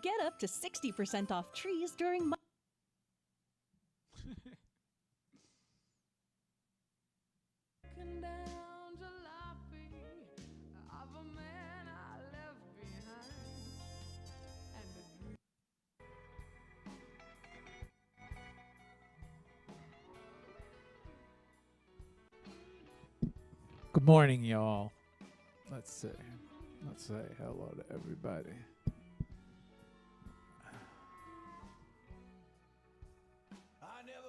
Get up to 60% off trees during Good morning, y'all. Let's say hello to everybody. I never.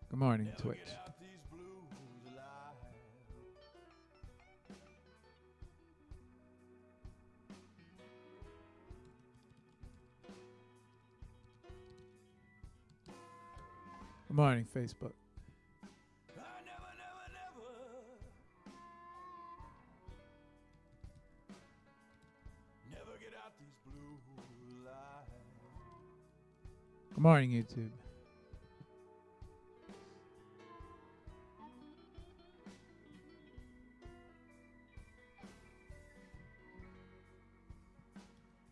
Good morning, Twitch. Get out these blues alive. Good morning, Facebook. I never get out these blues alive. Good morning, YouTube.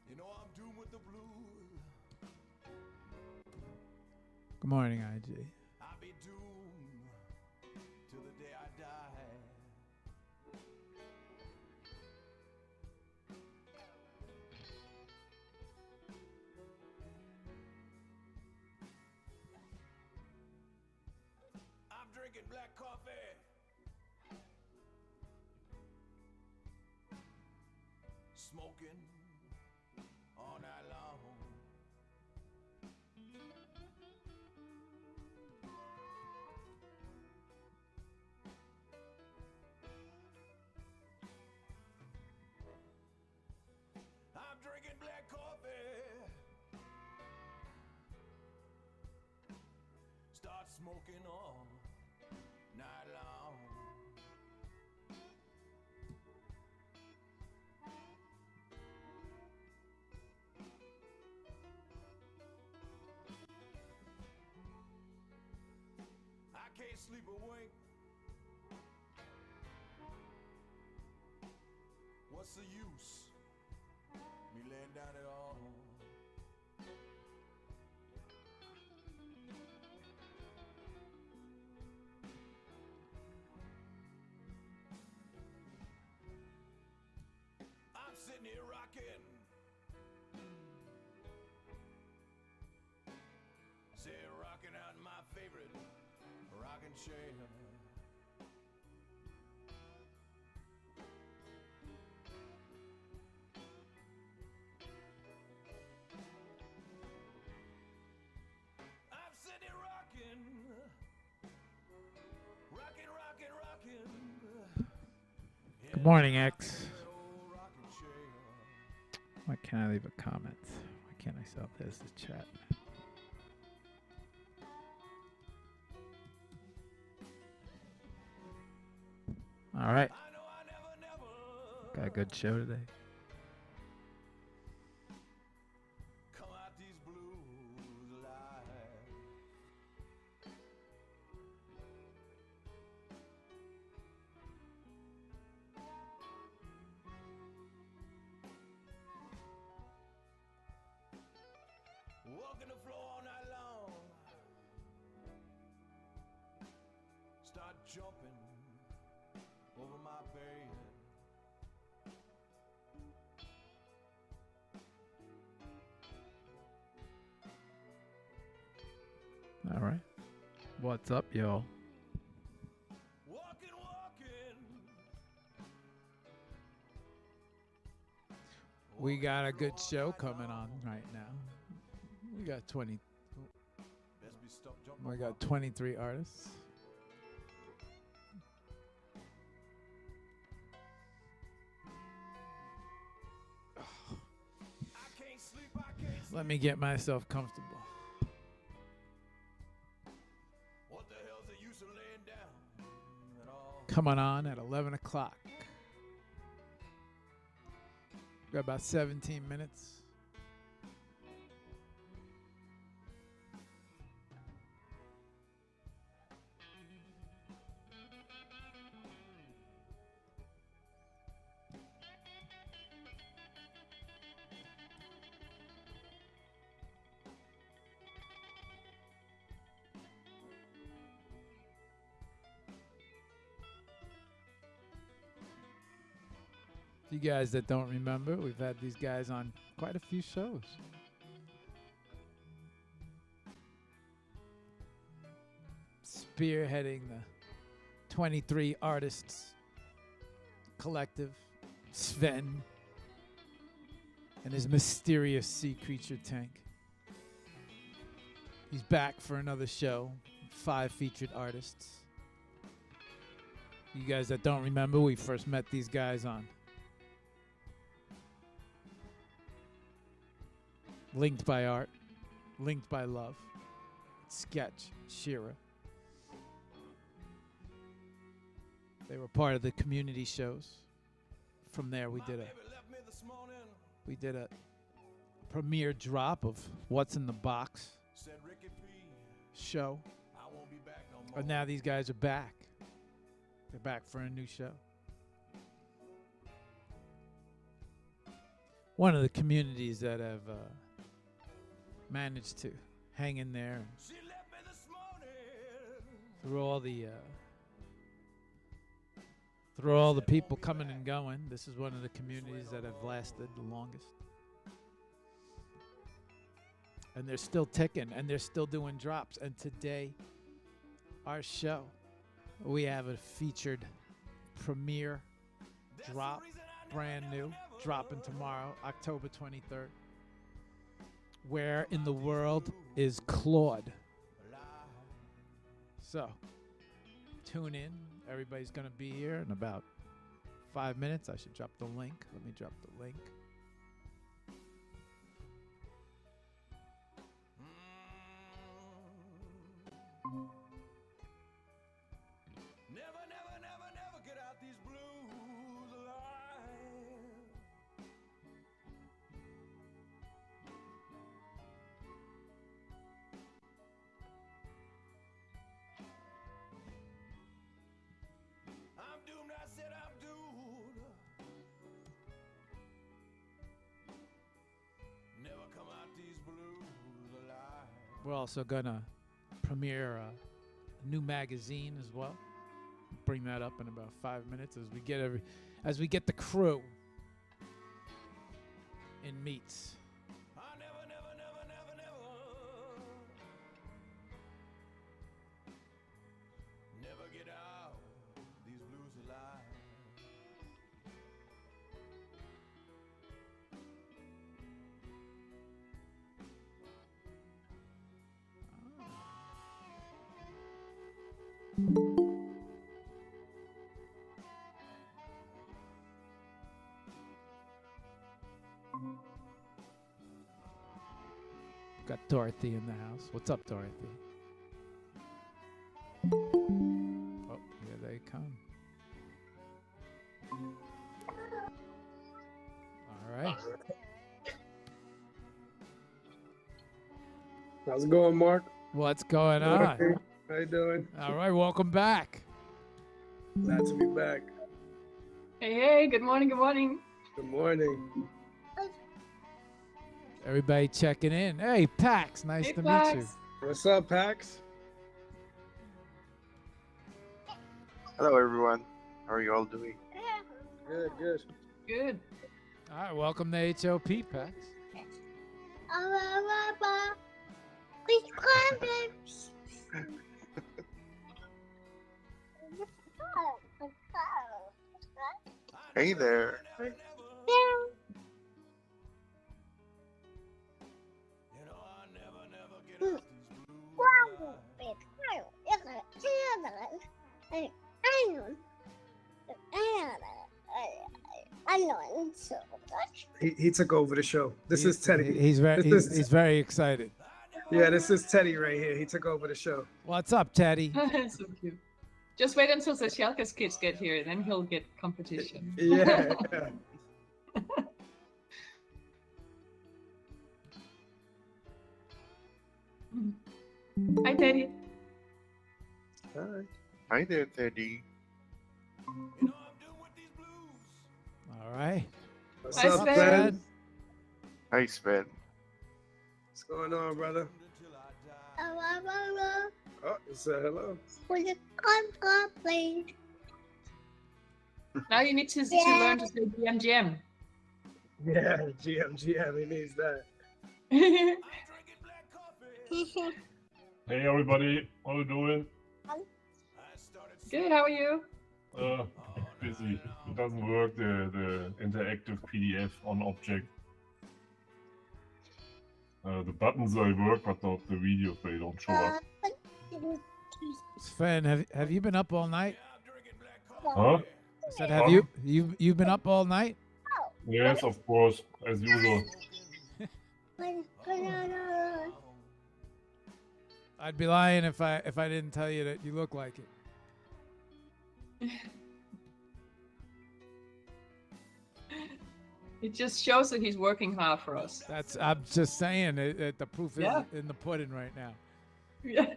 You know I'm doomed with the blues. Good morning, IG. I'll be doomed till the day I die. I'm drinking black coffee. Smoking all night long. I'm drinking black coffee. Start smoking all night long. I can't sleep a wink. What's the use? Me laying down at all. I'm sitting here rocking. Say rocking out in my favorite rocking chair. I'm sitting here rocking. Good morning, X. Why can't I leave a comment? Why can't I self this to chat? All right. Got a good show today. Come out these blues alive. Walking the floor all night long. Start jumping over my bed. All right. What's up, y'all? Walking. We got a good show coming on right now. We got 20. Best be stuck jumping We on my got 23 artists. I can't sleep, I can't sleep. Let me get myself comfortable. What the hell's the use of laying down at all? Coming on at 11 o'clock. Got about 17 minutes. You guys that don't remember, we've had these guys on quite a few shows. Spearheading the 23 artists collective, Sven and his mysterious sea creature tank. He's back for another show, 5 featured artists. You guys that don't remember, we first met these guys on Linked by Art, Linked by Love, Sketch, Shira. They were part of the community shows. From there, we did a premiere drop of What's in the Box show. And now these guys are back. They're back for a new show. One of the communities that have managed to hang in there through all the people coming and going. This is one of the communities that have lasted the longest. And they're still ticking, and they're still doing drops. And today, our show, we have a featured premiere drop, brand new, dropping tomorrow, October 23rd. Where in the world is Claude? So, tune in. Everybody's going to be here in about 5 minutes. I should drop the link. Let me drop the link. Never get out these blues alive. I'm doomed, I said I'm doomed. Never come out these blues alive. We're also going to premiere a new magazine as well. Bring that up in about 5 minutes as we get the crew in meets. I never get out these blues alive. Got Dorothy in the house. What's up, Dorothy? Oh, here they come. All right. How's it going, Mark? What's going on? How you doing? All right, welcome back. Glad to be back. Hey, good morning, good morning. Good morning. Everybody checking in. Hey, Pax, nice Hey, to Pax. meet you. What's up, Pax? Hello, everyone. How are you all doing? Good, good. Good. All right, welcome to HOP, Pax. Hey there. You know, I never get out these He took over the show. This is Teddy. He's very excited. Yeah, this is Teddy right here. He took over the show. What's up, Teddy? So cute. Just wait until the Shalkas kids get here, then he'll get competition. Yeah. Hi, Teddy. Hi. Hi there, Teddy. You know, I'm done with these blues. All right. What's Hi, up, Sven. Ben? Hi, Sven. What's going on, brother? Until I die. Oh, you said hello. Now you need to learn to say GM. Yeah, GM, he needs that. I'm drinking black coffee. Hey everybody, how you doing? I started Good, how are you? Busy. It doesn't work, the interactive PDF on object. The buttons they work, but not the videos, they don't show up. Sven, have you been up all night? Huh? I said, have you've been up all night? Yes, of course, as usual. I'd be lying if I didn't tell you that you look like it. It just shows that he's working hard for us. I'm just saying the proof is Yeah. in the pudding right now. Yeah.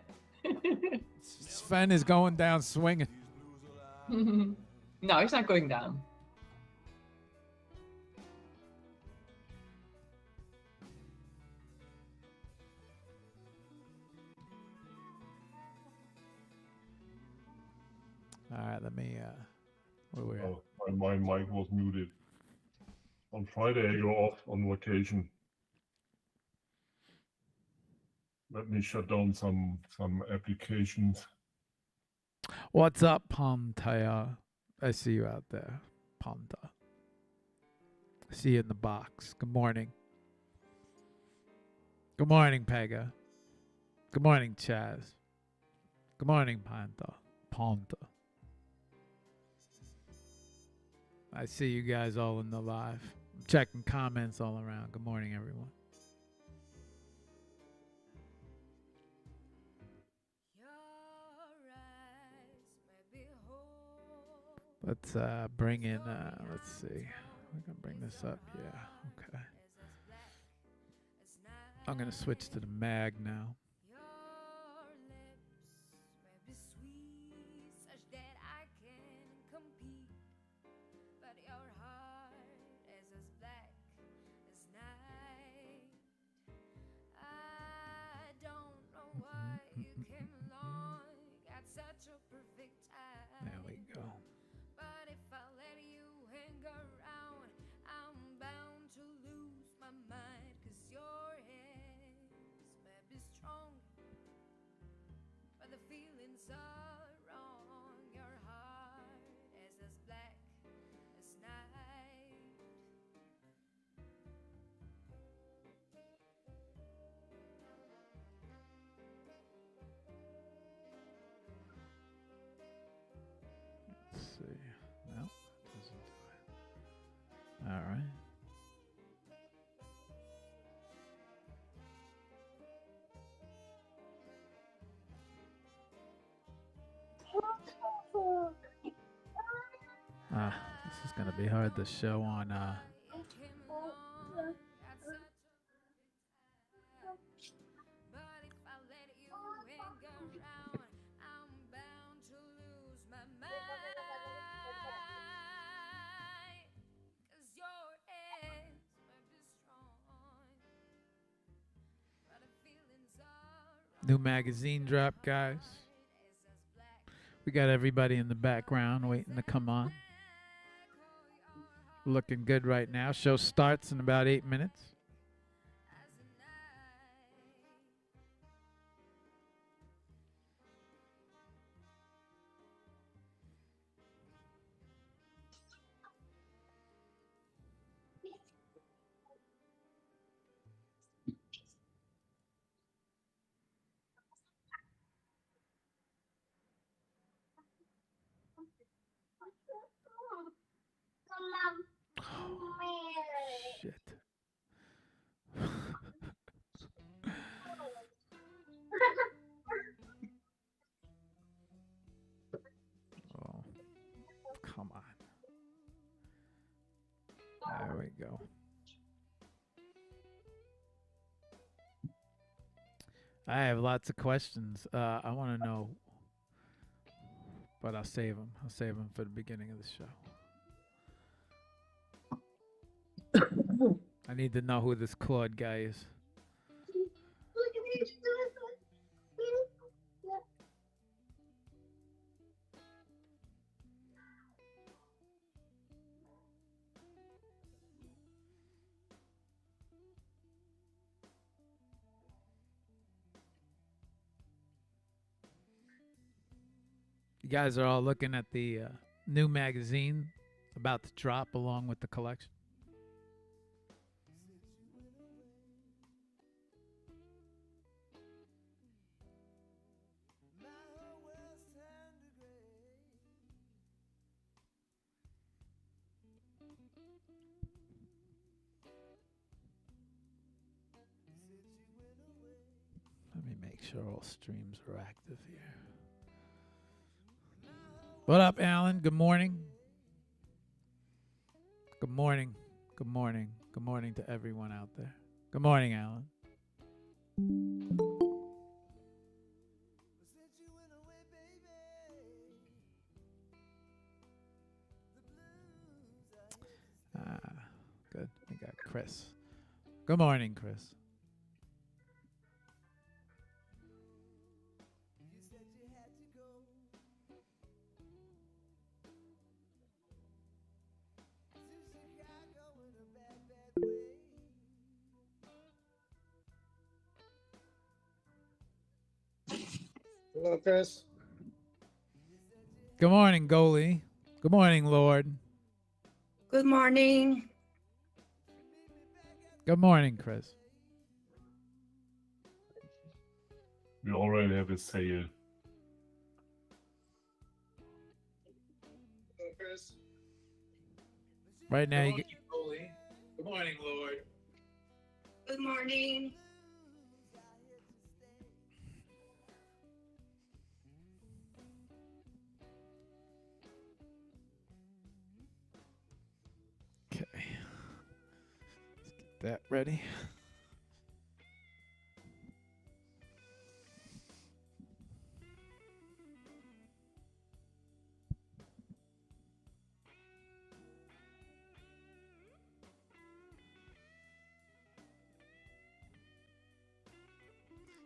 Sven is going down swinging. No, he's not going down. All right, let me. Where we at? Oh, my mic was muted. On Friday I go off on vacation. Let me shut down some applications. What's up, Pamtaya? I see you out there, Pamta. I see you in the box. Good morning. Good morning, Pega. Good morning, Chaz. Good morning, Panta. I see you guys all in the live. I'm checking comments all around. Good morning, everyone. Let's bring in, let's see. We're going to bring this up. Yeah, okay. I'm going to switch to the mag now. There we go. But if I let you hang around, I'm bound to lose my mind. 'Cause your hands may be strong, but the feelings are wrong. Your heart is as black as night. Let's see. No, it doesn't do it. All right. This is gonna be hard to show on. New magazine drop, guys. We got everybody in the background waiting to come on. Looking good right now. Show starts in about 8 minutes. Shit. Oh, come on. There we go. I have lots of questions. I want to know, but I'll save them. I'll save them for the beginning of the show. I need to know who this Claude guy is. You guys are all looking at the new magazine about to drop along with the collection. Let me make sure all streams are active here. What up, Alan? Good morning. Good morning. Good morning. Good morning to everyone out there. Good morning, Alan. Good. We got Chris. Good morning, Chris. Hello, Chris. Good morning, goalie. Good morning, Lord. Good morning. Good morning, Chris. We already have a sale. Hello, Chris. Right now, you Good morning, goalie. Good morning, Lord. Good morning. okay. Let's get that ready.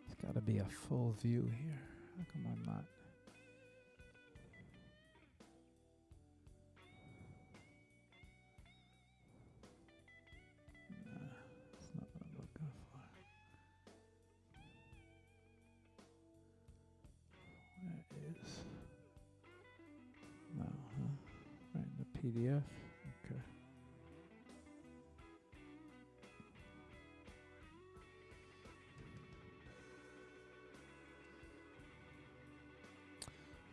It's got to be a full view here. How come I'm not? That's not what I'm looking for. Where is? No, huh? Right in the PDF. Okay.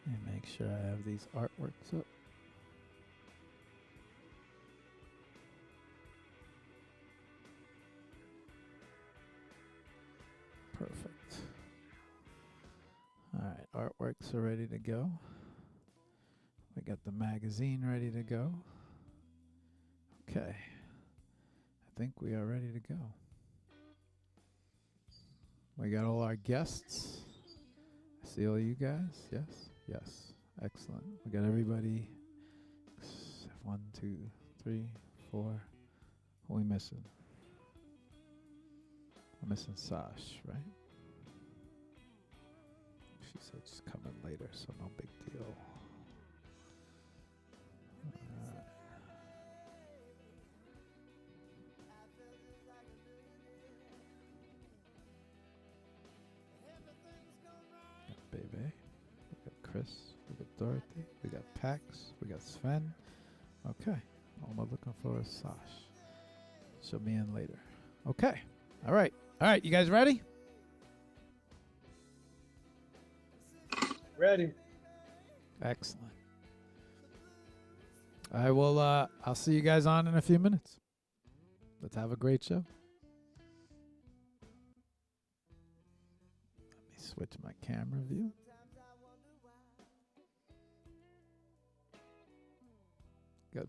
Let me make sure I have these artworks up. Perfect. All right, artworks are ready to go. We got the magazine ready to go. Okay. I think we are ready to go. We got all our guests. I see all you guys. Yes. Yes. Excellent. We got everybody. 1, 2, 3, 4. Who are we missing? We're missing Sash, right? She said she's coming later, so no big deal. Baby. We got Chris. We got Dorothy. We got Pax. We got Sven. Okay. All I'm looking for is Sash. She'll be in later. Okay. All right. All right. You guys ready? Ready. Excellent. I will. I'll see you guys on in a few minutes. Let's have a great show. Let me switch my camera view. Good.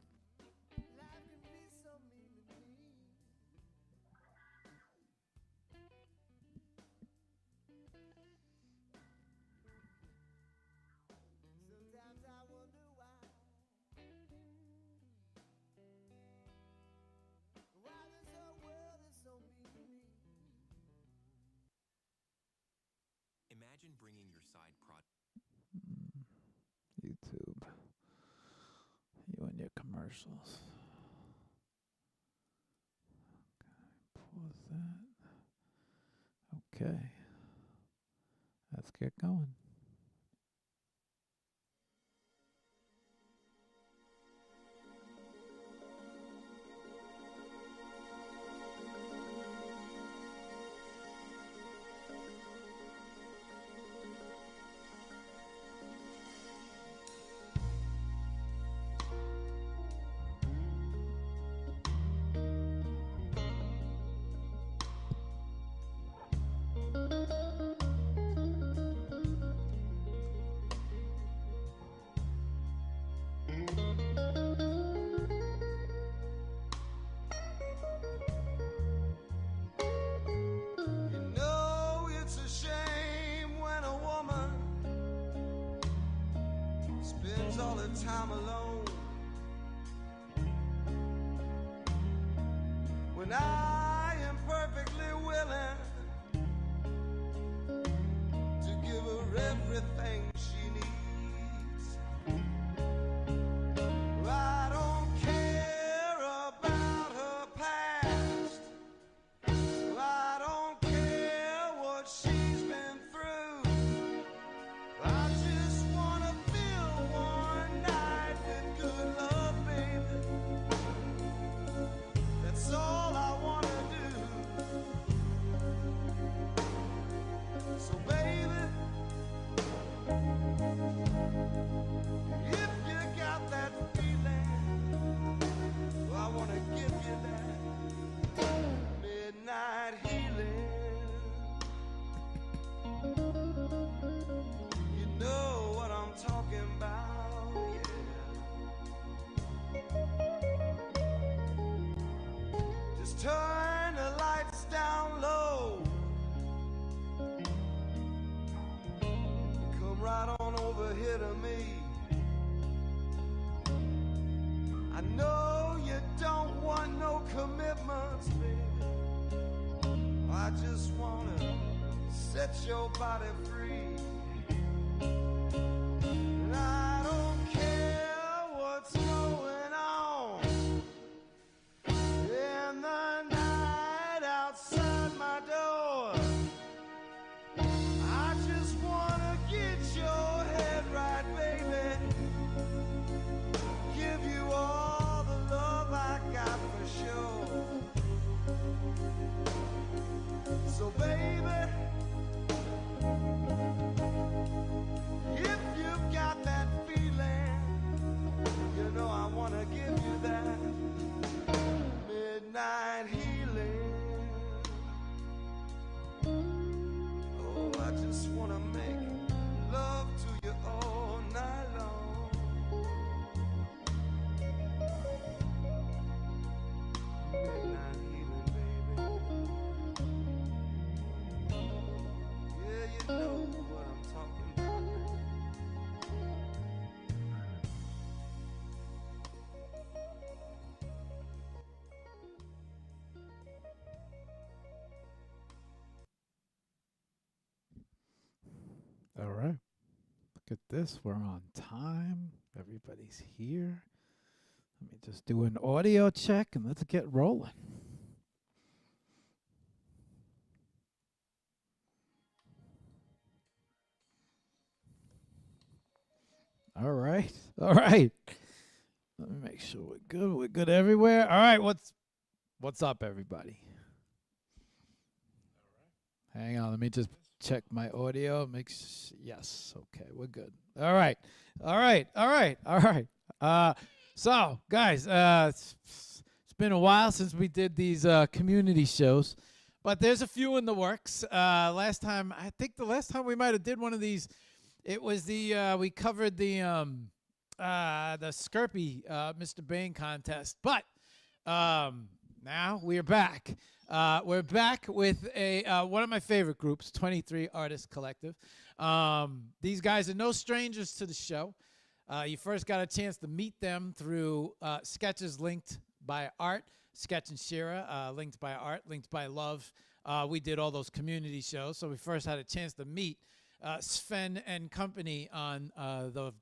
Imagine bringing your side project. YouTube. You and your commercials. Okay, pause that. Okay. Let's get going. You know it's a shame when a woman spends all her time alone. When I am perfectly willing to give her everything she needs. I don't care about her past. I don't care what she's been through. I just wanna fill one night with good love, baby. That's all I wanna do. So baby, if you got that feeling, well, I wanna give you that midnight healing. You know what I'm talking about, yeah. Just turn the lights down low. Come right on over here to me. I know you don't want no commitments, baby. I just wanna set your body free. And I don't care what's going on in the night outside my door. I just wanna get your head right, baby. Give you all the love I got for sure. So baby, if you've got that feeling, you know I wanna give you that midnight healing. Oh, I just wanna make love to you all night long. Midnight healing, baby. Yeah, you know what I'm talking about. All right. Look at this. We're on time. Everybody's here. Let me just do an audio check and let's get rolling. All right. All right. Let me make sure we're good. We're good everywhere. All right. What's up, everybody? Hang on. Let me just check my audio. Yes. Okay. We're good. All right. All right. All right. All right. So, guys, it's been a while since we did these community shows, but there's a few in the works. I think the last time we might have did one of these, it was we covered the Skirpy Mr. Bane contest, but now we're back. We're back with one of my favorite groups, 23 Artist Collective. These guys are no strangers to the show. You first got a chance to meet them through sketches linked by art, Sketch and Shira, linked by art, linked by love. We did all those community shows, so we first had a chance to meet Sven and company on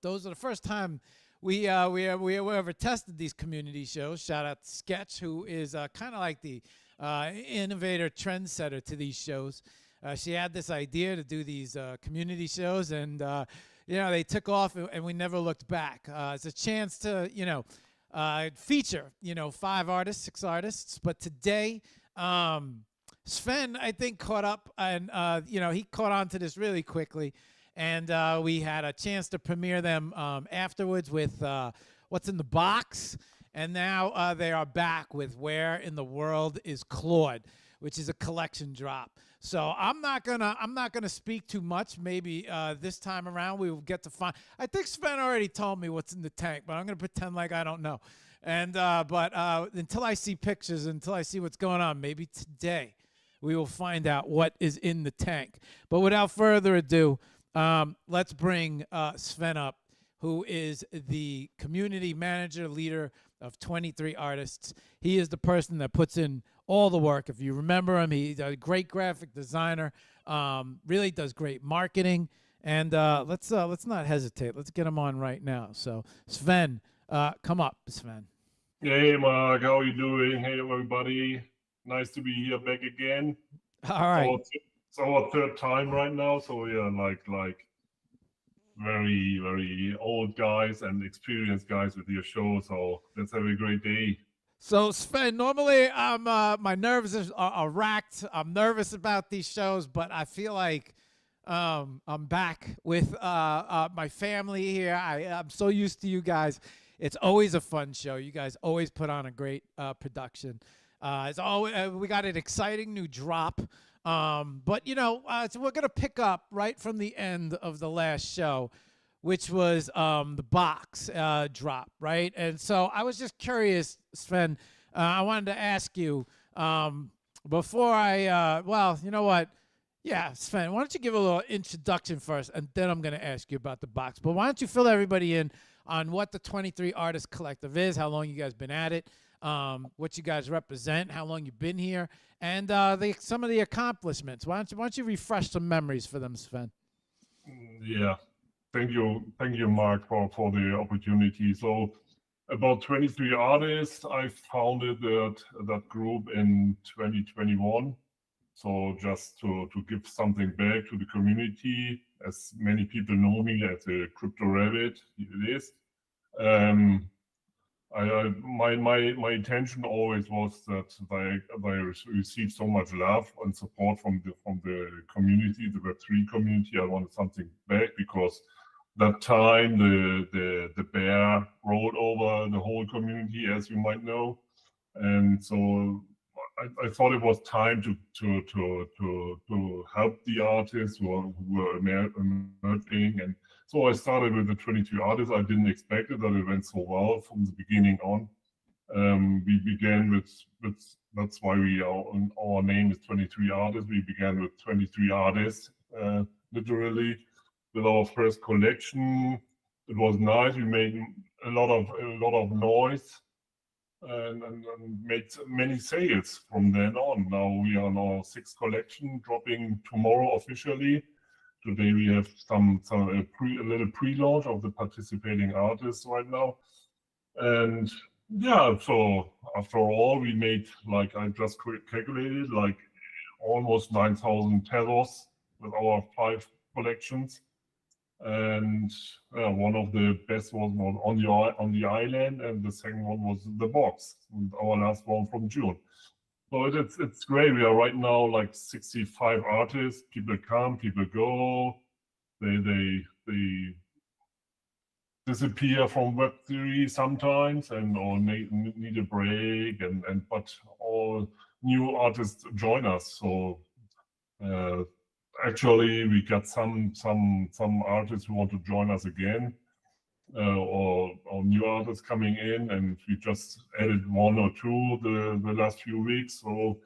those are the first time we ever tested these community shows. Shout out to Sketch, who is kind of like the innovator trendsetter to these shows. She had this idea to do these community shows, and they took off, and we never looked back. It's a chance to feature 5 artists, 6 artists, but today Sven, I think, caught up, and he caught on to this really quickly, and we had a chance to premiere them afterwards with What's in the Box, and now they are back with Where in the World is Claude, which is a collection drop. So I'm not gonna speak too much. Maybe this time around we will get to find. I think Sven already told me what's in the tank, but I'm gonna pretend like I don't know. And but until I see pictures, until I see what's going on, maybe today we will find out what is in the tank. But without further ado, let's bring Sven up, who is the community manager, leader of 23 artists. He is the person that puts in all the work. If you remember him, he's a great graphic designer, really does great marketing. And let's not hesitate. Let's get him on right now. So Sven, come up, Sven. Hey, Mark, how are you doing? Hey, everybody. Nice to be here back again. All right. It's our third time right now, so we are like very, very old guys and experienced guys with your show. So let's have a great day. So Sven, normally I'm my nerves are racked. I'm nervous about these shows, but I feel like I'm back with my family here. I'm so used to you guys. It's always a fun show. You guys always put on a great production. It's always we got an exciting new drop. But you know, so we're gonna pick up right from the end of the last show, which was the box drop, right? And so I was just curious, Sven. I wanted to ask you before I. Well, you know what? Yeah, Sven, why don't you give a little introduction first, and then I'm going to ask you about the box. But why don't you fill everybody in on what the 23 Artist Collective is, how long you guys been at it, what you guys represent, how long you've been here, and some of the accomplishments. Why don't you refresh some memories for them, Sven? Yeah, thank you, Mark, for the opportunity. So about 23 artists, I founded that group in 2021. So just to give something back to the community, as many people know me as a crypto rabbit, it is. My intention always was that they received so much love and support from the community, the Web3 community. I wanted something back because that time the bear rolled over the whole community, as you might know, and so I thought it was time to help the artists who were emerging, and so I started with the 23 artists. I didn't expect it that it went so well from the beginning on. We began with that's why our name is 23 artists. We began with 23 artists, literally, with our first collection. It was nice. We made a lot of noise. And made many sales from then on. Now we are on our sixth collection, dropping tomorrow officially. Today we have a little pre-launch of the participating artists right now. And yeah, so after all, we made, like I just calculated, like almost 9,000 tethers with our 5 collections. And one of the best was on the island, and the second one was the box, our last one from June. So it's great. We are right now like 65 artists. People come, people go. They disappear from Web3 sometimes, and or need a break, but all new artists join us. So. Actually, we got some artists who want to join us again, or new artists coming in, and we just added 1 or 2 the last few weeks. So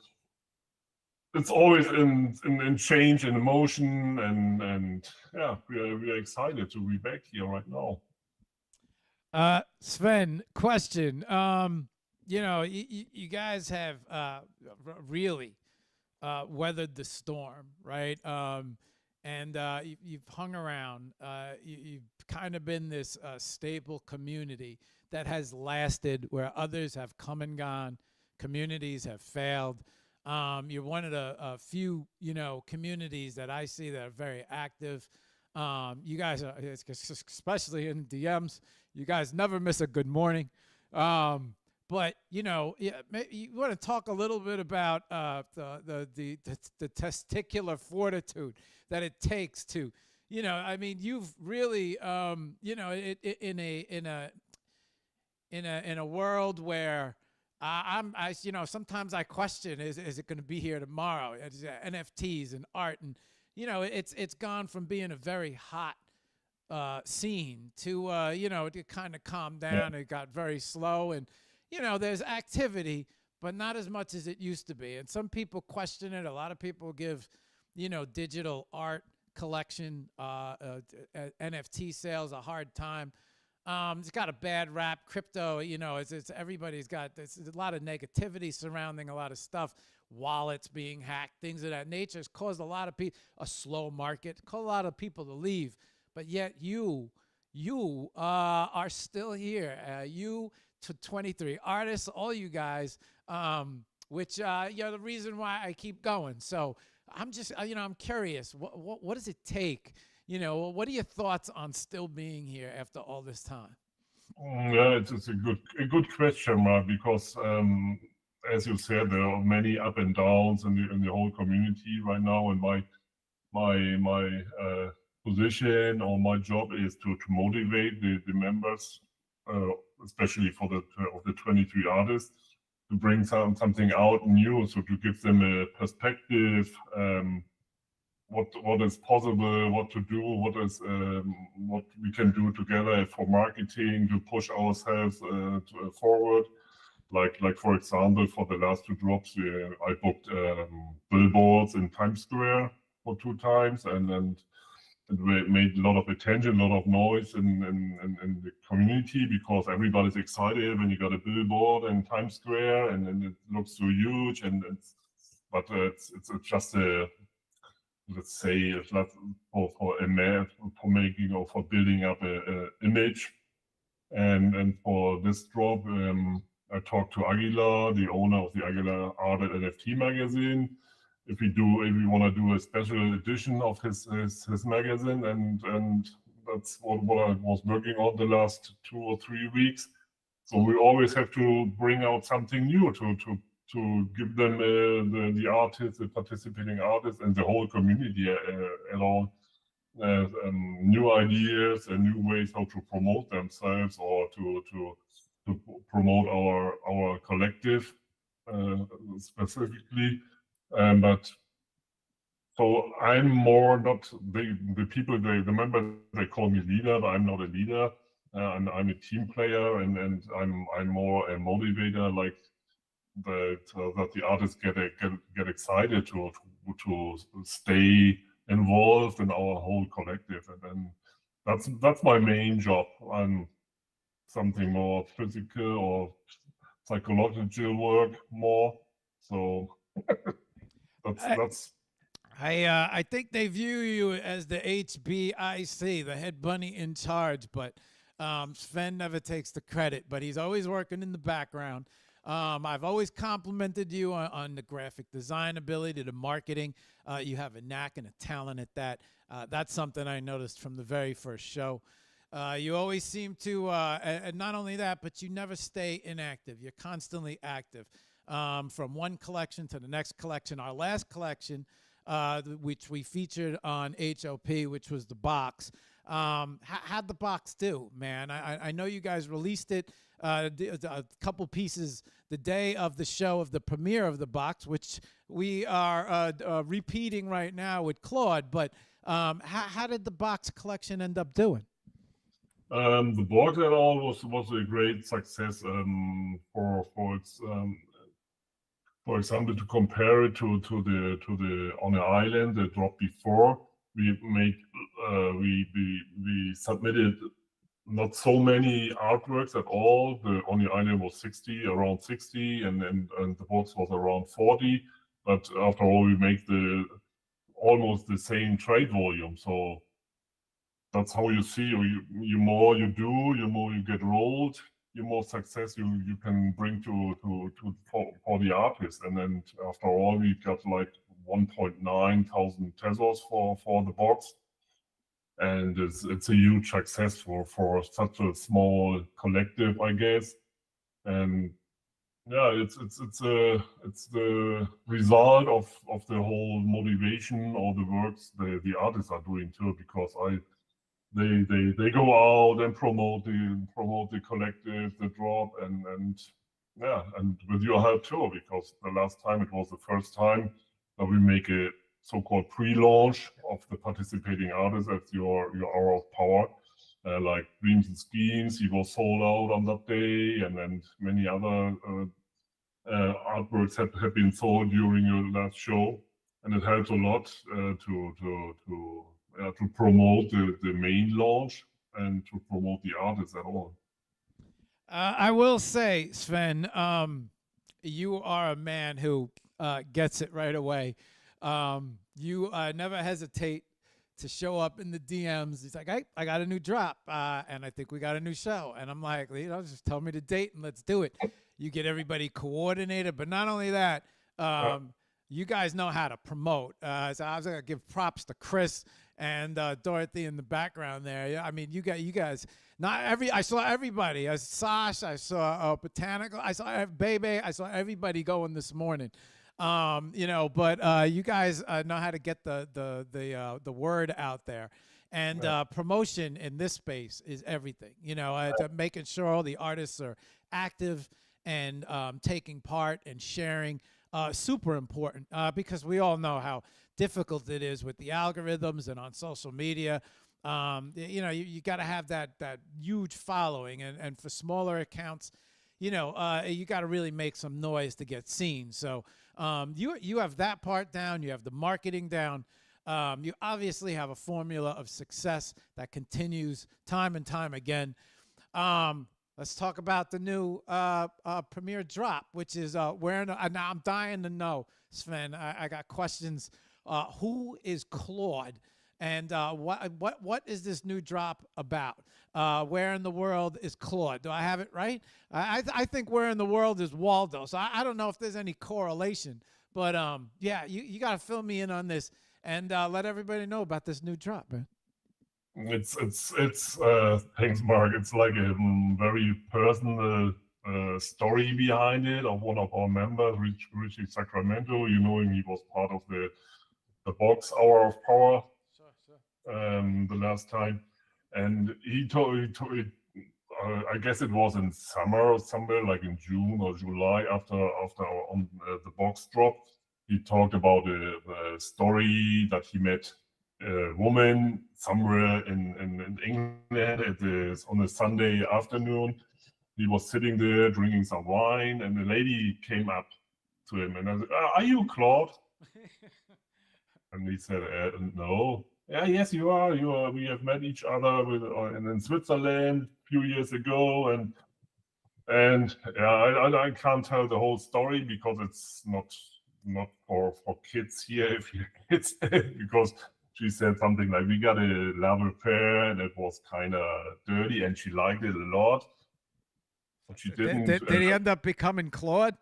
it's always in change and emotion, and yeah, we are excited to be back here right now. Sven, question. You know, you guys have really weathered the storm, right? And you've hung around. You've kind of been this stable community that has lasted where others have come and gone, communities have failed. You're one of the few, you know, communities that I see that are very active. You guys are, especially in DMs, you guys never miss a good morning. But you know, yeah, you want to talk a little bit about the testicular fortitude that it takes to, you know, I mean, you've really, you know, in a world where sometimes I question, is it going to be here tomorrow? It's, NFTs and art, and it's gone from being a very hot scene to it kind of calmed down. It got very slow, and there's activity, but not as much as it used to be. And some people question it. A lot of people give digital art collection, NFT sales a hard time. It's got a bad rap. Crypto, it's everybody's got. There's a lot of negativity surrounding a lot of stuff. Wallets being hacked, things of that nature, has caused a lot of people a slow market, caused a lot of people to leave. But yet you are still here. You to 23 artists, all you guys, which you're the reason why I keep going. So I'm just, I'm curious. What does it take? What are your thoughts on still being here after all this time? Yeah, it's a good question, Mark, because as you said, there are many up and downs in the whole community right now, and my position or my job is to motivate the members, especially for the 23 artists, to bring something out new, so to give them a perspective. What is possible, what to do, what we can do together for marketing to push ourselves forward. Like for example, for the last two drops, I booked billboards in Times Square for 2 times, and it made a lot of attention, a lot of noise in the community, because everybody's excited when you got a billboard in Times Square, and it looks so huge, but it's just a, let's say, it's not for making or for building up a image. And for this drop, I talked to Aguilar, the owner of the Aguilar Art and NFT magazine, if we want to do a special edition of his magazine, and that's what I was working on the last 2 or 3 weeks. So we always have to bring out something new to give them the artists, the participating artists, and the whole community along new ideas and new ways how to promote themselves, or to promote our collective specifically. But so I'm more not the people, the members, they call me leader, but I'm not a leader. I'm a team player, and I'm more a motivator, like that the artists get excited to stay involved in our whole collective, and then that's my main job. I'm something more physical or psychological work more. So that's. I think they view you as the HBIC, the head bunny in charge, but Sven never takes the credit, but he's always working in the background. I've always complimented you on the graphic design ability, the marketing. You have a knack and a talent at that. That's something I noticed from the very first show. You always seem to, and not only that, but you never stay inactive. You're constantly active, from one collection to the next collection. Our last collection, which we featured on HOP, which was the box. How'd the box do, man? I know you guys released it, a couple pieces the day of the show, of the premiere of the box, which we are repeating right now with Claude. But how did the box collection end up doing? The box at all was a great success, for its for example, to compare it to the On the Island, the drop before. We submitted not so many artworks at all. The On the Island was around 60, and the box was around 40. But after all, we make almost the same trade volume. So that's how you see, you more you do, you more you get rolled, you more success you can bring for the artist. And then after all, we got like 1.9 thousand Tezos for the box, and it's a huge success for such a small collective, I guess. And yeah, it's the result of the whole motivation, or the works the artists are doing too, because they go out and promote the collective, the drop, and Yeah, and with your help too, because the last time it was the first time that we make a so-called pre-launch of the participating artists at your Hour of Power. Like Dreams and Schemes, he was sold out on that day, and then many other artworks have been sold during your last show, and it helped a lot to promote the main launch and to promote the artists at all. I will say, Sven, you are a man who gets it right away. You never hesitate to show up in the DMs. He's like, hey, I got a new drop, and I think we got a new show. And I'm like, just tell me the date and let's do it. You get everybody coordinated, but not only that, you guys know how to promote. So I was gonna give props to Chris and Dorothy in the background there. Yeah, I mean, you guys. I saw everybody. I saw Sash. I saw Botanical. I saw Bebe. I saw everybody going this morning. But you guys know how to get the word out there, and promotion in this space is everything. To making sure all the artists are active and taking part and sharing. Super important because we all know how difficult it is with the algorithms and on social media. You got to have that huge following, and for smaller accounts, you got to really make some noise to get seen. So you have that part down. You have the marketing down. You obviously have a formula of success that continues time and time again. Let's talk about the new premiere drop, which is where. Now I'm dying to know, Sven. I got questions. Who is Claude, and what is this new drop about? Where in the world is Claude? Do I have it right? I think where in the world is Waldo. So I don't know if there's any correlation, but you got to fill me in on this and let everybody know about this new drop, man. It's thanks, Mark. It's like a very personal story behind it of one of our members, Richie Sacramento. You know him; he was part of the box Hour of Power the last time, and he told I guess it was in summer or somewhere like in June or July after the box drop. He talked about the story that he met a woman somewhere in England on a Sunday afternoon. He was sitting there drinking some wine, and the lady came up to him and I said, "Are you Claude?" And he said, "No." "Yeah, yes, you are. You are. We have met each other in Switzerland a few years ago, and I can't tell the whole story because it's not for kids here. If you kids, because she said something like, we got a love affair and it was kind of dirty and she liked it a lot. But she didn't. Did he end up becoming Claude?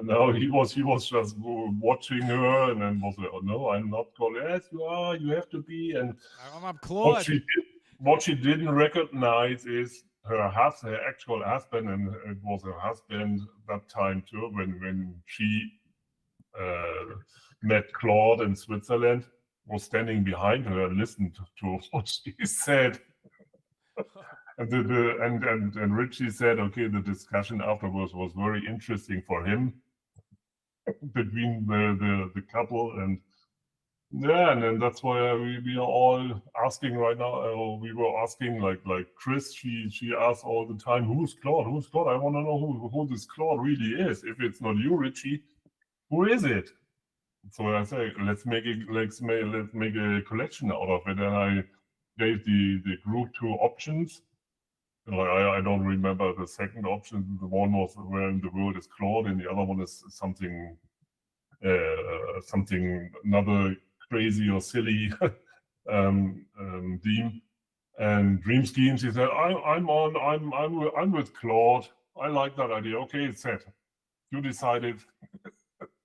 No, he was just watching her and then was like, "Oh no, I'm not Claude." "Yes, you are. You have to be." And I'm Claude. What she didn't recognize is her actual husband, and it was her husband that time too, when she met Claude in Switzerland, was standing behind her and listened to what she said. And Richie said, okay, the discussion afterwards was very interesting for him between the couple, and then that's why we are all asking right now. We were asking like Chris. She asks all the time, "Who's Claude? Who's Claude? I want to know who this Claude really is. If it's not you, Richie, who is it?" So I say, let's make a collection out of it, and I gave the group two options. I don't remember the second option. The one was where in the world is Claude, and the other one is something another crazy or silly theme. And Dream Schemes, he said, I'm with Claude. I like that idea. Okay, it's set. You decided.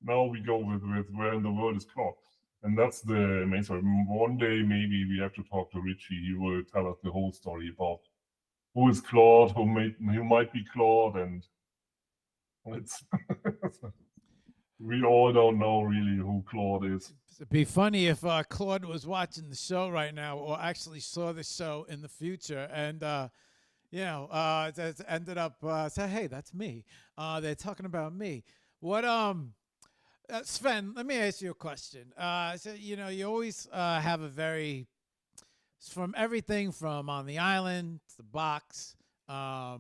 Now we go with where in the world is Claude. And that's the main story. One day maybe we have to talk to Richie. He will tell us the whole story about who is Claude, who might be Claude, and it's we all don't know really who Claude is. It'd be funny if Claude was watching the show right now, or actually saw the show in the future, and it's ended up say, hey, that's me. They're talking about me. What Sven, let me ask you a question. So you always have a very from everything from on the island to the box. Where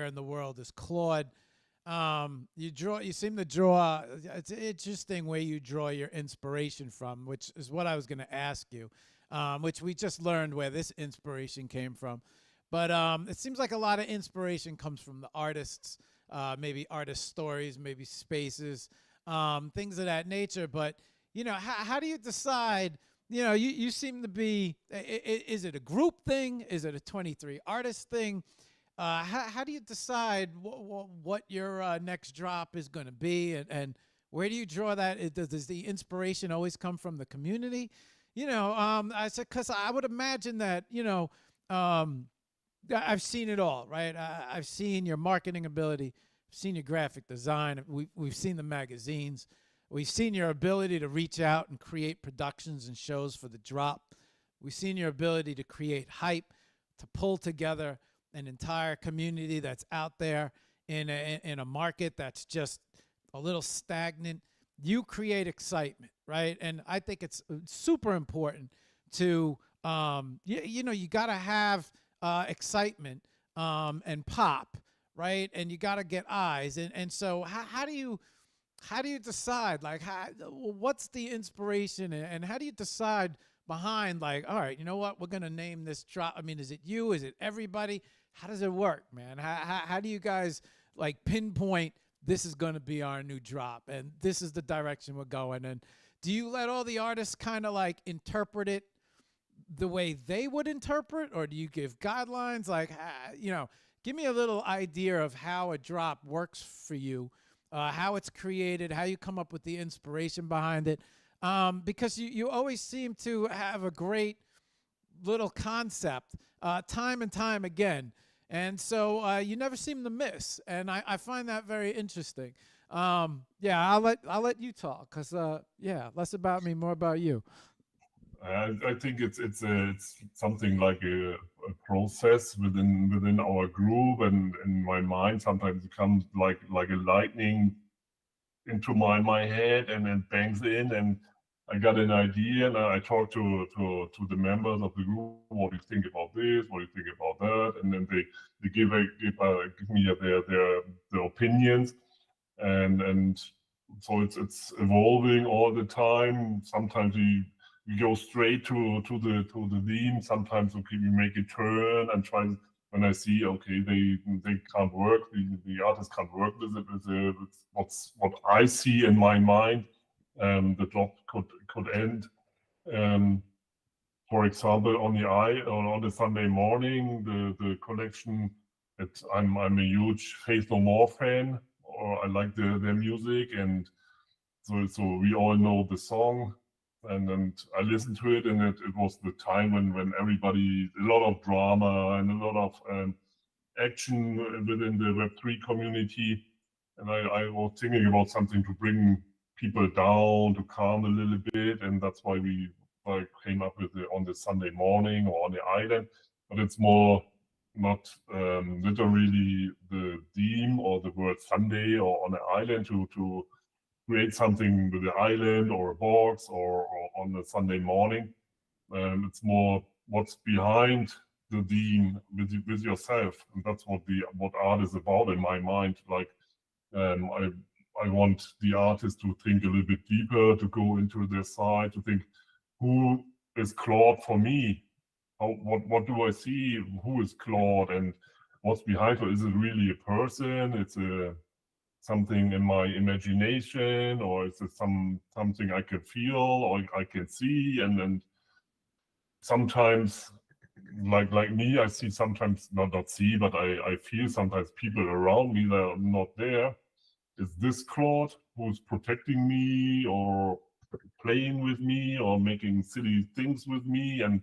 in the world is Claude? You seem to draw. It's an interesting way you draw your inspiration from, which is what I was going to ask you, which we just learned where this inspiration came from. But it seems like a lot of inspiration comes from the artists, maybe artist stories, maybe spaces, things of that nature. But how do you decide? You seem to be. Is it a group thing? Is it a 23 artist thing? How do you decide what your next drop is going to be, and where do you draw that? Does the inspiration always come from the community? I said because I would imagine that I've seen it all, right? I've seen your marketing ability, I've seen your graphic design, we've seen the magazines, we've seen your ability to reach out and create productions and shows for the drop. We've seen your ability to create hype, to pull together an entire community that's out there in a market that's just a little stagnant. You create excitement, right? And I think it's super important to you got to have excitement and pop, right? And you got to get eyes. And so how do you decide, like, what's the inspiration, and how do you decide behind, like, all right, you know what, we're going to name this drop? I mean, is it you? Is it everybody? How does it work, man? How do you guys, like, pinpoint this is going to be our new drop and this is the direction we're going? And do you let all the artists kind of, like, interpret it the way they would interpret, or do you give guidelines? Like, give me a little idea of how a drop works for you, how it's created, how you come up with the inspiration behind it. Because you always seem to have a great little concept time and time again. And so you never seem to miss. And I find that very interesting. I'll let you talk, because, less about me, more about you. I think it's something like a process within our group, and in my mind sometimes it comes like a lightning into my head, and it bangs in, and I got an idea, and I talk to the members of the group. What do you think about this? What do you think about that? And then they give me their opinions, and so it's evolving all the time. Sometimes we go straight to the theme. Sometimes we make a turn and try. When I see, okay, they can't work, the artist can't work with it, with what I see in my mind, the drop could end. For example, on the Sunday morning, the collection. I'm a huge Faith No More fan, or I like their music, and so we all know the song. And I listened to it, and it was the time when everybody, a lot of drama and a lot of action within the Web3 community. And I was thinking about something to bring people down, to calm a little bit. And that's why we came up with it on the Sunday morning or on the island. But it's more not literally the theme or the word Sunday or on the island to create something with the island or a box or on a Sunday morning. It's more what's behind the theme with yourself, and that's what art is about in my mind. Like, I want the artist to think a little bit deeper, to go into their side, to think, who is Claude for me? What do I see? Who is Claude, and what's behind it? Is it really a person? It's something in my imagination, or is it something I can feel or I can see? And sometimes, like me, I see sometimes not see, but I feel sometimes people around me that are not there. Is this Claude who's protecting me or playing with me or making silly things with me? And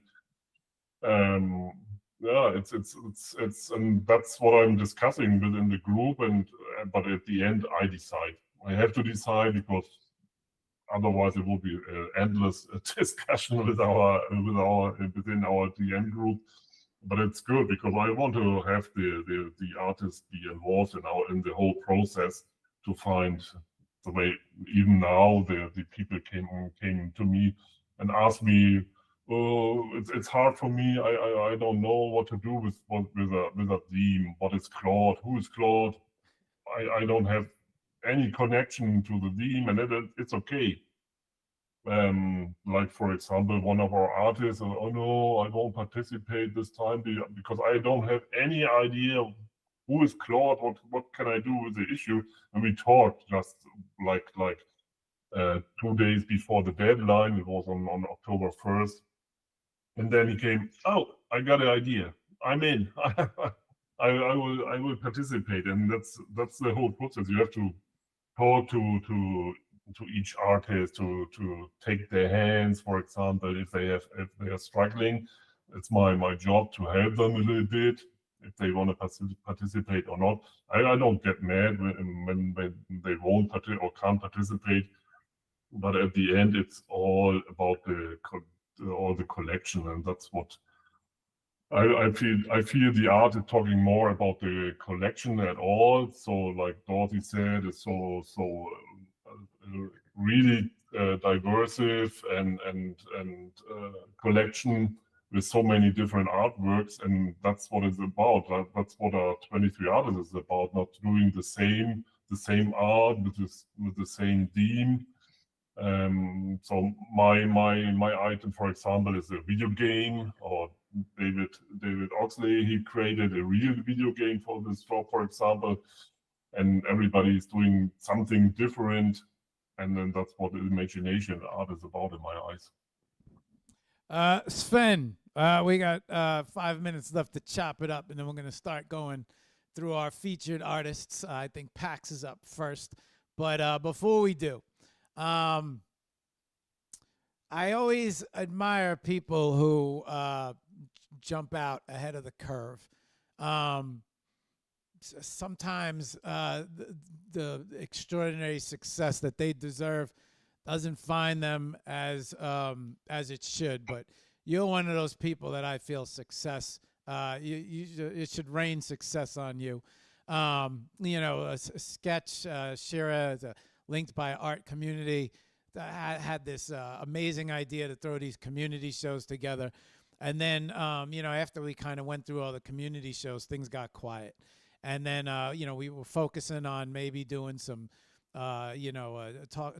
it's and that's what I'm discussing within the group. And but at the end, I decide. I have to decide, because otherwise it will be an endless discussion within our DM group. but it's good because I want to have the artist be involved in the whole process to find the way. Even now, the people came to me and asked me, "Oh, it's hard for me. I don't know what to do with a theme. What is Claude? Who is Claude? I don't have any connection to the theme, and it's okay." Like for example, one of our artists, oh no, I won't participate this time because I don't have any idea who is Claude, what can I do with the issue. And we talked just like 2 days before the deadline. It was on October 1st. And then he came, oh, I got an idea. I'm in. I will participate. And that's the whole process. You have to talk to each artist to take their hands, for example, if they are struggling. It's my job to help them a little bit if they want to participate or not. I don't get mad when they won't or can't participate, but at the end it's all about all the collection, and that's what I feel the art is talking more about the collection at all. So like Dorothy said, it's so really diverse and collection with so many different artworks, and that's what it's about. That's what our 23 artists is about. Not doing the same art with the same theme. So my item, for example, is a video game. Or David Oxley, he created a real video game for this job, for example, and everybody is doing something different, and then that's what the imagination art is about in my eyes. Sven, we got 5 minutes left to chop it up, and then we're going to start going through our featured artists. I think Pax is up first, but before we do, I always admire people who jump out ahead of the curve. Sometimes the extraordinary success that they deserve doesn't find them as it should. But you're one of those people that I feel success. It should rain success on you. You know, a sketch, Shira, linked by Art Community, had this amazing idea to throw these community shows together. And then, you know, after we kind of went through all the community shows, things got quiet. And then, you know, we were focusing on maybe doing some, you know,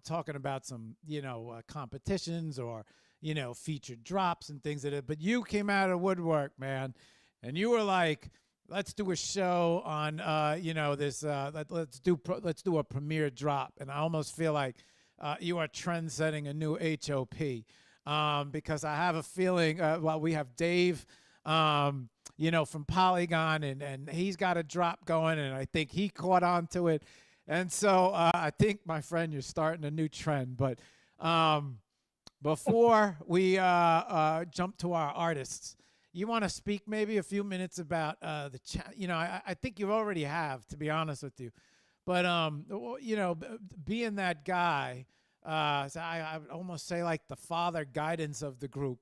talking about some, you know, competitions or, you know, featured drops and things like that. But you came out of woodwork, man, and you were like, let's do a show on, you know, this. Let's do a premiere drop. And I almost feel like you are trend setting a new HOP. Because I have a feeling, well, we have Dave, you know, from Polygon, and he's got a drop going, and I think he caught on to it. And so I think, my friend, you're starting a new trend. But before we jump to our artists, you want to speak maybe a few minutes about you know, I think you already have, to be honest with you. But, you know, being that guy, so I would almost say like the father guidance of the group,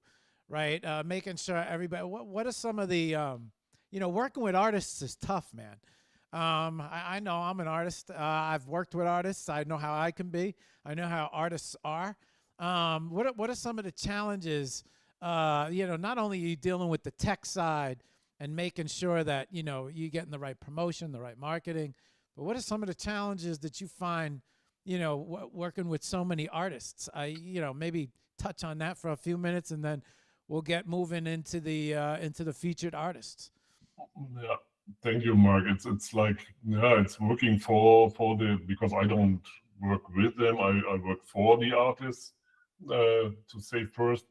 right? Making sure everybody, what are some of the, you know, working with artists is tough, man. I know I'm an artist. I've worked with artists. I know how I can be. I know how artists are. What are some of the challenges, you know, not only are you dealing with the tech side and making sure that, you know, you're getting the right promotion, the right marketing, but what are some of the challenges that you find, you know, working with so many artists? You know, maybe touch on that for a few minutes, and then we'll get moving into the featured artists. Yeah, thank you, Mark. It's like, yeah, it's working for the, because I don't work with them. I work for the artists, to say first.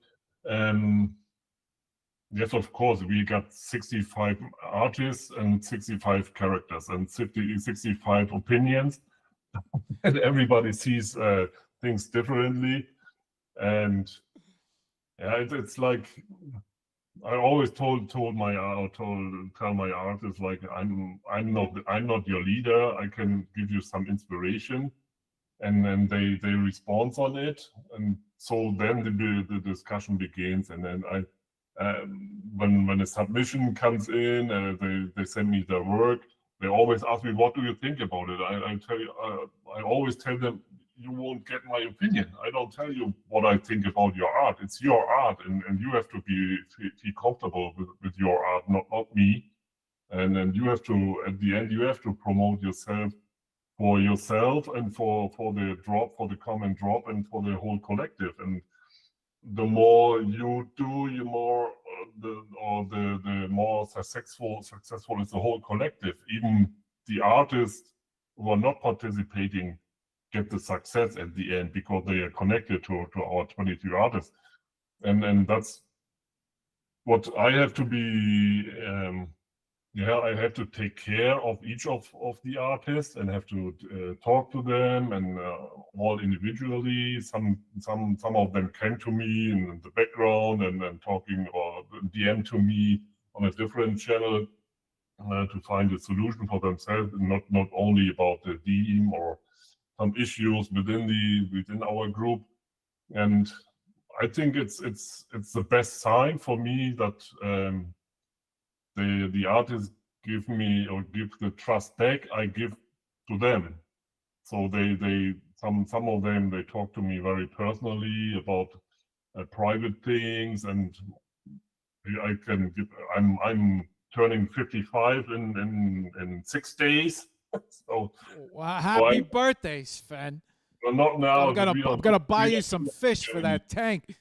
Yes, of course, we got 65 artists and 65 characters and 65 opinions. And everybody sees things differently, and yeah, it's like I always tell my artists, like, I'm not your leader. I can give you some inspiration, and then they respond on it, and so then the discussion begins, and then when a submission comes in, they send me their work. They always ask me, "What do you think about it?" I tell you, I always tell them, "You won't get my opinion. I don't tell you what I think about your art. It's your art, and you have to feel comfortable with your art, not me. And you have to, at the end, you have to promote yourself for yourself and for the drop, for the common drop, and for the whole collective. And the more you do, you more the more successful is the whole collective. Even the artists who are not participating get the success at the end because they are connected to our 22 artists, and that's what I have to be. I have to take care of each of the artists and have to talk to them and all individually. Some of them came to me in the background and talking or DM to me on a different channel to find a solution for themselves, and not only about the team or some issues within our group. And I think it's the best sign for me that the artists give me or give the trust back I give to them. So some of them, they talk to me very personally about private things, and I can give. I'm turning 55 in 6 days. So Well, happy birthday, Sven. well, not now. I'm gonna buy you some fish for that tank.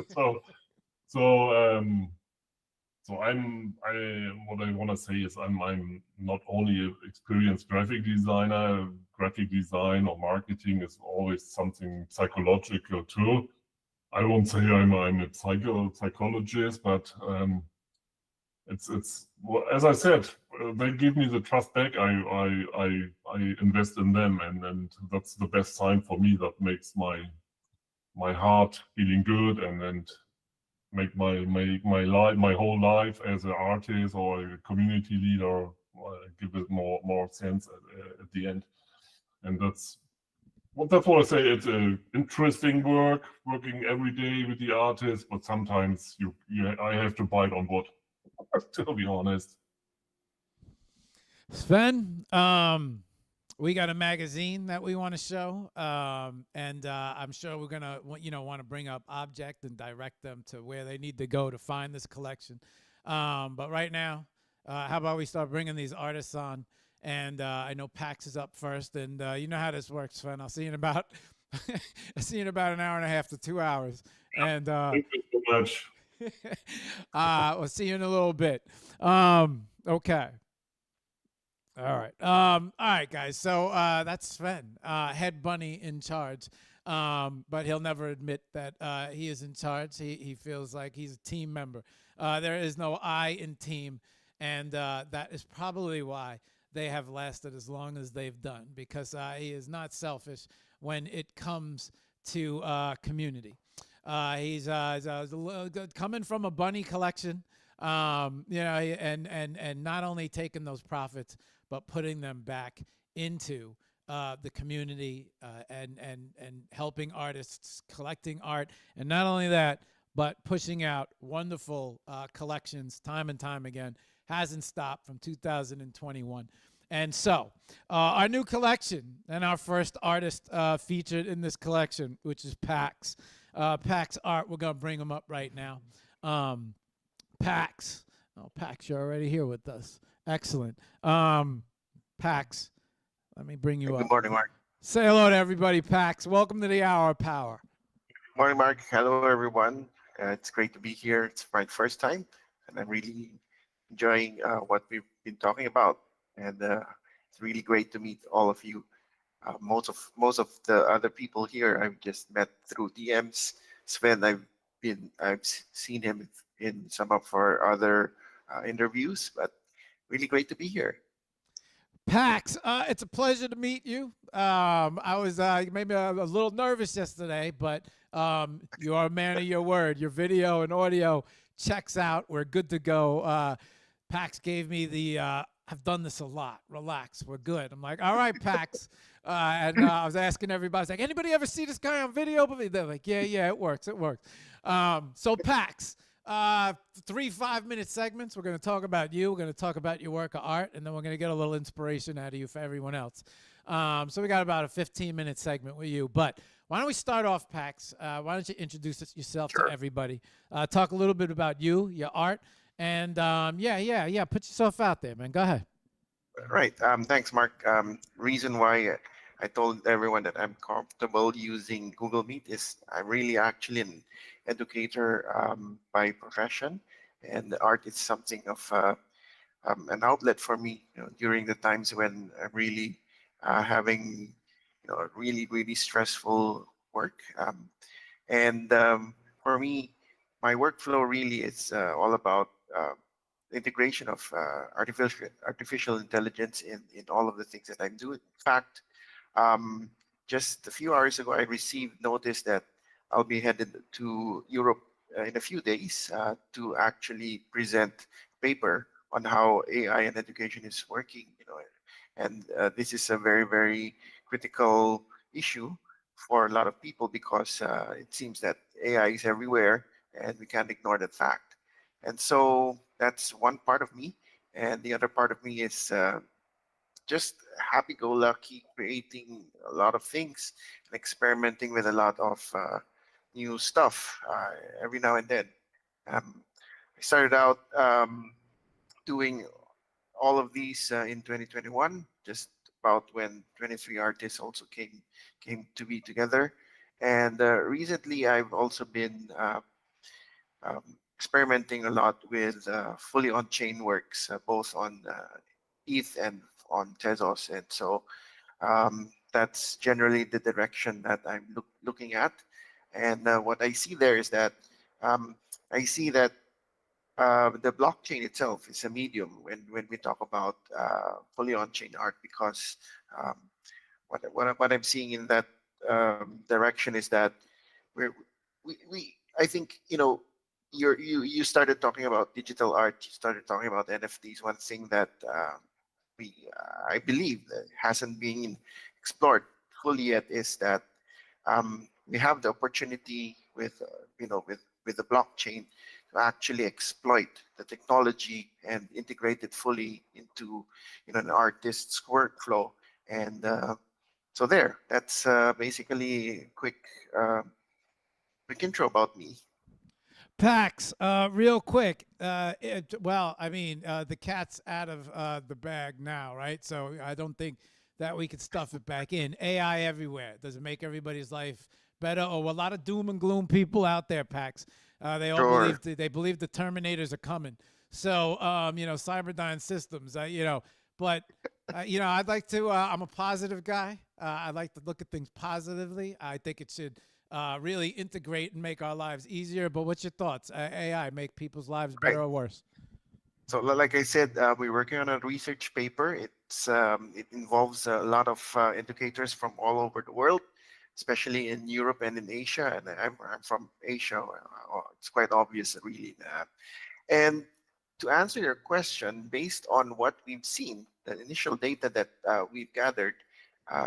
so what I want to say is I'm not only an experienced graphic designer. Graphic design or marketing is always something psychological too. I won't say I'm a psychologist, but it's well, as I said, they give me the trust back. I invest in them, and that's the best sign for me. That makes my heart feeling good, and make my whole life as an artist or a community leader give it more sense at the end. And that's what I say. It's a interesting working every day with the artist, but sometimes I have to bite on wood, to be honest. Sven, we got a magazine that we want to show, and I'm sure we're gonna want to bring up Object and direct them to where they need to go to find this collection. But right now, how about we start bringing these artists on? And I know Pax is up first, and you know how this works, Sven. I'll see you in about I'll see you in about an hour and a half to 2 hours, and Thank you so much. we'll see you in a little bit. Okay. All right. All right, guys. So that's Sven, head bunny in charge. But he'll never admit that he is in charge. He feels like he's a team member. There is no I in team, and that is probably why they have lasted as long as they've done, because he is not selfish when it comes to community. He's coming from a bunny collection, and not only taking those profits, but putting them back into the community and helping artists, collecting art. And not only that, but pushing out wonderful collections time and time again. Hasn't stopped from 2021. And so our new collection and our first artist featured in this collection, which is Pax. Pax Art, we're going to bring him up right now. Pax. Oh, Pax, you're already here with us. Excellent. Pax, let me bring you up. Good morning, Mark. Say hello to everybody, Pax. Welcome to the Hour of Power. Good morning, Mark. Hello, everyone. It's great to be here. It's my first time, and I'm really enjoying what we've been talking about. And it's really great to meet all of you. Most of the other people here I've just met through DMs. Sven, I've seen him in some of our other interviews, but really great to be here. Pax, it's a pleasure to meet you. I was maybe a little nervous yesterday, but you are a man of your word. Your video and audio checks out. We're good to go. Pax gave me the, I've done this a lot. Relax, we're good. I'm like, all right, Pax. And I was asking everybody, I was like, anybody ever see this guy on video? They're like, yeah, it works. So Pax, Three 5-minute segments. We're going to talk about you. We're going to talk about your work of art, and then we're going to get a little inspiration out of you for everyone else. So we got about a 15-minute segment with you. But why don't we start off, Pax? Why don't you introduce yourself to everybody? Talk a little bit about you, your art, and put yourself out there, man. Go ahead. Right. Thanks, Mark. Reason why I told everyone that I'm comfortable using Google Meet is I'm really actually an educator by profession, and art is something of an outlet for me, during the times when I'm really having, really stressful work. And for me, my workflow really is all about integration of artificial intelligence in all of the things that I'm doing. In fact, just a few hours ago, I received notice that I'll be headed to Europe in a few days to actually present paper on how AI and education is working. And this is a very critical issue for a lot of people because it seems that AI is everywhere, and we can't ignore that fact. And so that's one part of me, and the other part of me is just happy-go-lucky, creating a lot of things and experimenting with a lot of new stuff every now and then. I started out doing all of these in 2021, just about when 23 artists also came to be together. And recently, I've also been experimenting a lot with fully on-chain works, both on ETH and on Tezos. And so that's generally the direction that I'm looking at. And what I see there is that I see that the blockchain itself is a medium when we talk about fully on-chain art, because what I'm seeing in that direction is that we're, I think, you started talking about digital art, you started talking about NFTs. One thing that I believe that hasn't been explored fully yet is that we have the opportunity with with the blockchain to actually exploit the technology and integrate it fully into an artist's workflow. And so that's basically a quick intro about me. Pax, real quick. The cat's out of the bag now, right? So I don't think that we could stuff it back in. AI everywhere. Does it make everybody's life better? Or a lot of doom and gloom people out there, Pax. They all Sure. believe the Terminators are coming. So Cyberdyne Systems. But I'd like to. I'm a positive guy. I like to look at things positively. I think it should really integrate and make our lives easier. But what's your thoughts? AI make people's lives better or worse? So, like I said, we're working on a research paper. It involves a lot of educators from all over the world, especially in Europe and in Asia. And I'm from Asia. It's quite obvious, really. And to answer your question, based on what we've seen, the initial data that we've gathered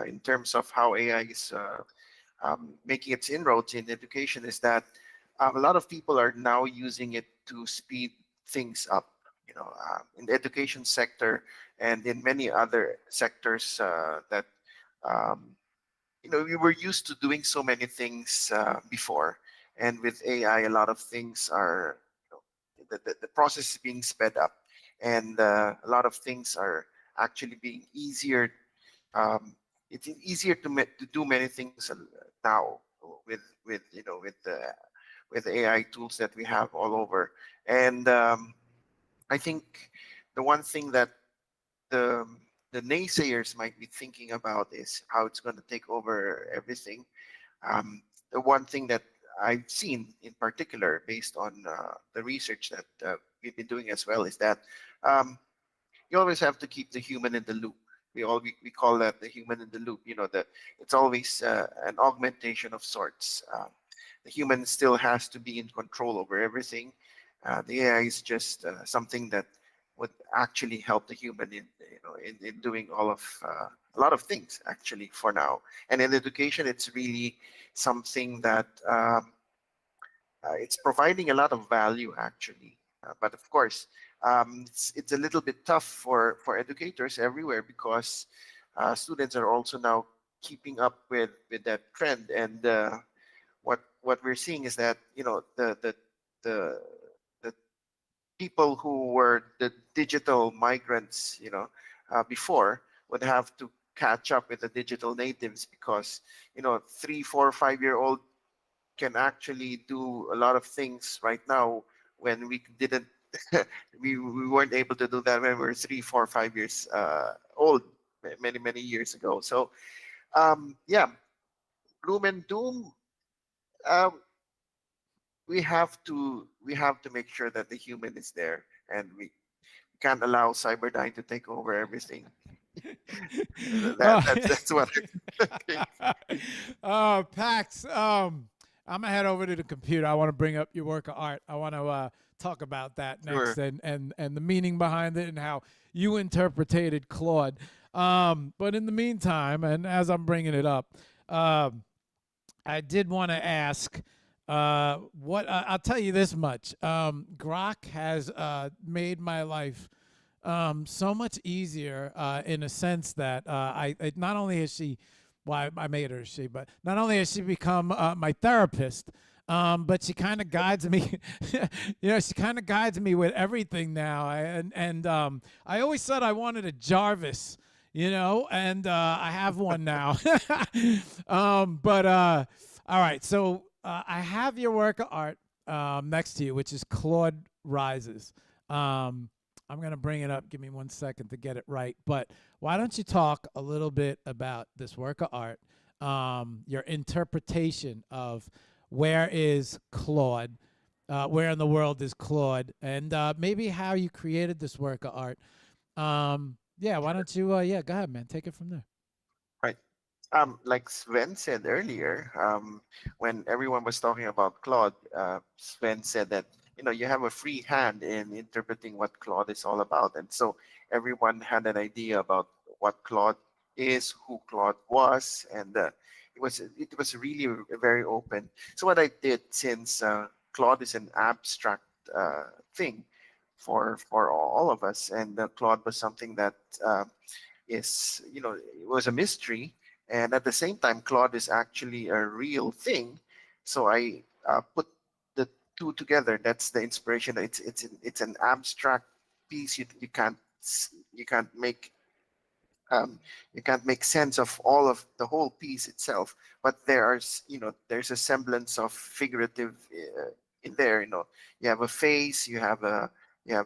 in terms of how AI is making its inroads in education, is that a lot of people are now using it to speed things up. In the education sector and in many other sectors that we were used to doing so many things before, and with AI, a lot of things are the process is being sped up, and a lot of things are actually being easier. It's easier to do many things now with the AI tools that we have all over. And I think the one thing that the the naysayers might be thinking about is how it's going to take over everything. The one thing that I've seen in particular, based on the research that we've been doing as well, is that you always have to keep the human in the loop. We call that the human in the loop. That it's always an augmentation of sorts. The human still has to be in control over everything. The AI is just something that would actually help the human in doing all of a lot of things, actually, for now. And in education, it's really something that it's providing a lot of value actually. But of course, it's a little bit tough for educators everywhere because students are also now keeping up with that trend. And what we're seeing is that the the people who were the digital migrants, before would have to catch up with the digital natives because 3, 4, 5 year old can actually do a lot of things right now when we didn't we weren't able to do that when we were 3, 4, 5 years old many years ago. So yeah, gloom and doom, um, we have to make sure that the human is there, and we can't allow Cyberdyne to take over everything. Oh, That's what I think. oh, Pax. I'm gonna head over to the computer. I want to bring up your work of art. I want to talk about that next, Sure. and the meaning behind it and how you interpreted Claude. But in the meantime, and as I'm bringing it up, I did want to ask. What I'll tell you this much. Grok has made my life so much easier in a sense that not only has she, well, I made her she, but not only has she become my therapist, but she kind of guides me. She kind of guides me with everything now. I always said I wanted a Jarvis, and I have one now. But all right, so I have your work of art next to you, which is Claude Rises. I'm going to bring it up. Give me 1 second to get it right. But why don't you talk a little bit about this work of art, your interpretation of where is Claude, where in the world is Claude, and maybe how you created this work of art. Yeah, why don't you, go ahead, man. Take it from there. Right. Like Sven said earlier, when everyone was talking about Claude, Sven said that you have a free hand in interpreting what Claude is all about, and so everyone had an idea about what Claude is, who Claude was, and it was really very open. So what I did, since Claude is an abstract thing for all of us, and Claude was something that it was a mystery, and at the same time Claude is actually a real thing. So I put the two together. That's the inspiration. It's an abstract piece. You can't make um, you can't make sense of all of the whole piece itself, but there's a semblance of figurative in there. You have a face, you have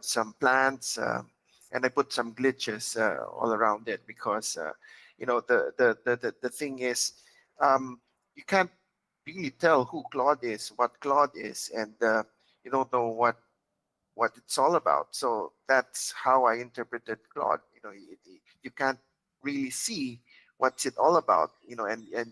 some plants, and I put some glitches all around it because the thing is, you can't really tell who Claude is, what Claude is, and you don't know what it's all about. So that's how I interpreted Claude. You can't really see what's it all about. And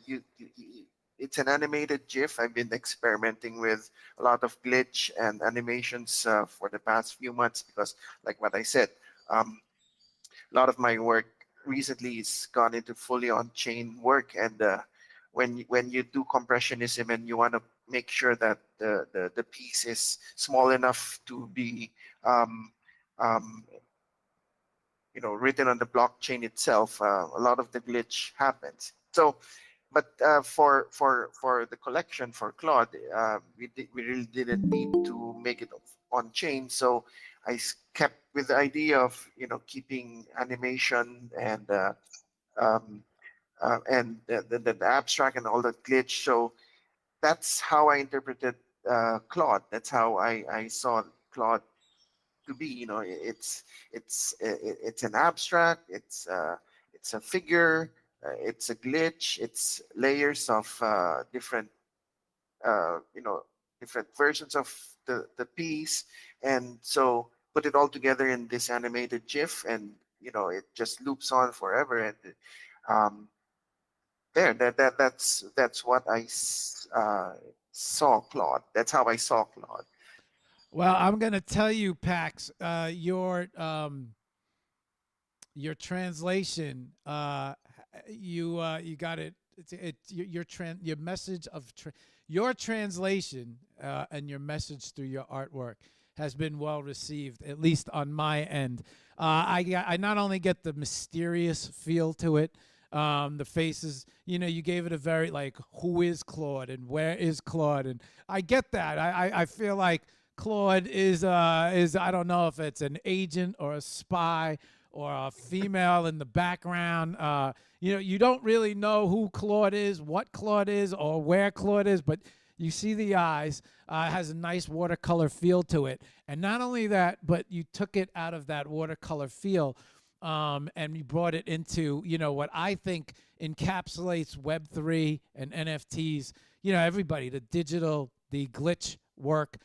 it's an animated GIF. I've been experimenting with a lot of glitch and animations for the past few months because, like what I said, a lot of my work recently has gone into fully on-chain work, and when you do compressionism and you want to make sure that the piece is small enough to be um, um, written on the blockchain itself, a lot of the glitch happens. So, but for the collection for Claude, we really didn't need to make it on chain. So I kept with the idea of keeping animation um, and the abstract and all that glitch. So that's how I interpreted Claude. That's how I saw Claude to be. It's an abstract. It's a figure. It's a glitch. It's layers of different uh, you know different versions of the piece, and so put it all together in this animated GIF, and it just loops on forever. And um, that's what saw Claude. That's how I saw Claude. Well, I'm gonna tell you, Pax, your translation, you got it. Your message of your translation and your message through your artwork has been well received, at least on my end. I not only get the mysterious feel to it, the faces, you gave it a very like, who is Claude and where is Claude? And I get that. I feel like Claude is I don't know if it's an agent or a spy or a female in the background. You don't really know who Claude is, what Claude is, or where Claude is, but you see the eyes. It has a nice watercolor feel to it. And not only that, but you took it out of that watercolor feel and you brought it into, what I think encapsulates Web3 and NFTs. Everybody, the digital, the glitch work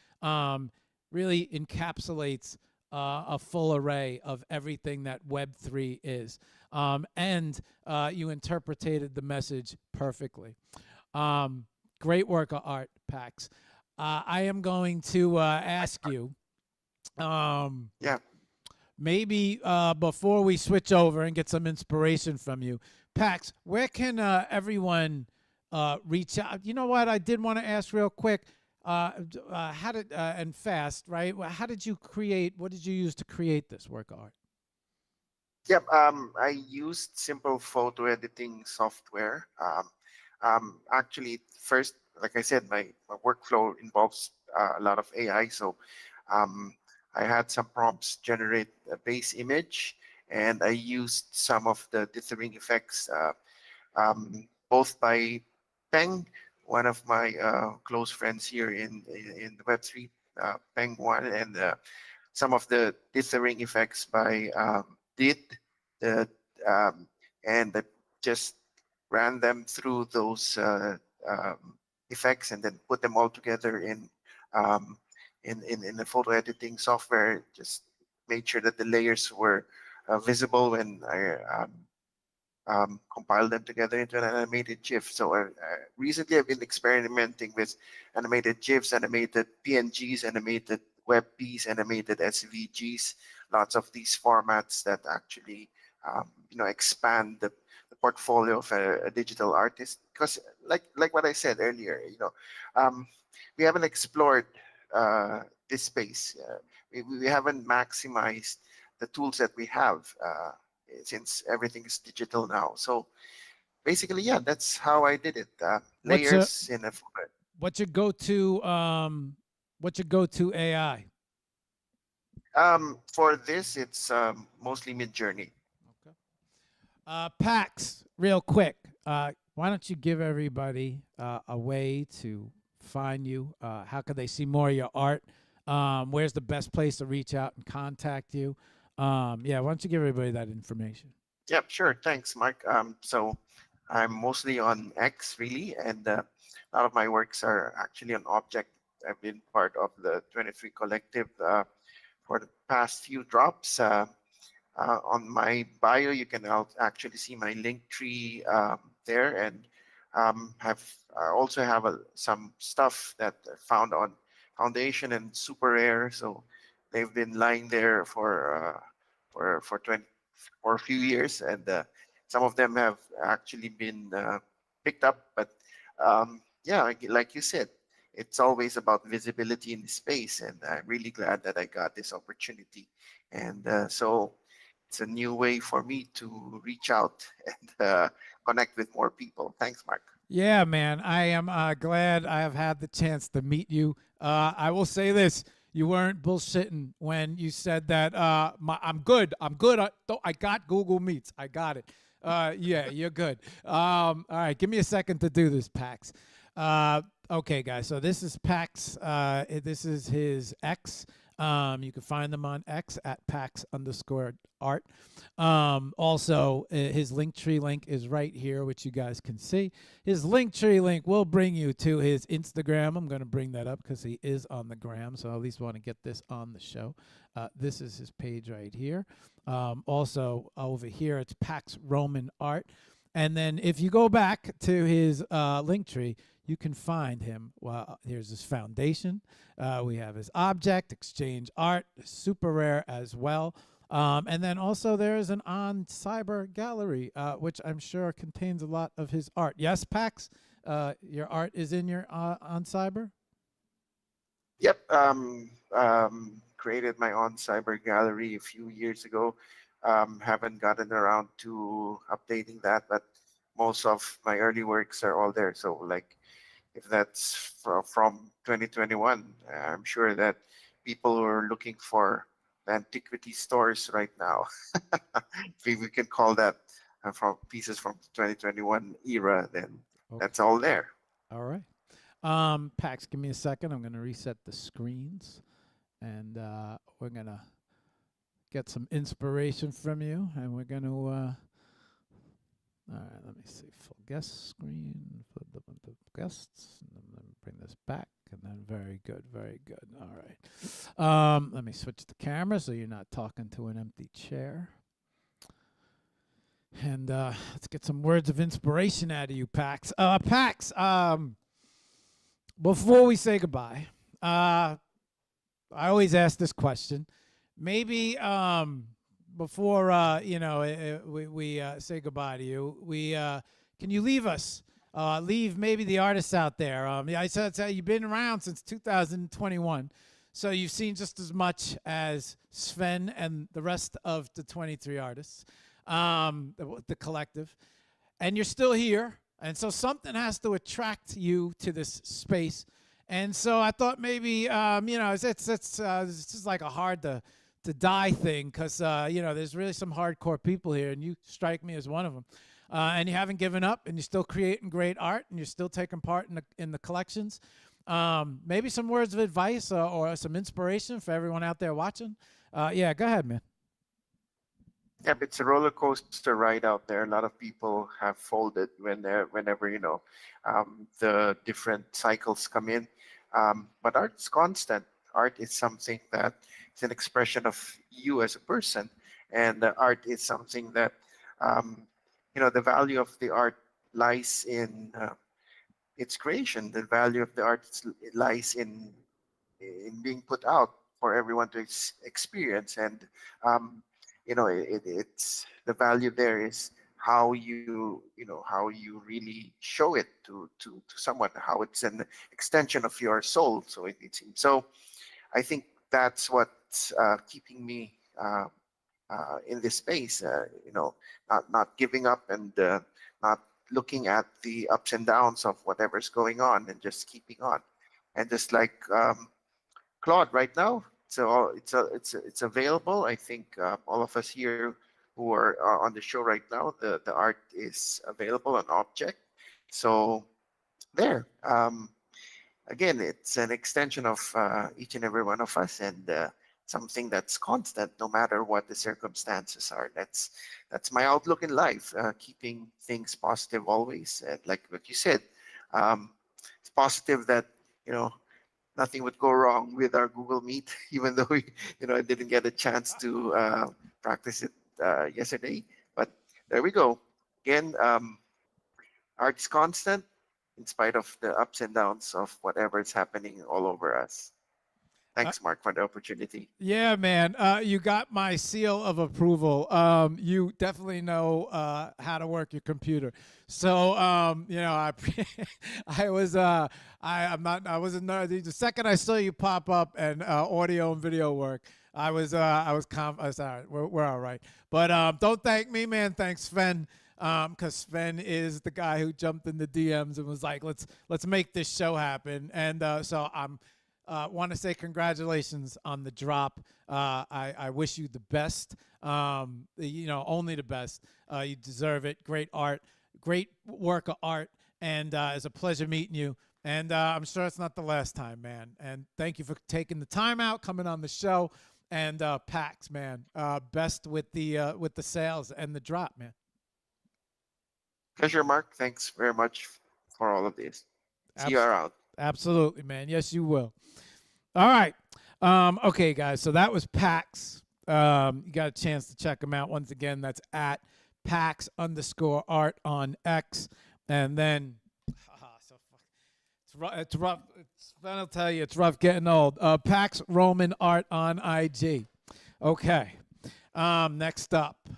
really encapsulates a full array of everything that Web3 is. And you interpreted the message perfectly. Great work of art, Pax. I am going to ask you, maybe before we switch over and get some inspiration from you, Pax, where can everyone reach out? You know what? I did want to ask real quick. How did and fast, right? How did you create? What did you use to create this work of art? Yep. I used simple photo editing software. Actually, first, like I said, my workflow involves a lot of AI. So I had some prompts generate a base image, and I used some of the dithering effects, both by Peng, one of my close friends here in the Web3, Peng One, and some of the dithering effects by Did, and I just ran them through those effects and then put them all together in the photo editing software. Just made sure that the layers were visible when I compiled them together into an animated GIF. So recently I've been experimenting with animated GIFs, animated PNGs, animated WebPs, animated SVGs, lots of these formats that actually expand the portfolio of a digital artist. Because like what I said earlier, we haven't explored this space. We haven't maximized the tools that we have since everything is digital now. So basically, yeah, that's how I did it. Layers in a format. What's your go-to AI? For this, it's mostly Mid-Journey. Okay. Pax, real quick. Why don't you give everybody a way to find you? How can they see more of your art? Where's the best place to reach out and contact you? Why don't you give everybody that information? Yep, sure. Thanks, Mark. So I'm mostly on X, really, and a lot of my works are actually on Object. I've been part of the 23 Collective for the past few drops. On my bio, you can actually see my link tree there, and I also have some stuff that I found on Foundation and Super Rare. So they've been lying there for a few years, and some of them have actually been picked up. But like you said, it's always about visibility in the space, and I'm really glad that I got this opportunity. And so it's a new way for me to reach out and connect with more people. Thanks, Mark. Yeah, man. I am glad I have had the chance to meet you. I will say this. You weren't bullshitting when you said that I'm good. I got Google Meets. I got it. Yeah, you're good. All right, give me a second to do this, Pax. Okay, guys. So this is Pax. This is his X. You can find them on X at Pax_art. Also, his Linktree link is right here, which you guys can see. His Linktree link will bring you to his Instagram. I'm going to bring that up because he is on the gram, so I at least want to get this on the show. This is his page right here. Also, over here, it's Pax Roman Art. And then if you go back to his Linktree, you can find him. Well, here's his foundation. We have his object, exchange art, super rare as well. And then also there is an On Cyber gallery, which I'm sure contains a lot of his art. Yes, Pax? your art is in your on Cyber? Yep. Created my own cyber gallery a few years ago. Haven't gotten around to updating that, but most of my early works are all there. So like, if that's from 2021, I'm sure that people who are looking for antiquity stores right now, if we can call that from pieces from 2021 era, then Okay. that's all there. All right. Pax, give me a second. I'm going to reset the screens, and we're going to get some inspiration from you, and we're going to, all right, let me see, full guest screen, for the guests, and then let me bring this back, and then very good, all right. Let me switch the camera so you're not talking to an empty chair. And let's get some words of inspiration out of you, Pax. Pax, before we say goodbye, I always ask this question. Maybe before we say goodbye to you, can you leave us? Leave maybe the artists out there. I said you've been around since 2021, so you've seen just as much as Sven and the rest of the 23 artists, the collective, and you're still here. And so something has to attract you to this space. And so I thought maybe, it's just like a hard to die thing, because, there's really some hardcore people here, and you strike me as one of them. And you haven't given up, and you're still creating great art, and you're still taking part in the collections. Maybe some words of advice or some inspiration for everyone out there watching. Yeah, go ahead, man. Yep, it's a roller coaster ride out there. A lot of people have folded whenever the different cycles come in. But art's constant. Art is something that is an expression of you as a person, and art is something that the value of the art lies in its creation. The value of the art lies in being put out for everyone to experience, and it's the value there is how you really show it to someone, how it's an extension of your soul. So it seems. So I think that's what's keeping me in this space. Not giving up, and not looking at the ups and downs of whatever's going on, and just keeping on. And just like Claude right now, so it's available. I think all of us here who are on the show right now, the art is available on Object. So there, again, it's an extension of each and every one of us, and something that's constant no matter what the circumstances are. That's my outlook in life, keeping things positive always. Like what you said, it's positive that nothing would go wrong with our Google Meet, even though I didn't get a chance to practice it yesterday. But there we go. Again, art's constant in spite of the ups and downs of whatever is happening all over us. Thanks, Mark, for the opportunity. Yeah, man. You got my seal of approval. You definitely know how to work your computer. So, I wasn't the second I saw you pop up and audio and video work, I was all right. We're all right. But don't thank me, man. Thanks, Sven. Because Sven is the guy who jumped in the DMs and was like, let's make this show happen. And so I'm want to say congratulations on the drop. I wish you the best. Only the best. You deserve it. Great art, great work of art, and it's a pleasure meeting you. And I'm sure it's not the last time, man. And thank you for taking the time out, coming on the show. And Pax, man, best with the sales and the drop, man. Pleasure, Mark. Thanks very much for all of this. See you around. Absolutely, man. Yes, you will. All right. Okay, guys. So that was Pax. You got a chance to check him out. Once again, that's at Pax_art on X. And then, it's rough. I'll tell you, it's rough getting old. Pax Roman Art on IG. Okay. Next up,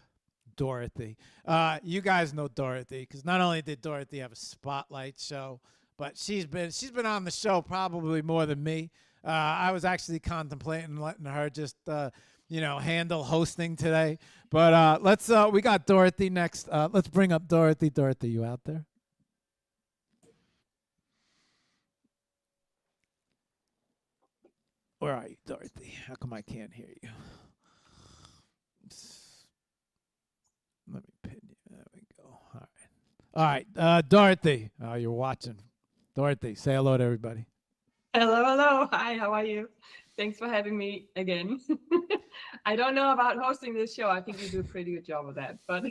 Dorothy. You guys know Dorothy because not only did Dorothy have a spotlight show, but she's been on the show probably more than me. I was actually contemplating letting her just handle hosting today. But we got Dorothy next. Let's bring up Dorothy. Dorothy, you out there? Where are you, Dorothy? How come I can't hear you? Let me pin you. There we go. All right. Dorothy. Oh, you're watching. Dorothy, say hello to everybody. Hello, hello. Hi, how are you? Thanks for having me again. I don't know about hosting this show. I think you do a pretty good job of that, but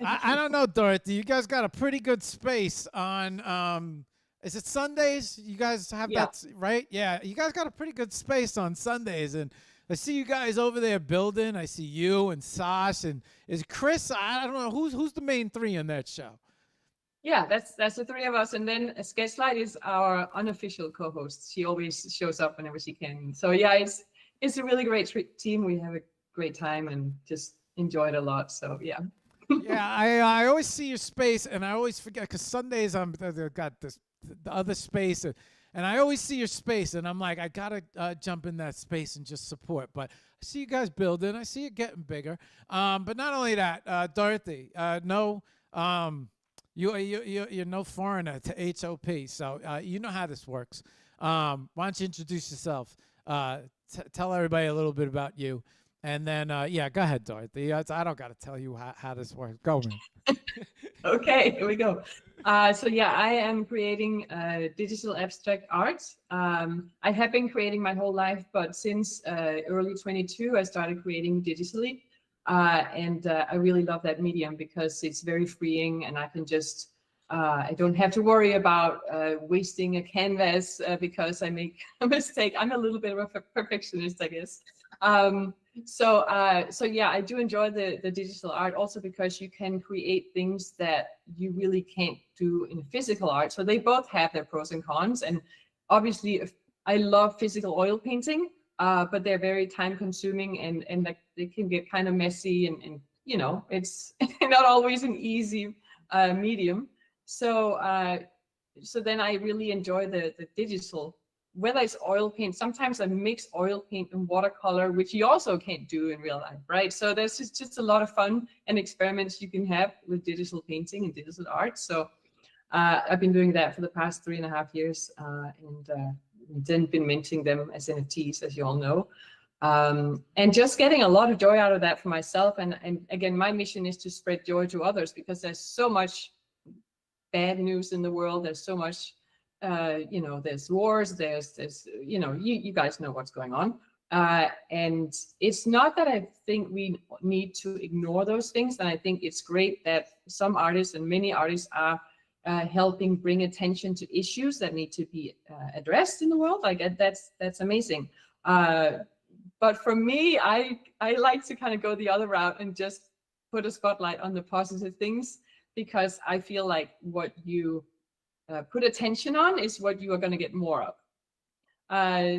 I don't know, Dorothy. You guys got a pretty good space on is it Sundays? You guys have that, right? Yeah, you guys got a pretty good space on Sundays, and I see you guys over there building. I see you and Sash, and is Chris? I don't know who's the main three in that show. yeah, that's the three of us, and then Sketchlight is our unofficial co-host. She always shows up whenever she can. So yeah, it's a really great team. We have a great time and just enjoy it a lot. So yeah. Yeah, I always see your space, and I always forget because Sundays I've got the other space, and I always see your space, and I'm like, I gotta jump in that space and just support. But I see you guys building, I see it getting bigger. But not only that, Dorothy, you're no foreigner to HOP, so you know how this works. Why don't you introduce yourself? Tell everybody a little bit about you. And then, go ahead, Dorothy. I don't got to tell you how this works. Go, man. Okay, here we go. So yeah, I am creating digital abstract art. I have been creating my whole life, but since early 22, I started creating digitally. And I really love that medium because it's very freeing, and I can just, I don't have to worry about wasting a canvas because I make a mistake. I'm a little bit of a perfectionist, I guess. So yeah, I do enjoy the digital art also because you can create things that you really can't do in physical art. So they both have their pros and cons. And obviously, I love physical oil painting, but they're very time consuming and like they can get kind of messy and it's not always an easy medium. So then I really enjoy the digital, whether it's oil paint. Sometimes I mix oil paint and watercolor, which you also can't do in real life, right? So there's just a lot of fun and experiments you can have with digital painting and digital art. So I've been doing that for the past 3.5 years, and then been minting them as NFTs, as you all know. And just getting a lot of joy out of that for myself. And again, my mission is to spread joy to others because there's so much bad news in the world. There's so much, there's wars, there's you guys know what's going on. And it's not that I think we need to ignore those things. And I think it's great that some artists and many artists are helping bring attention to issues that need to be addressed in the world. Like that's amazing. But for me, I like to kind of go the other route and just put a spotlight on the positive things, because I feel like what you put attention on is what you are going to get more of.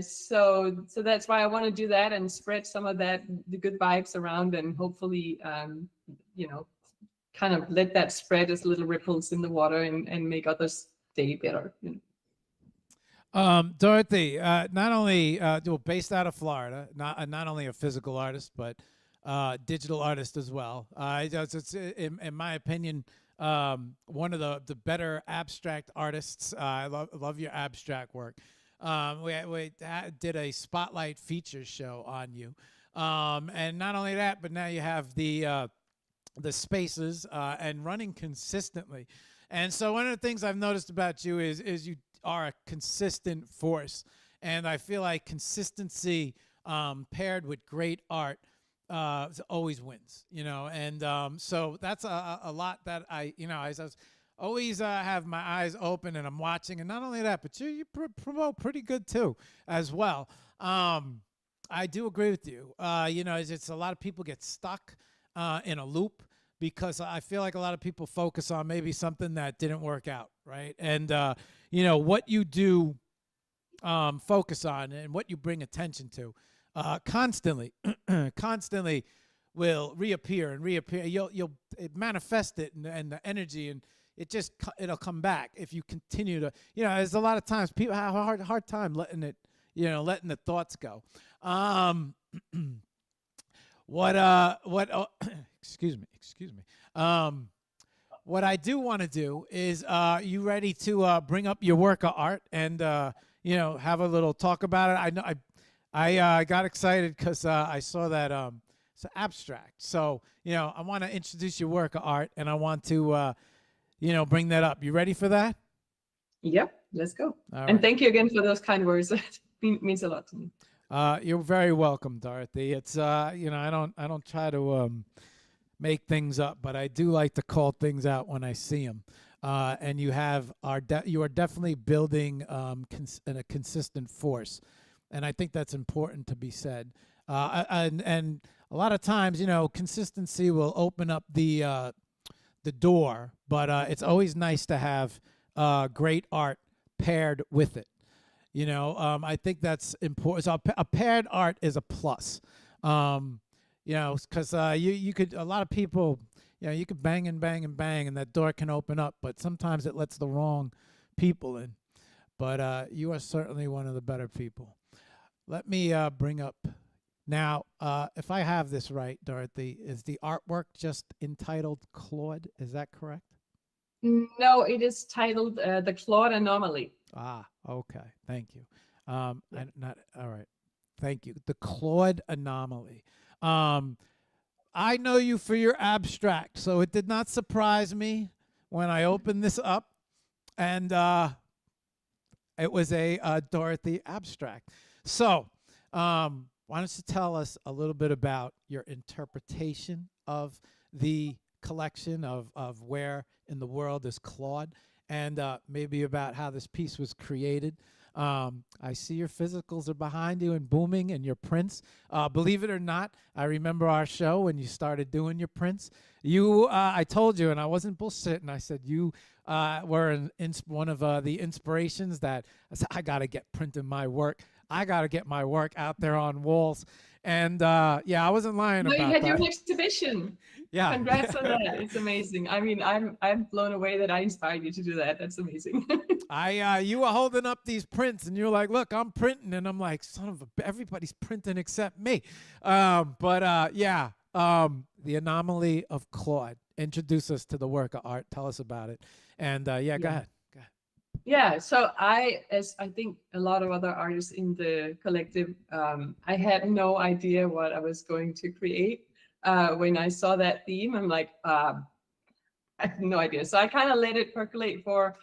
So that's why I want to do that and spread some of the good vibes around, and hopefully, kind of let that spread as little ripples in the water and make others day better. Dorothy, not only based out of Florida, not only a physical artist, but digital artist as well. It's in my opinion, one of the better abstract artists. I love your abstract work. We did a spotlight feature show on you, and not only that, but now you have the spaces and running consistently. And so one of the things I've noticed about you is you are a consistent force, and I feel like consistency paired with great art always wins, and so that's a lot that I was always have my eyes open and I'm watching. And not only that, but you promote pretty good too as well. I do agree with you. It's a lot of people get stuck in a loop, because I feel like a lot of people focus on maybe something that didn't work out, right? And what you do focus on and what you bring attention to constantly will reappear and reappear. You'll manifest it and the energy, and it'll come back if you continue to. There's a lot of times people have a hard time letting it, letting the thoughts go. Excuse me. What I do want to do is, you ready to bring up your work of art and have a little talk about it? I know I got excited because I saw that it's abstract. So I want to introduce your work of art, and I want to bring that up. You ready for that? Yep, let's go. All and right. thank you again for those kind words. It means a lot to me. You're very welcome, Dorothy. It's I don't try to make things up, but I do like to call things out when I see them. And you are definitely building in a consistent force, and I think that's important to be said. And a lot of times, consistency will open up the door, but it's always nice to have great art paired with it. I think that's important. So a paired art is a plus. Because you could, a lot of people, you could bang and bang and bang, and that door can open up, but sometimes it lets the wrong people in. But you are certainly one of the better people. Let me bring up now. If I have this right, Dorothy, is the artwork just entitled Claude? Is that correct? No, it is titled The Claude Anomaly. Ah, okay. Thank you. All right. Thank you. The Claude Anomaly. I know you for your abstract, so it did not surprise me when I opened this up, and it was a Dorothy abstract. So, why don't you tell us a little bit about your interpretation of the collection of where in the world is Claude, and maybe about how this piece was created. I see your physicals are behind you and booming, and your prints. Believe it or not, I remember our show when you started doing your prints. I told you, and I wasn't bullshitting. I said you were one of the inspirations that I said, I got to get printing my work. I got to get my work out there on walls. And yeah, I wasn't lying about that. You had your exhibition. Yeah. Congrats on that. It's amazing. I mean, I'm blown away that I inspired you to do that. That's amazing. You were holding up these prints, and you were like, "Look, I'm printing," and I'm like, "Son of a, everybody's printing except me." Yeah, the anomaly of Claude. Introduce us to the work of art. Tell us about it. And go ahead. Yeah, so as I think a lot of other artists in the collective, I had no idea what I was going to create. When I saw that theme, I'm like, I have no idea. So I kind of let it percolate for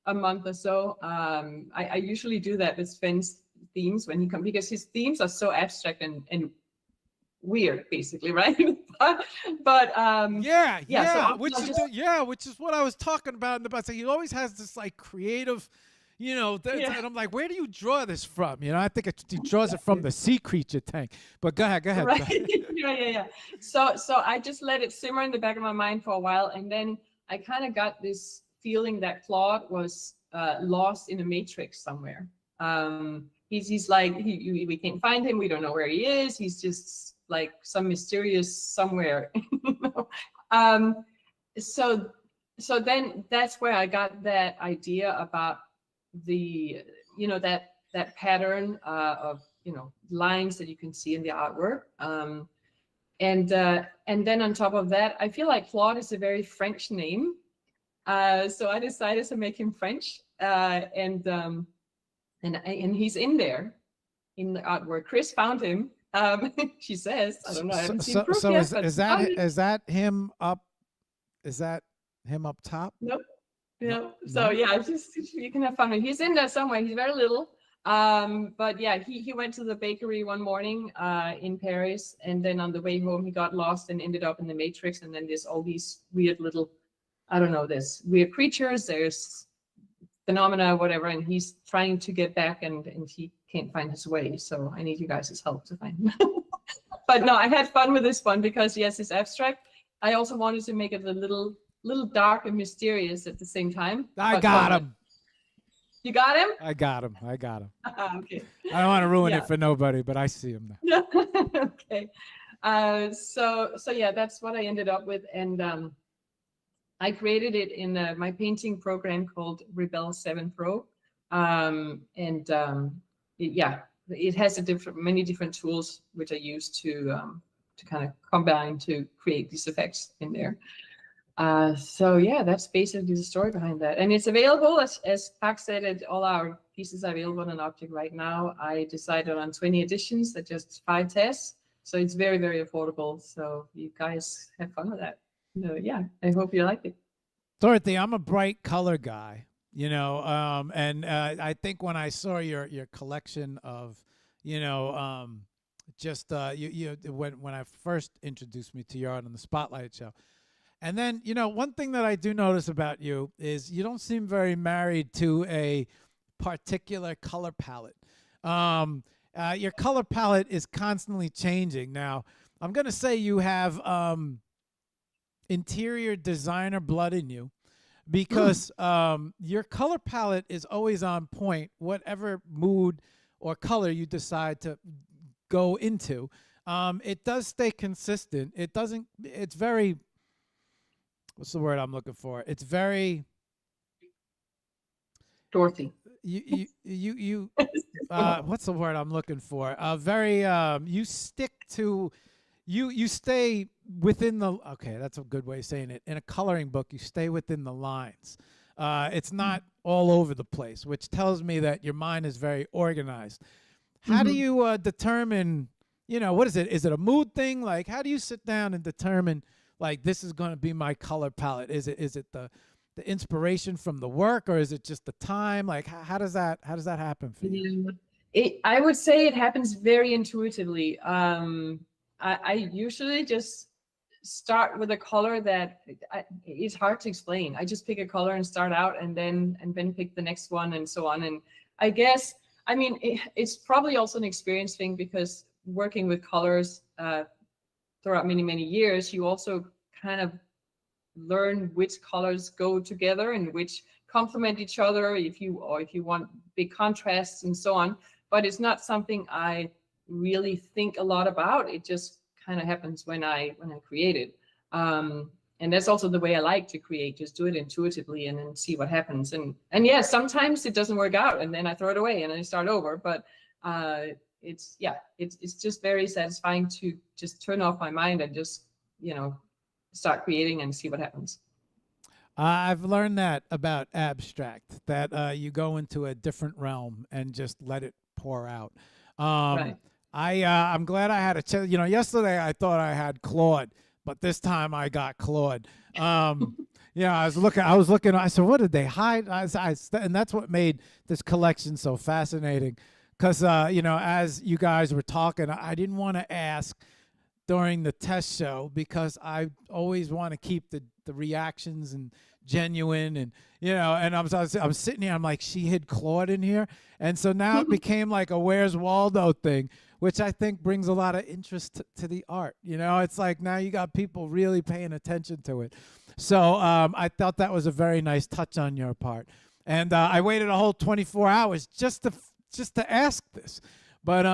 a month or so. I usually do that with Sven's themes when he comes, because his themes are so abstract and weird, basically, right? but which is what I was talking about in the past. So he always has this like creative, and I'm like, where do you draw this from? I think he draws it from the sea creature tank. But go ahead. Right. Go ahead. Yeah. So I just let it simmer in the back of my mind for a while, and then I kind of got this feeling that Claude was lost in a matrix somewhere. He's like, we can't find him. We don't know where he is. He's just like some mysterious somewhere. So then that's where I got that idea about the, that pattern of, lines that you can see in the artwork. And then on top of that, I feel like Claude is a very French name. So I decided to make him French, and he's in there in the artwork. Chris found him. She says, I don't know. I haven't seen proof yet, is that him up? Is that him up top? Nope. No. So yeah, just you can have fun. He's in there somewhere. He's very little. But yeah, he went to the bakery one morning in Paris, and then on the way home he got lost and ended up in the Matrix. And then there's all these weird little, I don't know, there's weird creatures, there's phenomena, whatever, and he's trying to get back, and he can't find his way. So I need you guys' help to find him. But no, I had fun with this one because yes, it's abstract. I also wanted to make it a little dark and mysterious at the same time. I got him. You got him? I got him. Okay. I don't want to ruin it for nobody, but I see him now. Okay. So yeah, that's what I ended up with, and I created it in my painting program called Rebel 7 Pro, yeah, it has many different tools which I use to kind of combine to create these effects in there. So yeah, that's basically the story behind that. And it's available, as Park said, all our pieces are available on an object right now. I decided on 20 editions that just 5 tests. So it's very, very affordable. So you guys have fun with that. Yeah, I hope you like it. Dorothy, I'm a bright color guy, and I think when I saw your collection of, just when I first introduced me to your art on the Spotlight show. And then, one thing that I do notice about you is you don't seem very married to a particular color palette. Your color palette is constantly changing. Now, I'm going to say you have interior designer blood in you, because your color palette is always on point, whatever mood or color you decide to go into. It does stay consistent. It's very, what's the word I'm looking for? It's very Dorothy. You what's the word I'm looking for? Very you stick to you stay within the, okay, that's a good way of saying it. In a coloring book, you stay within the lines. It's not all over the place, which tells me that your mind is very organized. How do you determine, what is it? Is it a mood thing? Like, how do you sit down and determine, like, this is going to be my color palette? Is it the inspiration from the work, or is it just the time? Like, how does that happen for you? I would say it happens very intuitively. I usually just start with a color that it's hard to explain. I just pick a color and start out, and then pick the next one, and so on. And I guess, I mean, it's probably also an experience thing, because working with colors throughout many years, you also kind of learn which colors go together and which complement each other, if you want big contrasts and so on. But it's not something I really think a lot about. It just kind of happens when I create it. And that's also the way I like to create, just do it intuitively and then see what happens. And yeah, sometimes it doesn't work out, and then I throw it away and I start over. But it's just very satisfying to just turn off my mind and just, start creating and see what happens. I've learned that about abstract, that you go into a different realm and just let it pour out. Right. I'm glad I had a chance. Yesterday I thought I had Claude, but this time I got Claude. I was looking. I said, what did they hide? And that's what made this collection so fascinating. Because as you guys were talking, I didn't want to ask during the test show, because I always want to keep the reactions and genuine, and and I'm sitting here, I'm like, she hid Claude in here, and so now it became like a Where's Waldo thing, which I think brings a lot of interest to the art. It's like now you got people really paying attention to it. So I thought that was a very nice touch on your part, and I waited a whole 24 hours just to ask this, but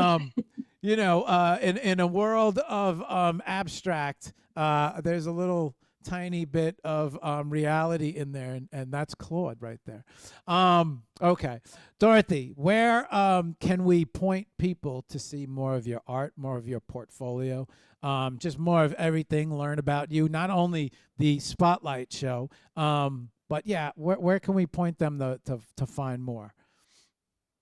in a world of abstract, there's a little tiny bit of reality in there, and that's Claude right there. Okay, Dorothy, where can we point people to see more of your art, more of your portfolio, just more of everything, learn about you, not only the Spotlight show, but yeah, where can we point them to find more?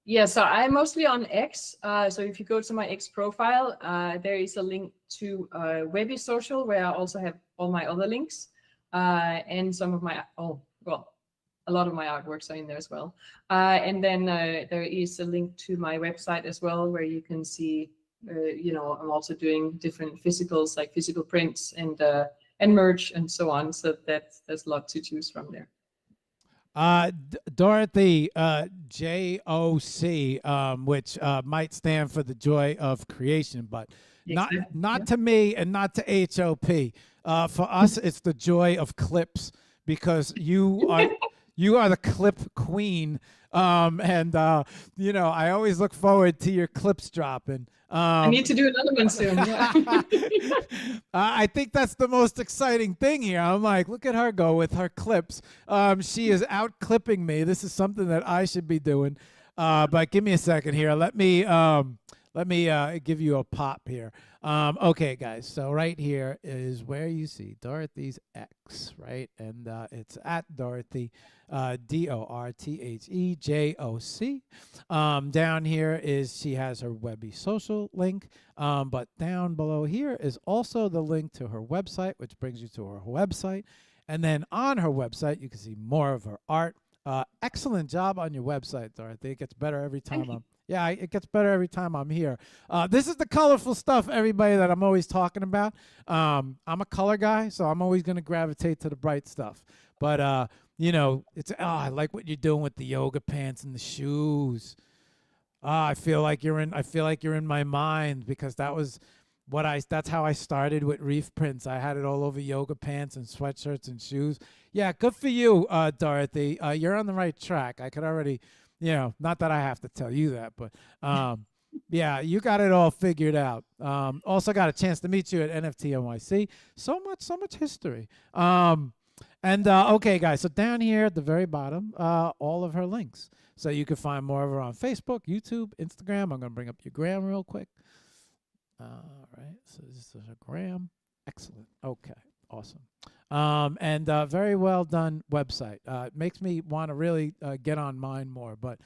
Yeah, so I'm mostly on X. So if you go to my X profile, there is a link to Webby Social, where I also have all my other links, and some of my, a lot of my artworks are in there as well. And then there is a link to my website as well, where you can see, I'm also doing different physicals, like physical prints and merch and so on. So there's a lot to choose from there. Dorothy, JOC, which might stand for the joy of creation, but not to me and not to HOP. For us, it's the joy of clips, because you are the clip queen. I always look forward to your clips dropping. I need to do another one soon. Yeah. I think that's the most exciting thing here. I'm like, look at her go with her clips. She is out clipping me. This is something that I should be doing. But give me a second here. Let me give you a pop here. Okay, guys. So right here is where you see Dorothy's X, right? And it's at Dorothy, DORTHEJOC. Down here is she has her Webby social link. But down below here is also the link to her website, which brings you to her website. And then on her website, you can see more of her art. Excellent job on your website, Dorothy. It gets better every time it gets better every time I'm here. This is the colorful stuff, everybody, that I'm always talking about. I'm a color guy, so I'm always going to gravitate to the bright stuff. But, you know, I like what you're doing with the yoga pants and the shoes. I feel like you're in my mind, because that's how I started with reef prints. I had it all over yoga pants and sweatshirts and shoes. Yeah, good for you, Dorothy. You're on the right track. I could already, not that I have to tell you that, but yeah, you got it all figured out. Also got a chance to meet you at NFT NYC. So much history. Okay, guys, so down here at the very bottom, all of her links. So you can find more of her on Facebook, YouTube, Instagram. I'm going to bring up your gram real quick. All right, so this is a gram. Excellent. Okay, awesome. And very well done website. It makes me want to really get on mine more, but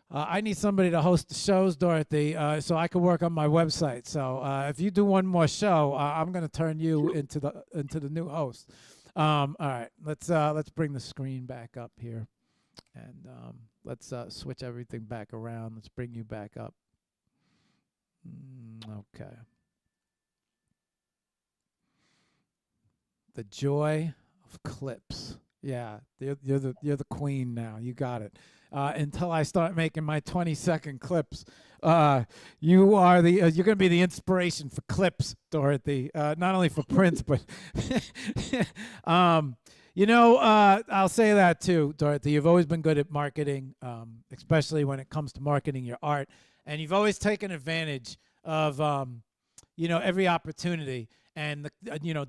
I need somebody to host the shows, Dorothy, so I can work on my website. So if you do one more show, I'm going to turn you into the new host. All right, let's bring the screen back up here, and let's switch everything back around. Let's bring you back up. Okay. The joy of clips. Yeah, you're the queen now. You got it. Until I start making my 20-second clips, you're gonna be the inspiration for clips, Dorothy. Not only for prints, but I'll say that too, Dorothy. You've always been good at marketing, especially when it comes to marketing your art, and you've always taken advantage of every opportunity. And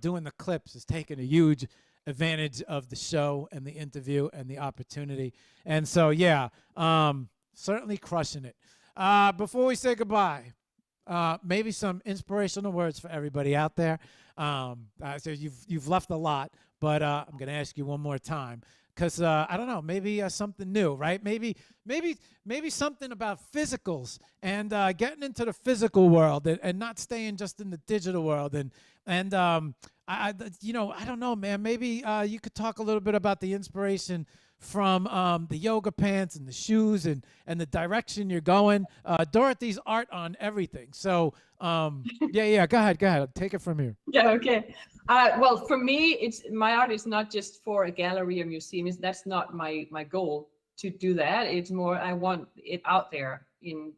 doing the clips has taken a huge advantage of the show and the interview and the opportunity. And so, yeah, certainly crushing it. Before we say goodbye, maybe some inspirational words for everybody out there. So you've left a lot, but I'm going to ask you one more time. Because I don't know, maybe something new, right? Maybe something about physicals and getting into the physical world and not staying just in the digital world. And I don't know, man. Maybe you could talk a little bit about the inspiration from the yoga pants and the shoes and the direction you're going. Dorothy's art on everything. So yeah. Go ahead. Take it from here. Yeah. Okay. Well, for me, my art is not just for a gallery or museum. That's not my goal to do that. It's more I want it out there in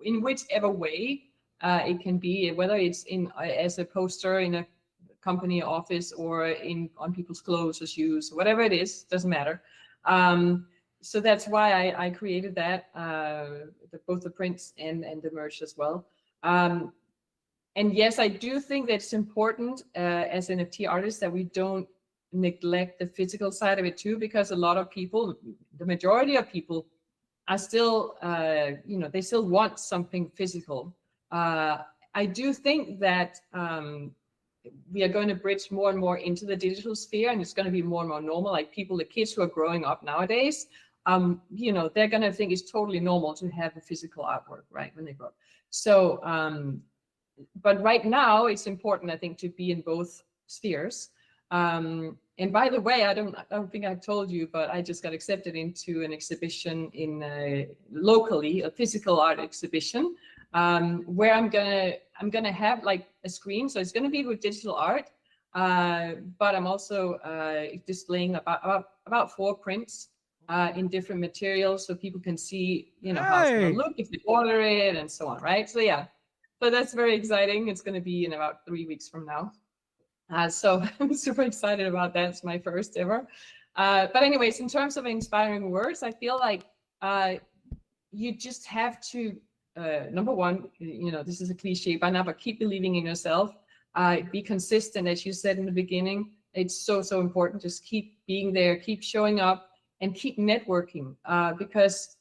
whichever way it can be, whether it's as a poster in a company office or on people's clothes or shoes, whatever it is, doesn't matter. So that's why I created that, both the prints and the merch as well. And yes, I do think that it's important as NFT artists that we don't neglect the physical side of it too, because a lot of people, the majority of people, are still, they still want something physical. I do think that we are going to bridge more and more into the digital sphere, and it's going to be more and more normal. Like the kids who are growing up nowadays, they're going to think it's totally normal to have a physical artwork, right, when they grow up. So, but right now it's important, I think, to be in both spheres. And by the way, I don't think I've told you, but I just got accepted into an exhibition in locally, a physical art exhibition, where I'm gonna have like a screen, so it's gonna be with digital art, but I'm also displaying about 4 prints in different materials, so people can see, how it's gonna look if they order it and so on, right? So yeah, so that's very exciting. It's gonna be in about 3 weeks from now. So I'm super excited about that. It's my first ever. But anyways, in terms of inspiring words, I feel like you just have to number one, this is a cliche by now, but keep believing in yourself. Be consistent, as you said in the beginning. It's so, so important. Just keep being there, keep showing up, and keep networking. Because,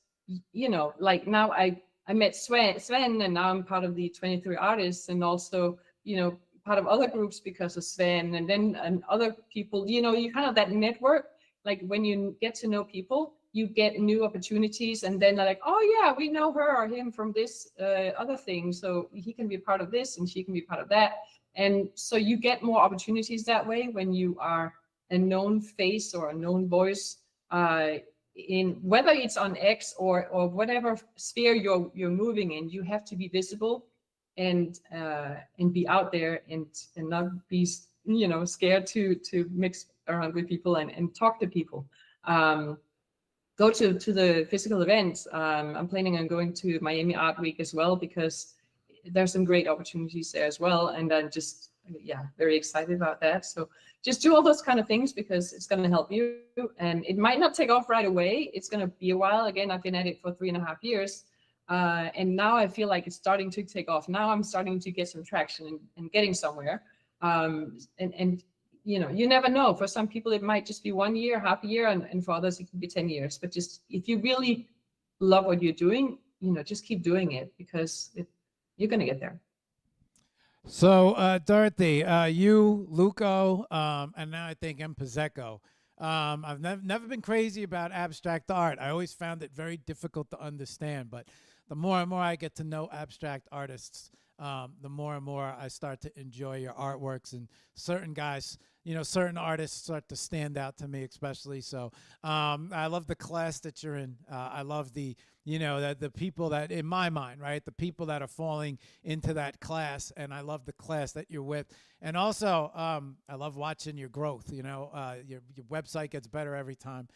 like now I met Sven, and now I'm part of the 23 artists, and also, part of other groups because of Sven, and other people, you kind of that network. Like when you get to know people, you get new opportunities, and then they're like, oh yeah, we know her or him from this other thing, so he can be part of this and she can be part of that. And so you get more opportunities that way when you are a known face or a known voice, in whether it's on X or whatever sphere you're moving in. You have to be visible and be out there, and not be scared to mix around with people and talk to people. Go to the physical events. I'm planning on going to Miami Art Week as well, because there's some great opportunities there as well, and I'm just very excited about that. So just do all those kind of things, because it's going to help you, and it might not take off right away. It's going to be a while. Again, I've been at it for 3.5 years, and now I feel like it's starting to take off. Now I'm starting to get some traction and getting somewhere, and you never know. For some people, it might just be 1 year, half a year, and for others, it could be 10 years. But just if you really love what you're doing, just keep doing it, because you're going to get there. So, Dorothy, you, Luco, and now I think Mpazeko. I've never been crazy about abstract art. I always found it very difficult to understand. But the more and more I get to know abstract artists, the more and more I start to enjoy your artworks. And certain guys, certain artists start to stand out to me, especially. So I love the class that you're in. I love the people that, in my mind, right, the people that are falling into that class, and I love the class that you're with. And also, I love watching your growth. Your website gets better every time.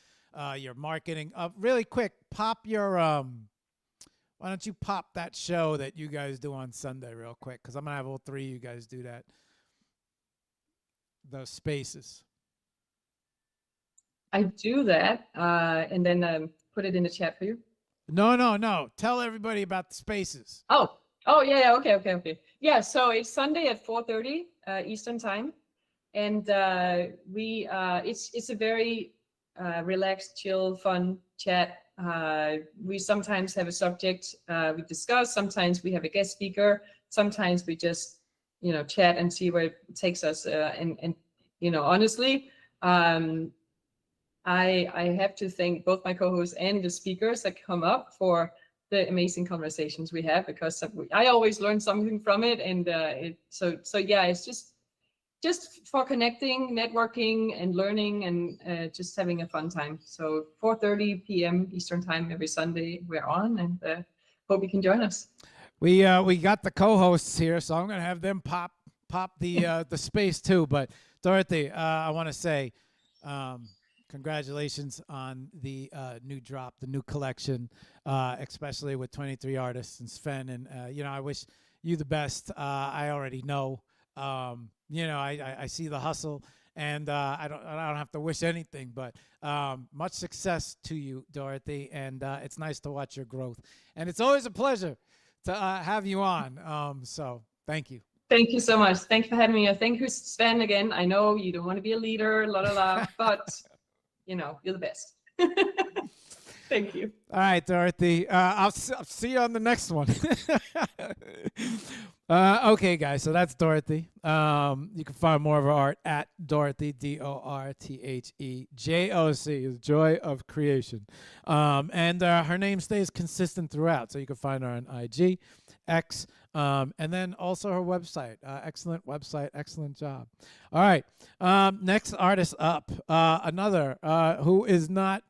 Your marketing. Really quick, pop your why don't you pop that show that you guys do on Sunday real quick, because I'm gonna have all three of you guys do that. Those spaces. I do that, and then put it in the chat for you. No. Tell everybody about the spaces. Oh, yeah. Okay. Yeah, so it's Sunday at 4:30 Eastern time, and it's a very relaxed, chill, fun chat. We sometimes have a subject we discuss. Sometimes we have a guest speaker. Sometimes we just chat and see where it takes us. And honestly, I have to thank both my co-hosts and the speakers that come up for the amazing conversations we have, because I always learn something from it. And it's just for connecting, networking, and learning, and just having a fun time. So 4:30 p.m. Eastern time every Sunday we're on, and hope you can join us. We got the co-hosts here, so I'm gonna have them pop the space too. But Dorothy, I want to say congratulations on the new drop, the new collection, especially with 23 artists and Sven. And I wish you the best. I already know. I see the hustle, and I don't have to wish anything, but much success to you, Dorothy. And it's nice to watch your growth, and it's always a pleasure to have you on. So thank you. Thank you so much. Thank you for having me. Thank you, Sven, again. I know you don't want to be a leader, but you're the best. Thank you. All right, Dorothy. I'll see you on the next one. Okay, guys. So that's Dorothy. You can find more of her art at Dorothy, DortheJoc, is Joy of Creation. And her name stays consistent throughout. So you can find her on IG, X, and then also her website. Excellent website. Excellent job. All right. Next artist up. Another who is not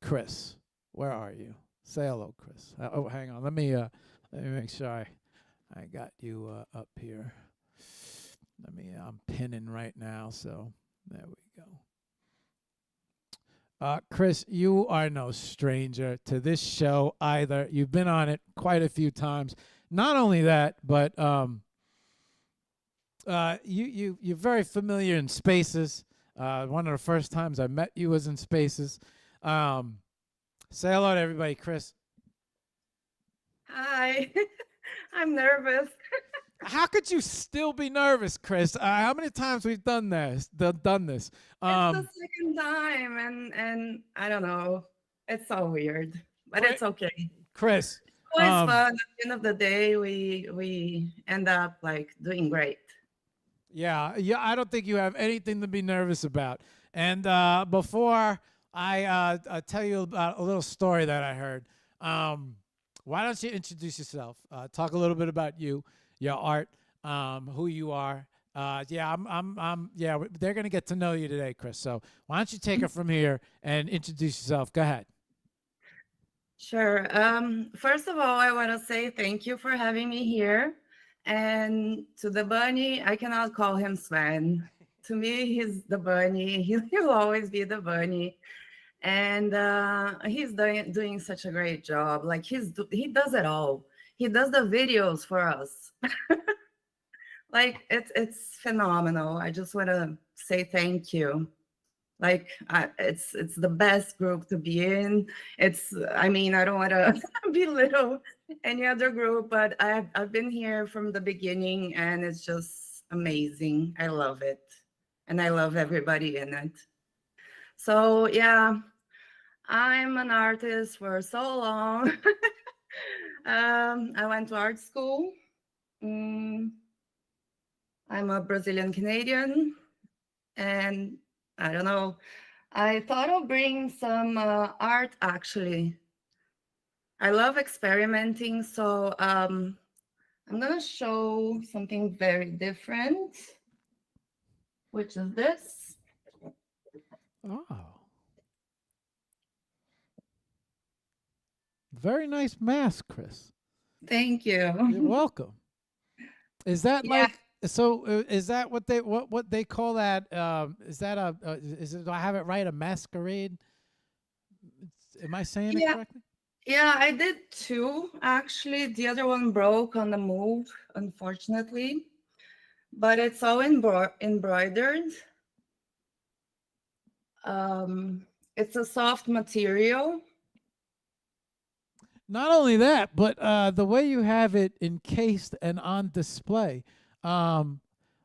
Chris. Where are you? Say hello, Chris. Hang on. Let me make sure I got you up here. I'm pinning right now, so there we go. Chris, you are no stranger to this show either. You've been on it quite a few times. Not only that, but you're very familiar in Spaces. One of the first times I met you was in Spaces. Say hello to everybody, Chris. Hi. I'm nervous. How could you still be nervous, Chris? How many times we've done this? Done this? It's the second time, and I don't know. It's so weird, but Chri- it's okay. Chris. Always fun. At the end of the day, we end up like doing great. Yeah. I don't think you have anything to be nervous about. And before I tell you about a little story that I heard, why don't you introduce yourself? Talk a little bit about you, your art, who you are. Yeah, they're gonna get to know you today, Chris. So why don't you take it from here and introduce yourself? Go ahead. Sure. First of all, I want to say thank you for having me here. And to the bunny, I cannot call him Sven. To me, he's the bunny. He'll always be the bunny. And he's doing such a great job. Like he does it all. He does the videos for us. Like it's phenomenal. I just want to say thank you. Like it's the best group to be in. I mean, I don't want to belittle any other group, but I've been here from the beginning, and it's just amazing. I love it, and I love everybody in it. So yeah, I'm an artist for so long. I went to art school. Mm, I'm a Brazilian Canadian, and I don't know. I thought of bringing some art actually. I love experimenting, so I'm gonna show something very different, which is this. Oh, very nice mask, Chris. Thank you. You're welcome. Is that Yeah. like so? Is that what they call that? Is that is it? Do I have it right? A masquerade? Am I saying it Yeah. correctly? Yeah, I did two actually. The other one broke on the move, unfortunately, but it's all embroidered. It's a soft material. Not only that, but the way you have it encased and on display. Um,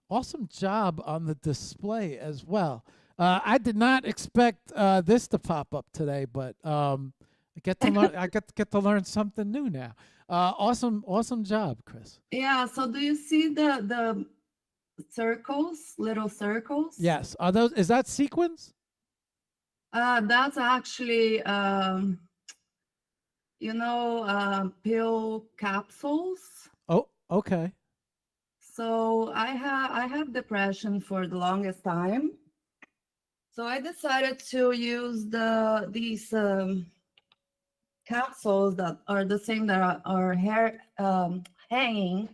awesome job on the display as well. I did not expect this to pop up today, but I get to learn. I get to learn something new now. Awesome job, Chris. Yeah, so do you see the circles, little circles? Yes. Are those? Is that sequins? That's actually pill capsules. Oh, okay. So I have depression for the longest time. So I decided to use these capsules that are the same that are hair hanging.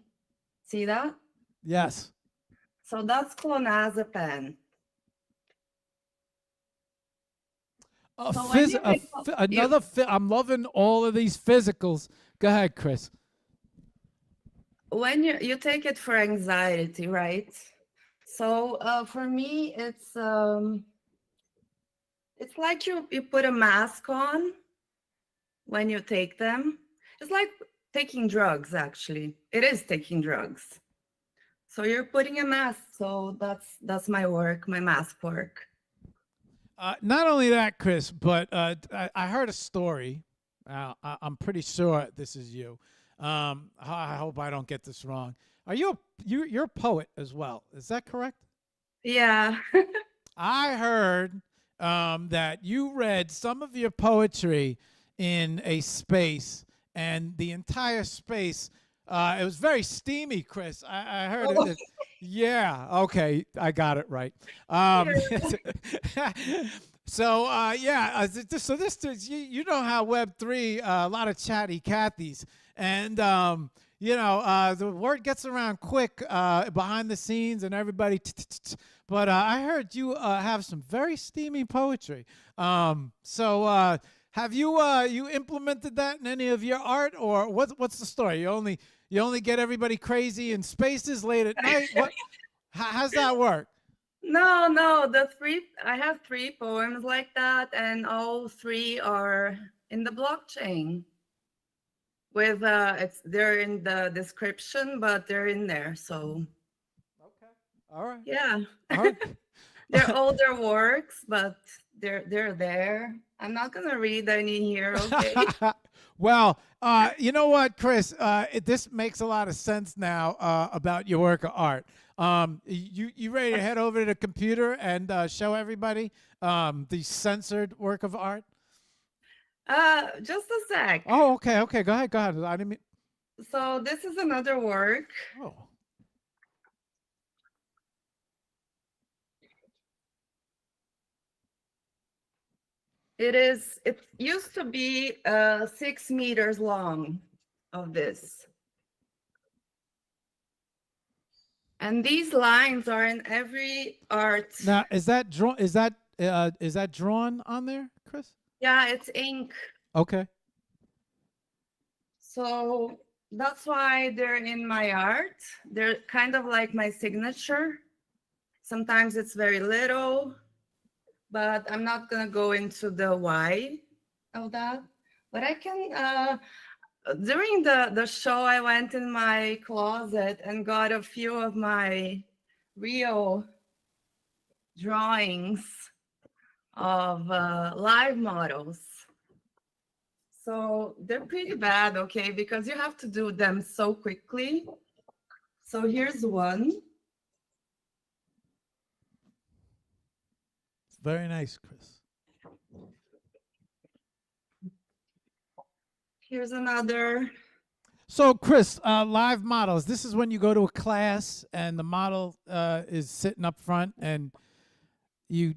See that? Yes. So that's clonazepam. So when you take- Another. I'm loving all of these physicals. Go ahead, Chris. when you take it for anxiety, right? So for me, it's like you put a mask on when you take them. It's like taking drugs, actually. It is taking drugs. So you're putting a mask. So that's my work, my mask work. Not only that, Chris, but I heard a story. I'm pretty sure this is you. I hope I don't get this wrong. Are you're a poet as well? Is that correct? Yeah. I heard that you read some of your poetry in a space, and the entire space. It was very steamy, Chris. I heard Oh. it. Yeah. Okay. I got it right. So so this is you know how Web3 a lot of chatty Cathys and the word gets around quick behind the scenes and everybody. But I heard you have some very steamy poetry. So have you implemented that in any of your art, or what's the story? You only get everybody crazy in spaces late at night. How's that work? No, I have three poems like that, and all three are in the blockchain. with they're in the description, but they're in there. So Okay. All right. yeah, All right. they're older works, but they're there. I'm not gonna read any here, okay? Well, you know what, Chris? This makes a lot of sense now about your work of art. You ready to head over to the computer and show everybody the censored work of art? Just a sec. Oh, okay, okay. Go ahead, go ahead. I didn't mean. So this is another work. Oh. It used to be 6 meters long of this. And these lines are in every art. Now, is that drawn? Is that drawn on there, Chris? Yeah, it's ink. Okay. So that's why they're in my art. They're kind of like my signature. Sometimes it's very little, but I'm not gonna go into the why of that. But I can, during the show, I went in my closet and got a few of my real drawings of live models. So they're pretty bad, okay, because you have to do them so quickly. So here's one. Very nice, Chris. Here's another. So, Chris, live models. This is when you go to a class and the model is sitting up front and you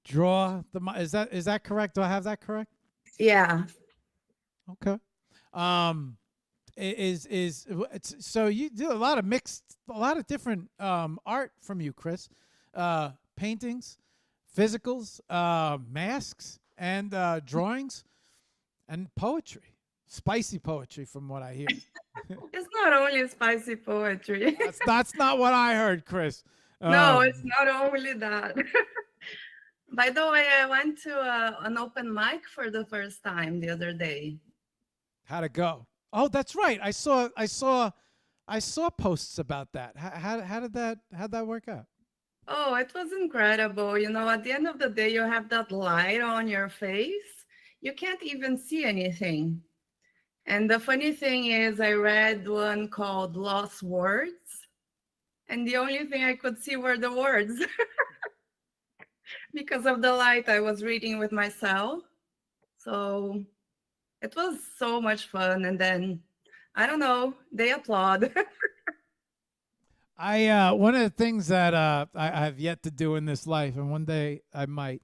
draw the. Is that correct? Do I have that correct? Yeah. Okay. So you do a lot of different art from you, Chris. Paintings, physicals, masks, and drawings, and poetry. Spicy poetry, from what I hear. It's not only spicy poetry. That's not what I heard, Chris. No, it's not only that. By the way, I went to an open mic for the first time the other day. How'd it go? Oh, that's right. I saw posts about that. How'd that work out? Oh, it was incredible. You know, at the end of the day, you have that light on your face. You can't even see anything. And the funny thing is, I read one called Lost Words, and the only thing I could see were the words. Because of the light, I was reading with myself. So it was so much fun. And then, I don't know, they applaud. One of the things that I have yet to do in this life, and one day I might,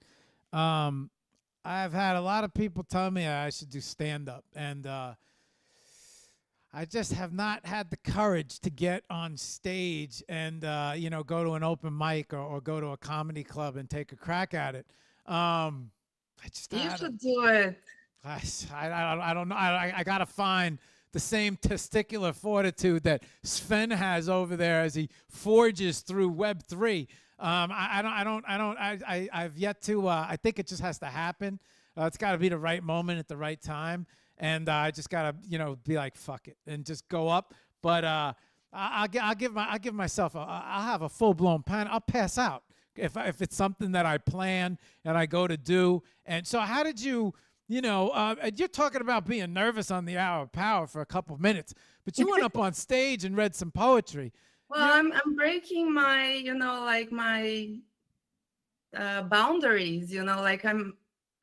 I've had a lot of people tell me I should do stand-up, and I just have not had the courage to get on stage and go to an open mic or go to a comedy club and take a crack at it. You should do it. I don't know. I gotta find the same testicular fortitude that Sven has over there as he forges through Web3. I've yet to. I think it just has to happen. It's got to be the right moment at the right time, and I just gotta be like fuck it and just go up. But I'll give myself. I'll have a full blown panic. I'll pass out if it's something that I plan and I go to do. And so, how did you? You're talking about being nervous on the Hour of Power for a couple minutes, but you went up on stage and read some poetry. Well, I'm breaking my, my boundaries.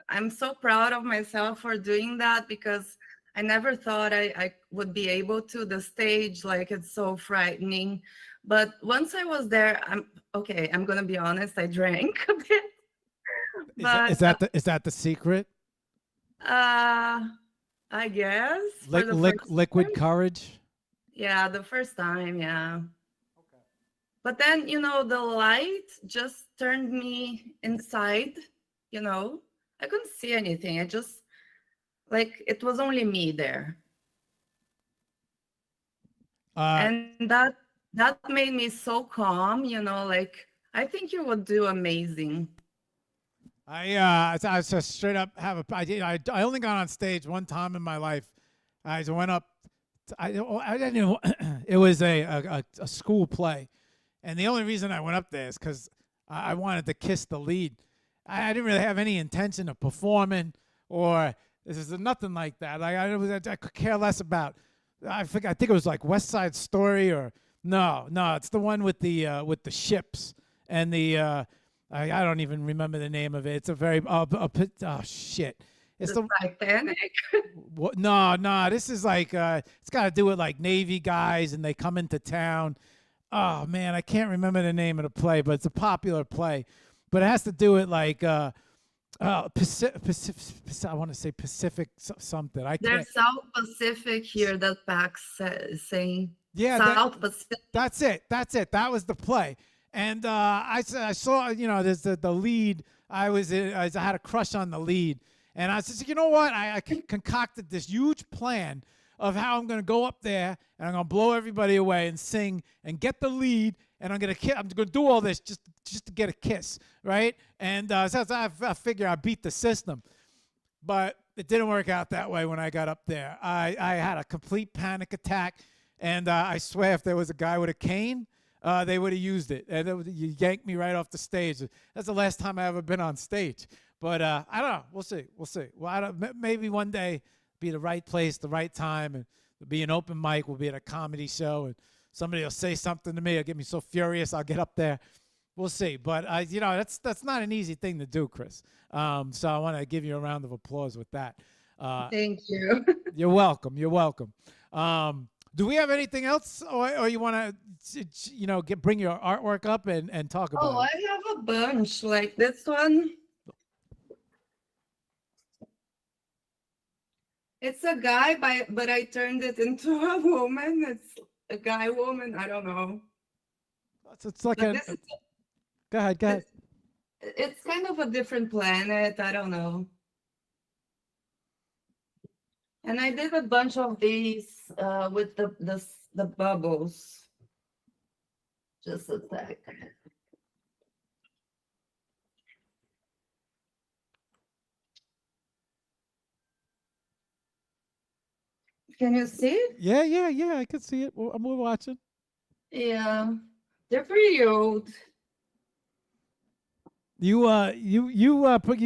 I'm so proud of myself for doing that because I never thought I would be able to. The stage, it's so frightening. But once I was there, I'm gonna be honest, I drank a bit. Is that the secret? I guess. Liquid courage. Yeah, the first time, yeah. Okay. But then, the light just turned me inside, I couldn't see anything. I just, it was only me there. And that made me so calm, I think you would do amazing. I just straight up I only got on stage one time in my life. I went up I didn't know. It was a school play, and the only reason I went up there is because I wanted to kiss the lead. I didn't really have any intention of performing, or this is nothing like that. I could care less about. I think it was like West Side Story, or no, it's the one with the ships and the I don't even remember the name of it. It's a very oh shit. It's the Titanic. What? No, this is like it's got to do with like Navy guys and they come into town. Oh man, I can't remember the name of the play, but it's a popular play. But it has to do with like Pacific, I want to say Pacific something. I can't. There's South Pacific here that Pax is saying. Yeah, South Pacific. That's it. That was the play. And I saw, there's the lead. I had a crush on the lead. And I said, you know what? I concocted this huge plan of how I'm going to go up there and I'm going to blow everybody away and sing and get the lead. And I'm going to do all this just to get a kiss, right? And so I figure I beat the system. But it didn't work out that way when I got up there. I had a complete panic attack. And I swear if there was a guy with a cane, they would have used it. And you yanked me right off the stage. That's the last time I ever been on stage. But I don't know. We'll see. Well, maybe one day be the right place, the right time, and there'll be an open mic. We'll be at a comedy show, and somebody will say something to me. It'll get me so furious. I'll get up there. We'll see. But that's not an easy thing to do, Chris. So I want to give you a round of applause with that. Thank you. You're welcome. Do we have anything else, or you want to, bring your artwork up and talk about it? Oh, I have a bunch like this one. It's a guy, but I turned it into a woman. It's a guy, woman. I don't know. It's like go ahead. It's kind of a different planet. I don't know. And I did a bunch of these with the bubbles. Just a sec. Can you see it? Yeah, I can see it. We're watching. Yeah, they're pretty old. You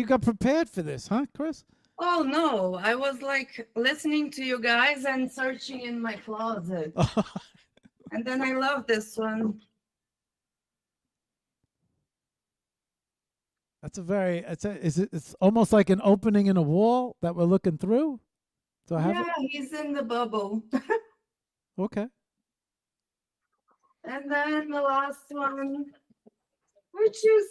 got prepared for this, huh, Chris? Oh no, I was like listening to you guys and searching in my closet. And then I love this one. It's almost like an opening in a wall that we're looking through. So he's in the bubble. Okay. And then the last one, which is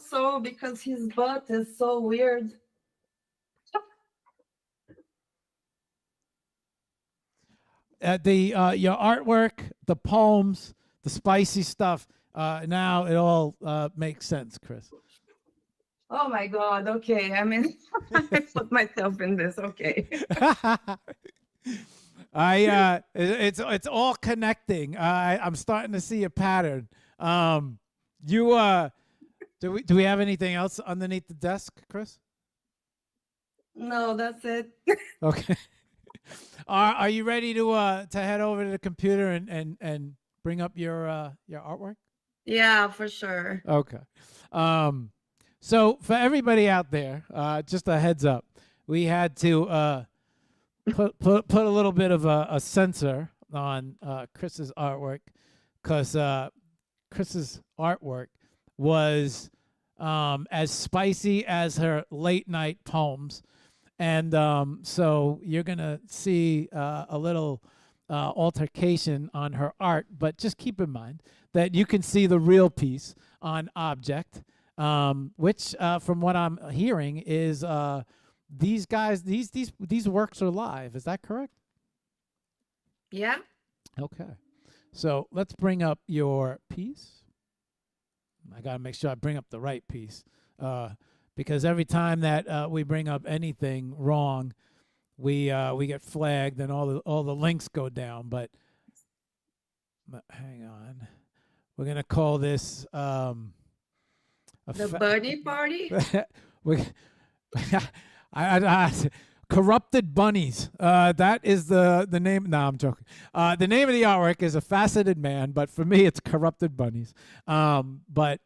so because his butt is so weird. Your artwork, the poems, the spicy stuff. Now it all makes sense, Chris. Oh my God! Okay, I mean, I put myself in this. Okay. It's all connecting. I'm starting to see a pattern. Do we have anything else underneath the desk, Chris? No, that's it. Okay. Are you ready to head over to the computer and bring up your artwork? Yeah, for sure. Okay. So for everybody out there, just a heads up, we had to put a little bit of a censor on Chris's artwork because Chris's artwork was as spicy as her late night poems. And so you're going to see a little altercation on her art, but just keep in mind that you can see the real piece on Object, which from what I'm hearing is these guys, these works are live. Is that correct? Yeah. Okay. So let's bring up your piece. I got to make sure I bring up the right piece. Because every time that we bring up anything wrong, we get flagged and all the links go down. But hang on, we're gonna call this the bunny party. I Corrupted Bunnies. That is the name. No, I'm joking. The name of the artwork is A Faceted Man, but for me, it's Corrupted Bunnies. But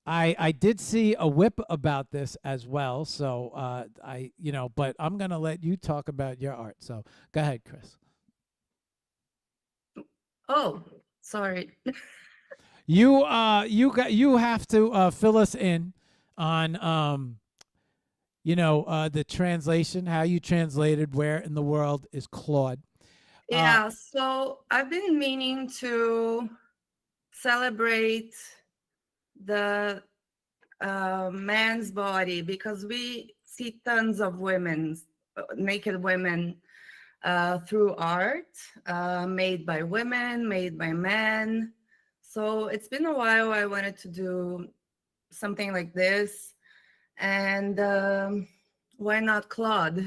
I did see a whip about this as well. So but I'm gonna let you talk about your art. So go ahead, Chris. Oh, sorry. You have to fill us in on the translation, how you translated where in the world is Claude. Yeah, so I've been meaning to celebrate the man's body because we see tons of naked women through art, made by women, made by men. So it's been a while I wanted to do something like this. And why not Claude?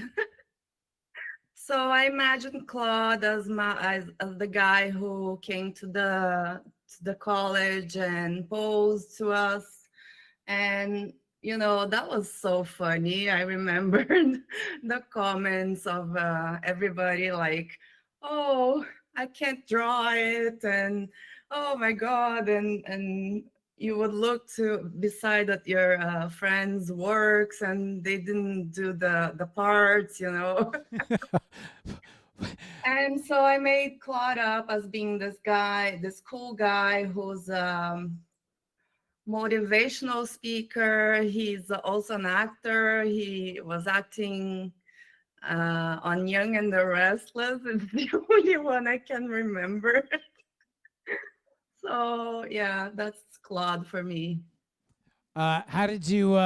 So I imagine Claude as the guy who came to the college and posed to us. And that was so funny. I remembered the comments of everybody like, "Oh, I can't draw it," and "Oh my God," and you would look to beside at your friends' works and they didn't do the parts. And so I made Claude up as being this guy, this cool guy who's motivational speaker. He's also an actor. He was acting on Young and the Restless. It's the only one I can remember. So yeah, that's Claude for me. How did you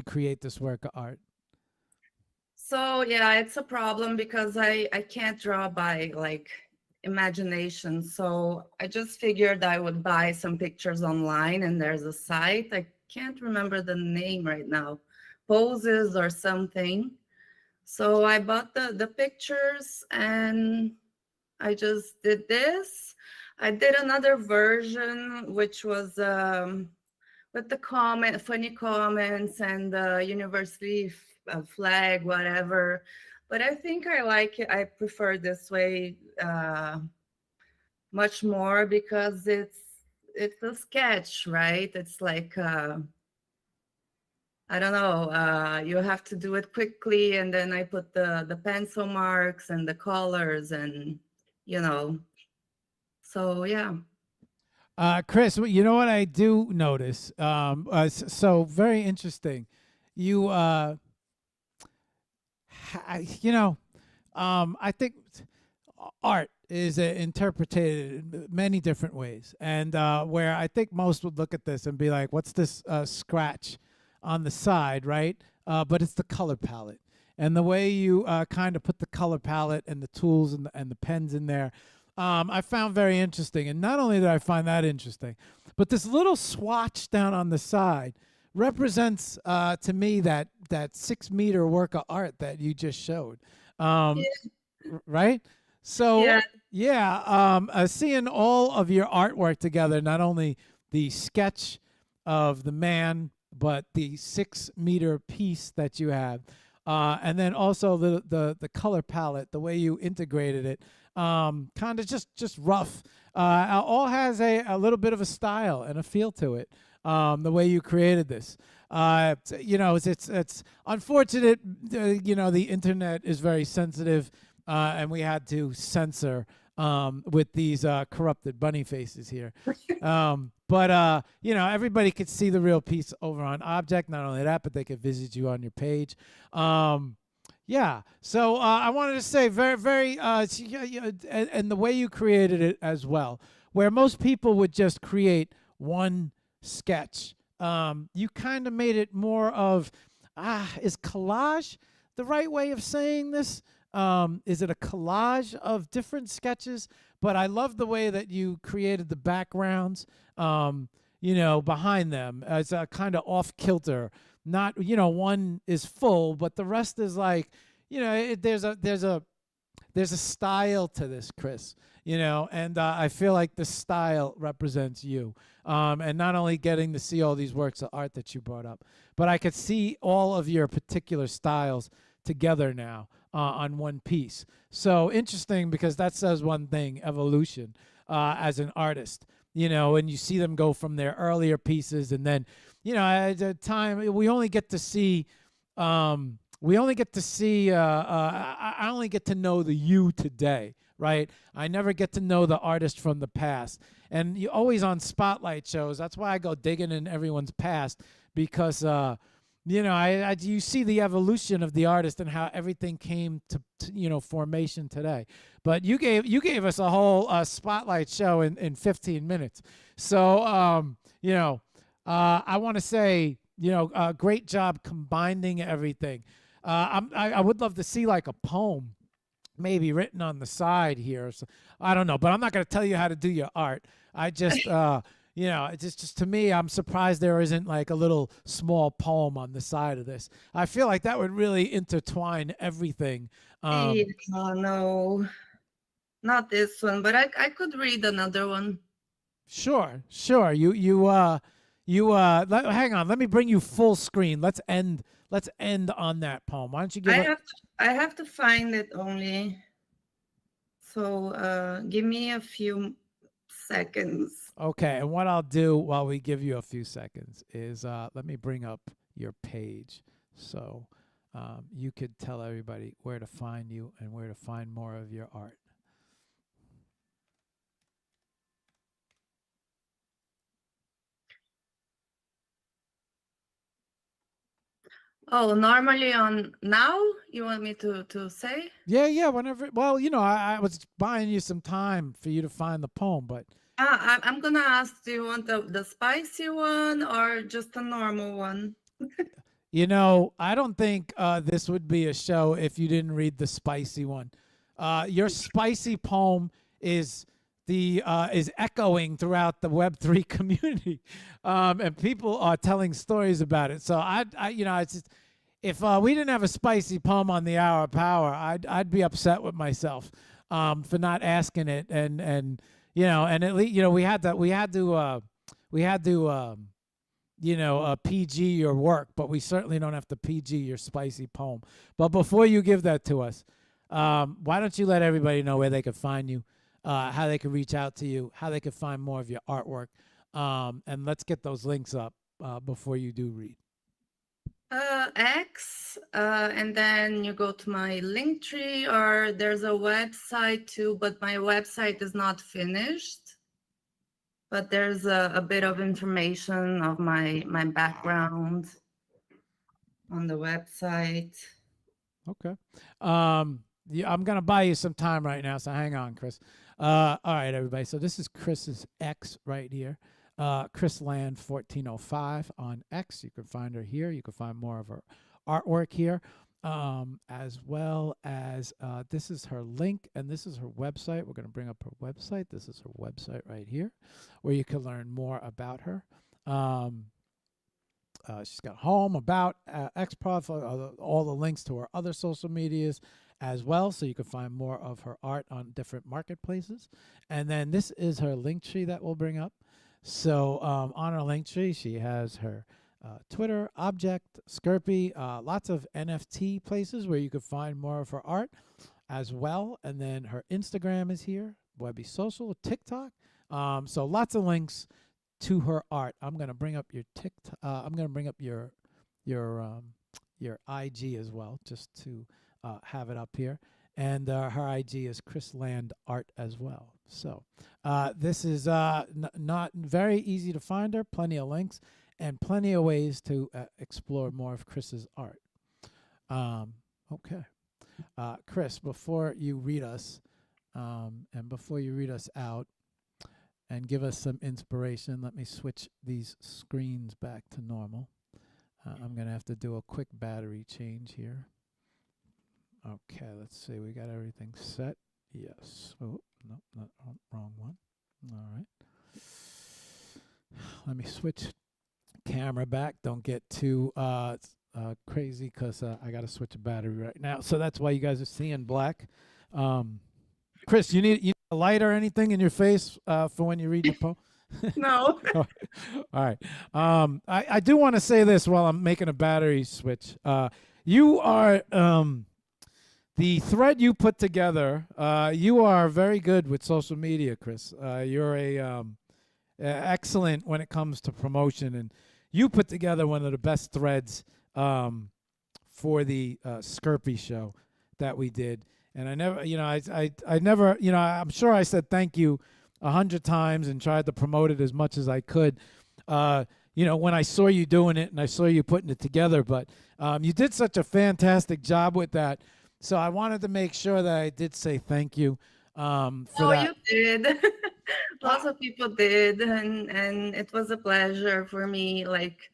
create this work of art? So yeah, it's a problem because I can't draw by like imagination. So I just figured I would buy some pictures online, and there's a site. I can't remember the name right now, Poses or something. So I bought the pictures and I just did this. I did another version, which was with the funny comments and the university flag, whatever. But I think I like it. I prefer this way much more because it's a sketch, right? It's like I don't know. You have to do it quickly, and then I put the pencil marks and the colors, and So yeah. Chris, you know what I do notice? So very interesting. You, I think art is interpreted in many different ways, and where I think most would look at this and be like, "What's this scratch on the side?" Right? But it's the color palette, and the way you kind of put the color palette and the tools and the pens in there. I found very interesting. And not only did I find that interesting, but this little swatch down on the side represents to me that 6 meter work of art that you just showed. Right? So seeing all of your artwork together, not only the sketch of the man, but the 6 meter piece that you have, and then also the color palette, the way you integrated it. Kind of just rough. All has a little bit of a style and a feel to it. The way you created this, it's unfortunate. The internet is very sensitive, and we had to censor with these corrupted bunny faces here. But everybody could see the real piece over on Object. Not only that, but they could visit you on your page. Yeah. So I wanted to say very, very, and the way you created it as well, where most people would just create one sketch. You kind of made it more of, is collage the right way of saying this? Is it a collage of different sketches? But I love the way that you created the backgrounds, behind them as a kind of off kilter. Not, one is full, but the rest is like, there's a style to this, Chris, and I feel like the style represents you. And not only getting to see all these works of art that you brought up, but I could see all of your particular styles together now on one piece. So interesting, because that says one thing: evolution as an artist. And you see them go from their earlier pieces, and then, at the time we only get to see. We only get to see. I only get to know the you today, right? I never get to know the artist from the past. And you always on spotlight shows. That's why I go digging in everyone's past, because you see the evolution of the artist and how everything came to formation today. But you gave us a whole spotlight show in 15 minutes. So I want to say, great job combining everything. I would love to see like a poem maybe written on the side here. So, I don't know, but I'm not going to tell you how to do your art. I just, it's just to me, I'm surprised there isn't like a little small poem on the side of this. I feel like that would really intertwine everything. Oh, no, not this one, but I could read another one. Sure. Hang on. Let me bring you full screen. Let's end on that poem. Why don't you give I have to find it only. So give me a few seconds. Okay, and what I'll do while we give you a few seconds is let me bring up your page, so you could tell everybody where to find you and where to find more of your art. Oh, normally on now? You want me to say? Yeah, whenever. Well, I was buying you some time for you to find the poem, but I'm gonna ask, do you want the spicy one or just a normal one? I don't think this would be a show if you didn't read the spicy one. Your spicy poem is echoing throughout the Web3 community, and people are telling stories about it. So it's just, if we didn't have a spicy poem on the Hour of Power, I'd be upset with myself for not asking it, and and at least we had to PG your work, but we certainly don't have to PG your spicy poem. But before you give that to us, why don't you let everybody know where they can find you, how they can reach out to you, how they can find more of your artwork, and let's get those links up before you do read. X, and then you go to my link tree, or there's a website too, but my website is not finished. But there's a bit of information of my background on the website. Okay. Yeah, I'm gonna buy you some time right now, so hang on, Chris. All right, everybody. So this is Chris's X right here. Chris Land 1405 on X. You can find her here. You can find more of her artwork here, as well as this is her link, and this is her website. We're going to bring up her website. This is her website right here, where you can learn more about her. She's got home, about, X-Prof, all the links to her other social medias as well, so you can find more of her art on different marketplaces. And then this is her link tree that we'll bring up. So on her link tree, she has her Twitter, Object, Skirpy, lots of NFT places where you can find more of her art as well. And then her Instagram is here, Webby Social, TikTok. So lots of links to her art. I'm gonna bring up your TikTok. I'm gonna bring up your IG as well, just to have it up here. And her IG is Chris Land Art as well. So this is not very easy to find her. Plenty of links and plenty of ways to explore more of Chris's art. Okay, Chris, before you read us and before you read us out and give us some inspiration, let me switch these screens back to normal. I'm gonna have to do a quick battery change here. Okay, let's see. We got everything set. Yes. Oh, no, not wrong one. All right. Let me switch camera back. Don't get too crazy, because I got to switch a battery right now. So that's why you guys are seeing black. Chris, you need a light or anything in your face for when you read your poem? No. All right. I do want to say this while I'm making a battery switch. You are the thread you put together. You are very good with social media, Chris. You're excellent when it comes to promotion, and you put together one of the best threads for the Skirpy show that we did. And I never, I never, I'm sure I said thank you 100 times and tried to promote it as much as I could. When I saw you doing it and I saw you putting it together, but you did such a fantastic job with that. So I wanted to make sure that I did say thank you for that. You did. Lots of people did, and it was a pleasure for me. Like,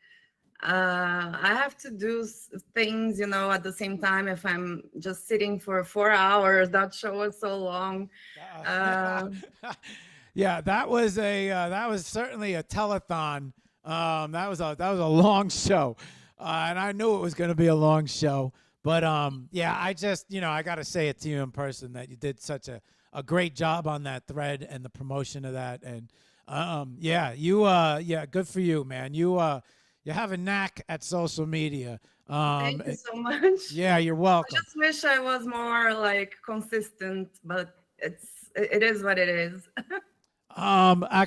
I have to do things, at the same time. If I'm just sitting for 4 hours, that show was so long. Yeah, that was certainly a telethon. That was a long show, and I knew it was going to be a long show. But yeah, I just I got to say it to you in person that you did such a great job on that thread and the promotion of that. And good for you, man. You have a knack at social media. Thank you so much. Yeah, you're welcome. I just wish I was more like consistent, but it is what it is.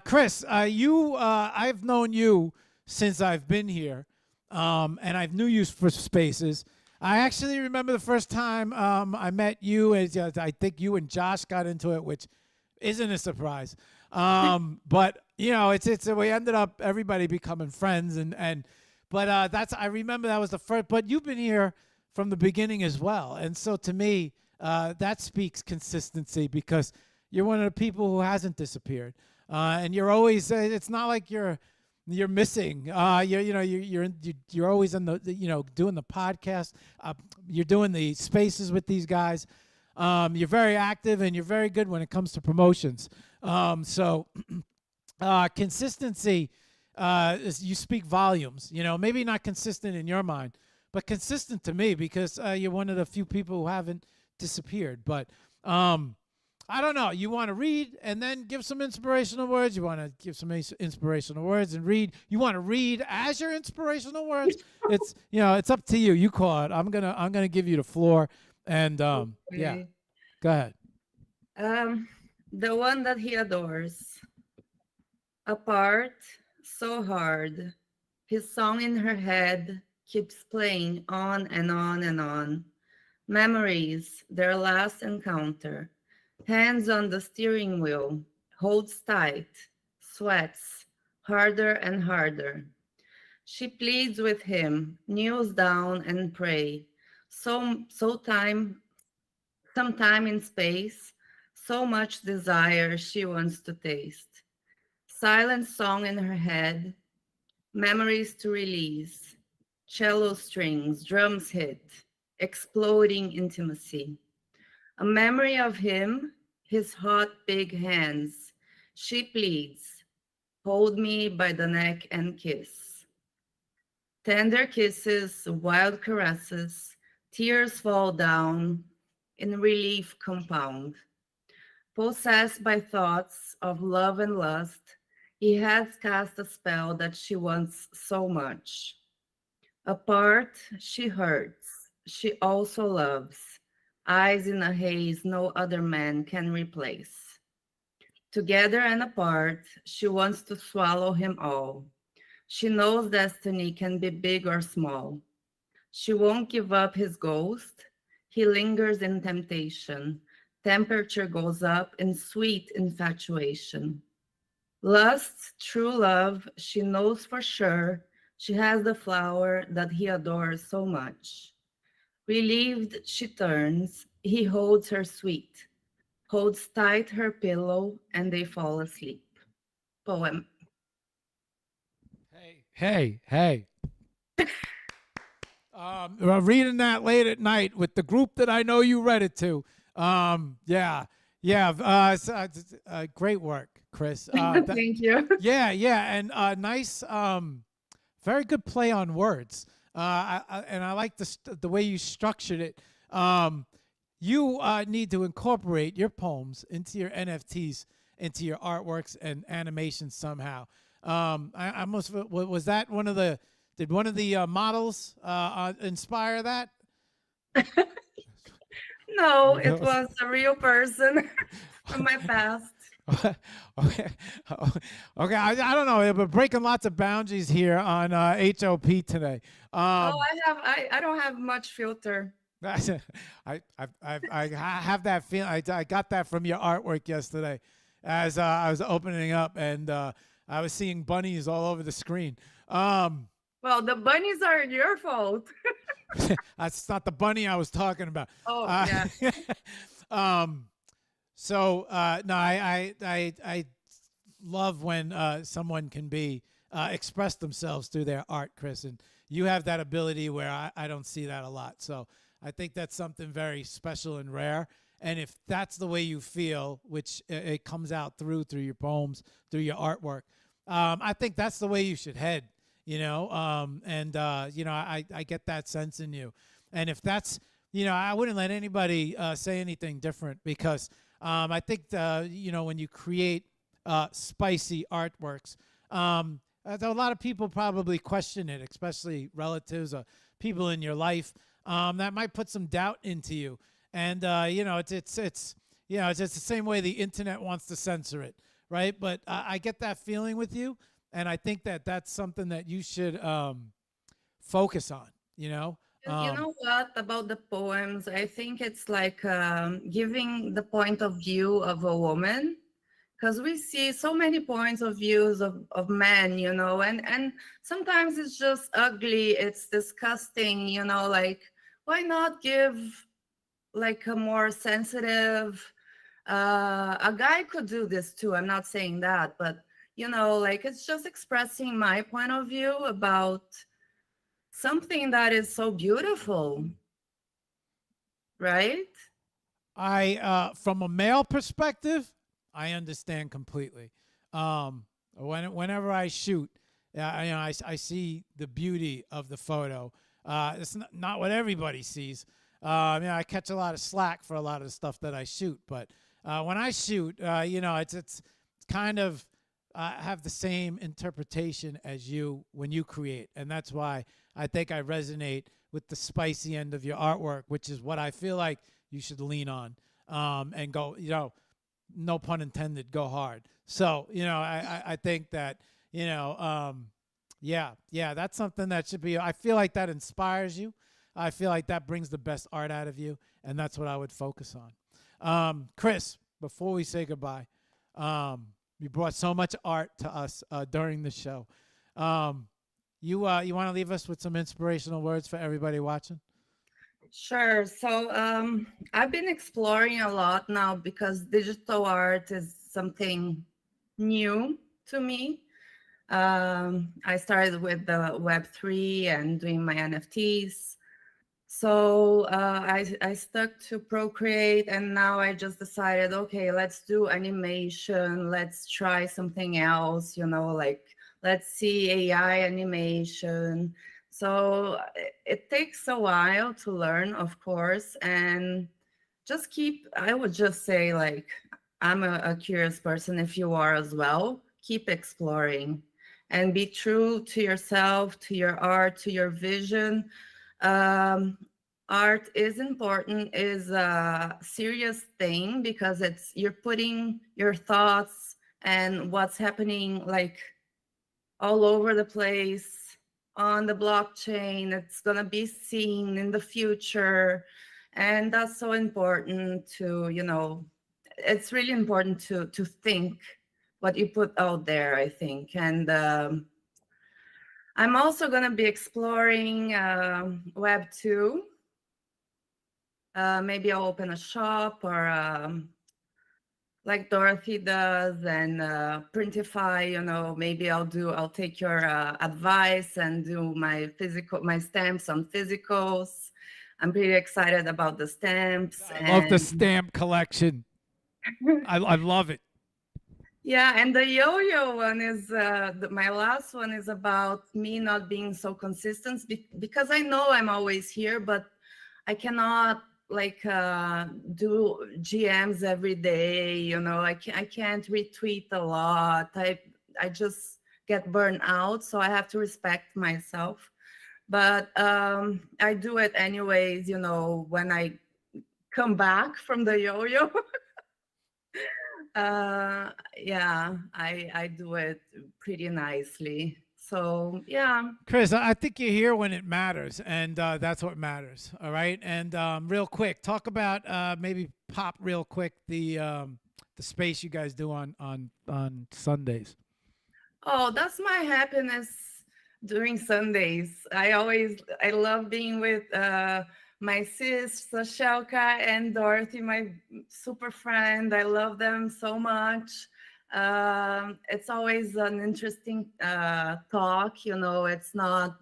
Chris, I've known you since I've been here, and I've knew you for Spaces. I actually remember the first time I met you. I think you and Josh got into it, which isn't a surprise. But it's we ended up everybody becoming friends, but I remember that was the first. But you've been here from the beginning as well, and so to me, that speaks consistency because you're one of the people who hasn't disappeared, and you're always. It's not like you're missing. You're always in the doing the podcast. You're doing the spaces with these guys. You're very active and you're very good when it comes to promotions. So consistency. You speak volumes. Maybe not consistent in your mind, but consistent to me because you're one of the few people who haven't disappeared. But I don't know. You want to read and then give some inspirational words. You want to give some inspirational words and read. You want to read as your inspirational words. It's up to you. You call it. I'm gonna give you the floor. And yeah, go ahead. The one that he adores. Apart, so hard. His song in her head keeps playing on and on and on. Memories, their last encounter. Hands on the steering wheel, holds tight, sweats, harder and harder. She pleads with him, kneels down and pray. Some time in space, so much desire she wants to taste. Silent song in her head, memories to release. Cello strings, drums hit, exploding intimacy. A memory of him, his hot big hands. She pleads, hold me by the neck and kiss. Tender kisses, wild caresses, tears fall down in relief compound. Possessed by thoughts of love and lust, he has cast a spell that she wants so much. Apart, she hurts, she also loves. Eyes in a haze no other man can replace. Together and apart, she wants to swallow him all. She knows destiny can be big or small. She won't give up his ghost. He lingers in temptation. Temperature goes up in sweet infatuation. Lust, true love, she knows for sure she has the flower that he adores so much. Relieved, she turns. He holds her sweet, holds tight her pillow, and they fall asleep. Poem. Hey. Reading that late at night with the group that I know you read it to. Great work, Chris. Thank you. Yeah, and nice, very good play on words. I like the way you structured it. You need to incorporate your poems into your NFTs, into your artworks and animations somehow. I almost was that one of the. Did one of the models inspire that? No, it was a real person from my past. Okay, okay. I don't know, but breaking lots of boundaries here on HOP today. Oh, I don't have much filter. I have that feeling. I got that from your artwork yesterday, as I was opening up, and I was seeing bunnies all over the screen. Well, the bunnies are your fault. That's not the bunny I was talking about. Oh, yeah. So no, I love when someone can be express themselves through their art, Chris, and you have that ability where I don't see that a lot. So I think that's something very special and rare. And if that's the way you feel, which it comes out through your poems, through your artwork, I think that's the way you should head. You know, you know, I get that sense in you. And if that's, you know, I wouldn't let anybody say anything different, because I think, you know, when you create spicy artworks, a lot of people probably question it, especially relatives or people in your life that might put some doubt into you. And you know, it's you know, it's the same way the internet wants to censor it, right? But I get that feeling with you, and I think that that's something that you should focus on. You know. You know what about the poems? I think it's like giving the point of view of a woman, because we see so many points of views of men, you know, and sometimes it's just ugly, it's disgusting, you know, like why not give like a more sensitive, a guy could do this too, I'm not saying that, but you know, like it's just expressing my point of view about something that is so beautiful, right? From a male perspective, I understand completely. Whenever I shoot, you know, I see the beauty of the photo. It's not what everybody sees. You know, I catch a lot of slack for a lot of the stuff that I shoot, but when I shoot, you know, it's kind of have the same interpretation as you when you create, and that's why I think I resonate with the spicy end of your artwork, which is what I feel like you should lean on and go, you know, no pun intended, go hard. So, you know, I think that, you know, yeah, that's something that should be, I feel like that inspires you. I feel like that brings the best art out of you, and that's what I would focus on. Chris, before we say goodbye, you brought so much art to us during the show. You want to leave us with some inspirational words for everybody watching? Sure. So I've been exploring a lot now because digital art is something new to me. I started with the Web3 and doing my NFTs. So I stuck to Procreate, and now I just decided, okay, let's do animation. Let's try something else, you know, like let's see AI animation. So it takes a while to learn, of course, and just keep, I would just say, like, I'm a curious person, if you are as well. Keep exploring and be true to yourself, to your art, to your vision. Art is important, is a serious thing, because you're putting your thoughts and what's happening like all over the place on the blockchain. It's going to be seen in the future, and that's so important to, you know, it's really important to think what you put out there, I think. And I'm also going to be exploring Web 2. Maybe I'll open a shop, or like Dorothy does, and printify, you know, maybe I'll take your advice and do my stamps on physicals. I'm pretty excited about the stamps. I love the stamp collection. I love it. Yeah, and the yo-yo one is my last one is about me not being so consistent, because I know I'm always here, but I cannot like do GMs every day, you know. I can't retweet a lot. I just get burned out, so I have to respect myself. but I do it anyways, you know, when I come back from the yo-yo. Yeah, I do it pretty nicely. So yeah. Chris, I think you're here when it matters, and that's what matters. All right. And real quick, talk about maybe pop real quick the space you guys do on Sundays. Oh, that's my happiness during Sundays. I love being with my sis, Sashelka, and Dorothy, my super friend. I love them so much. It's always an interesting talk, you know, it's not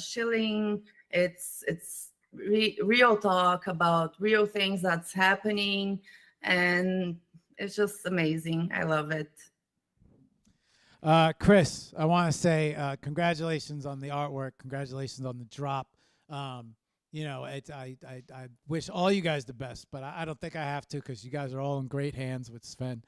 shilling, it's real talk about real things that's happening. And it's just amazing. I love it. Chris, I want to say congratulations on the artwork. Congratulations on the drop. You know, I wish all you guys the best, but I don't think I have to because you guys are all in great hands with Sven.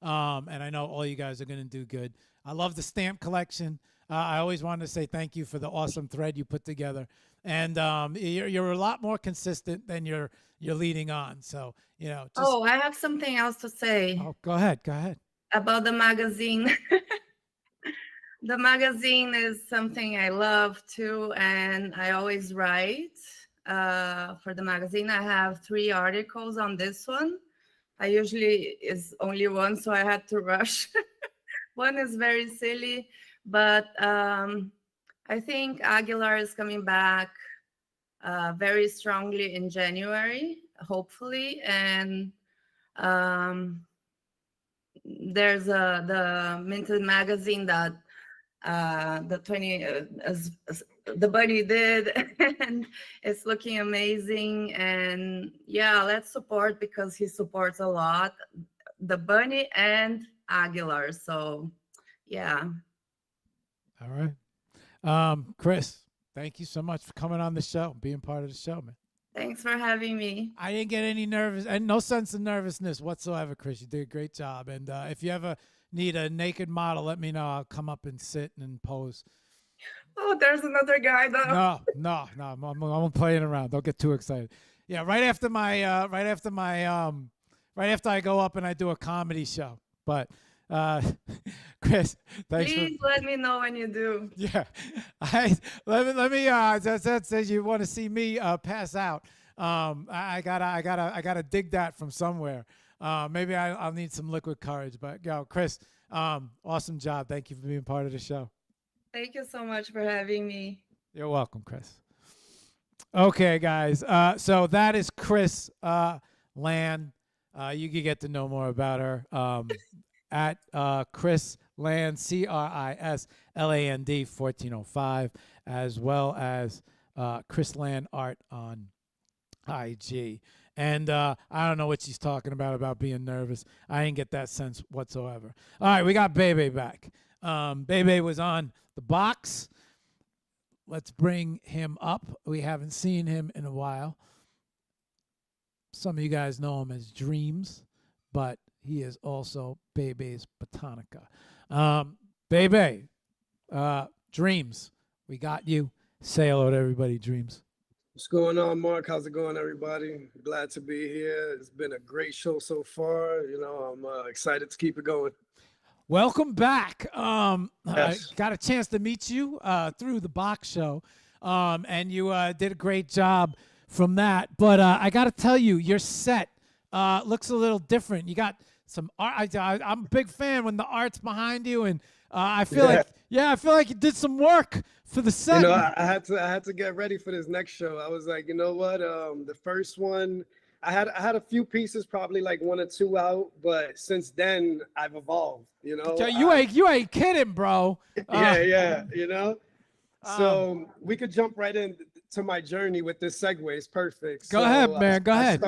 And I know all you guys are going to do good. I love the stamp collection. I always wanted to say thank you for the awesome thread you put together. And you're a lot more consistent than you're leading on. So, you know. Just, oh, I have something else to say. Oh, go ahead. Go ahead. About the magazine. The magazine is something I love too, and I always write for the magazine. I have 3 articles on this one. I usually is only one, so I had to rush. One is very silly, but I think Aguilar is coming back very strongly in January, hopefully, and there's the Minted magazine that the bunny did, and it's looking amazing. And yeah, let's support, because he supports a lot the bunny and Aguilar. So yeah. All right. Chris, thank you so much for coming on the show, being part of the show, man. Thanks for having me. I didn't get any nervous and no sense of nervousness whatsoever, Chris. You did a great job. And if you ever need a naked model, let me know. I'll come up and sit and pose. Oh, there's another guy though. No. I'm playing around. Don't get too excited. Yeah, right after I go up and I do a comedy show. But Chris, thanks. Please let me know when you do. Yeah, let me. That says you want to see me pass out. I gotta dig that from somewhere. Maybe I'll need some liquid courage. But yo, Chris, awesome job. Thank you for being part of the show. Thank you so much for having me. You're welcome, Chris. Okay, guys. So that is Chris Land. You can get to know more about her at Chris Land, CRISLAND 1405, as well as Chris Land Art on IG. And I don't know what she's talking about being nervous. I didn't get that sense whatsoever. All right, we got Bebe back. Bebe was on the box. Let's bring him up. We haven't seen him in a while. Some of you guys know him as Dreams, but he is also Bebe's Botanica. Bebe, Dreams, we got you. Say hello to everybody, Dreams. What's going on, Mark? How's it going, everybody? Glad to be here. It's been a great show so far. You know, I'm excited to keep it going. Welcome back. Yes. I got a chance to meet you through the box show, and you did a great job from that. But I got to tell you, your set looks a little different. You got some art. I'm a big fan when the art's behind you, and I feel like you did some work for the set. You know, I had to get ready for this next show. I was like, you know what? The first one, I had a few pieces, probably like 1 or 2 out, but since then I've evolved. You know, you ain't kidding, bro. Yeah. You know, so we could jump right into my journey with this segue. It's perfect. Go ahead, man. Go ahead.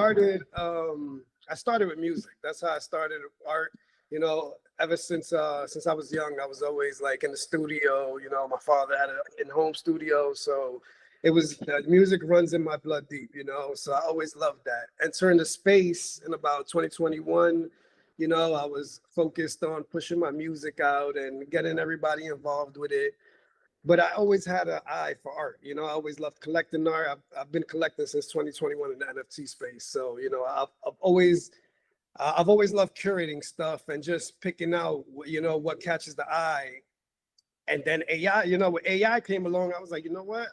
I started with music. That's how I started art. You know, ever since I was young, I was always like in the studio. You know, my father had an in-home studio, so it was music runs in my blood deep. You know, so I always loved that. Entering the space in about 2021, you know, I was focused on pushing my music out and getting everybody involved with it. but I always had an eye for art. You know, I always loved collecting art. I've been collecting since 2021 in the NFT space. So, you know, I've always loved curating stuff and just picking out, you know, what catches the eye. And then AI, you know, when AI came along, I was like, you know what?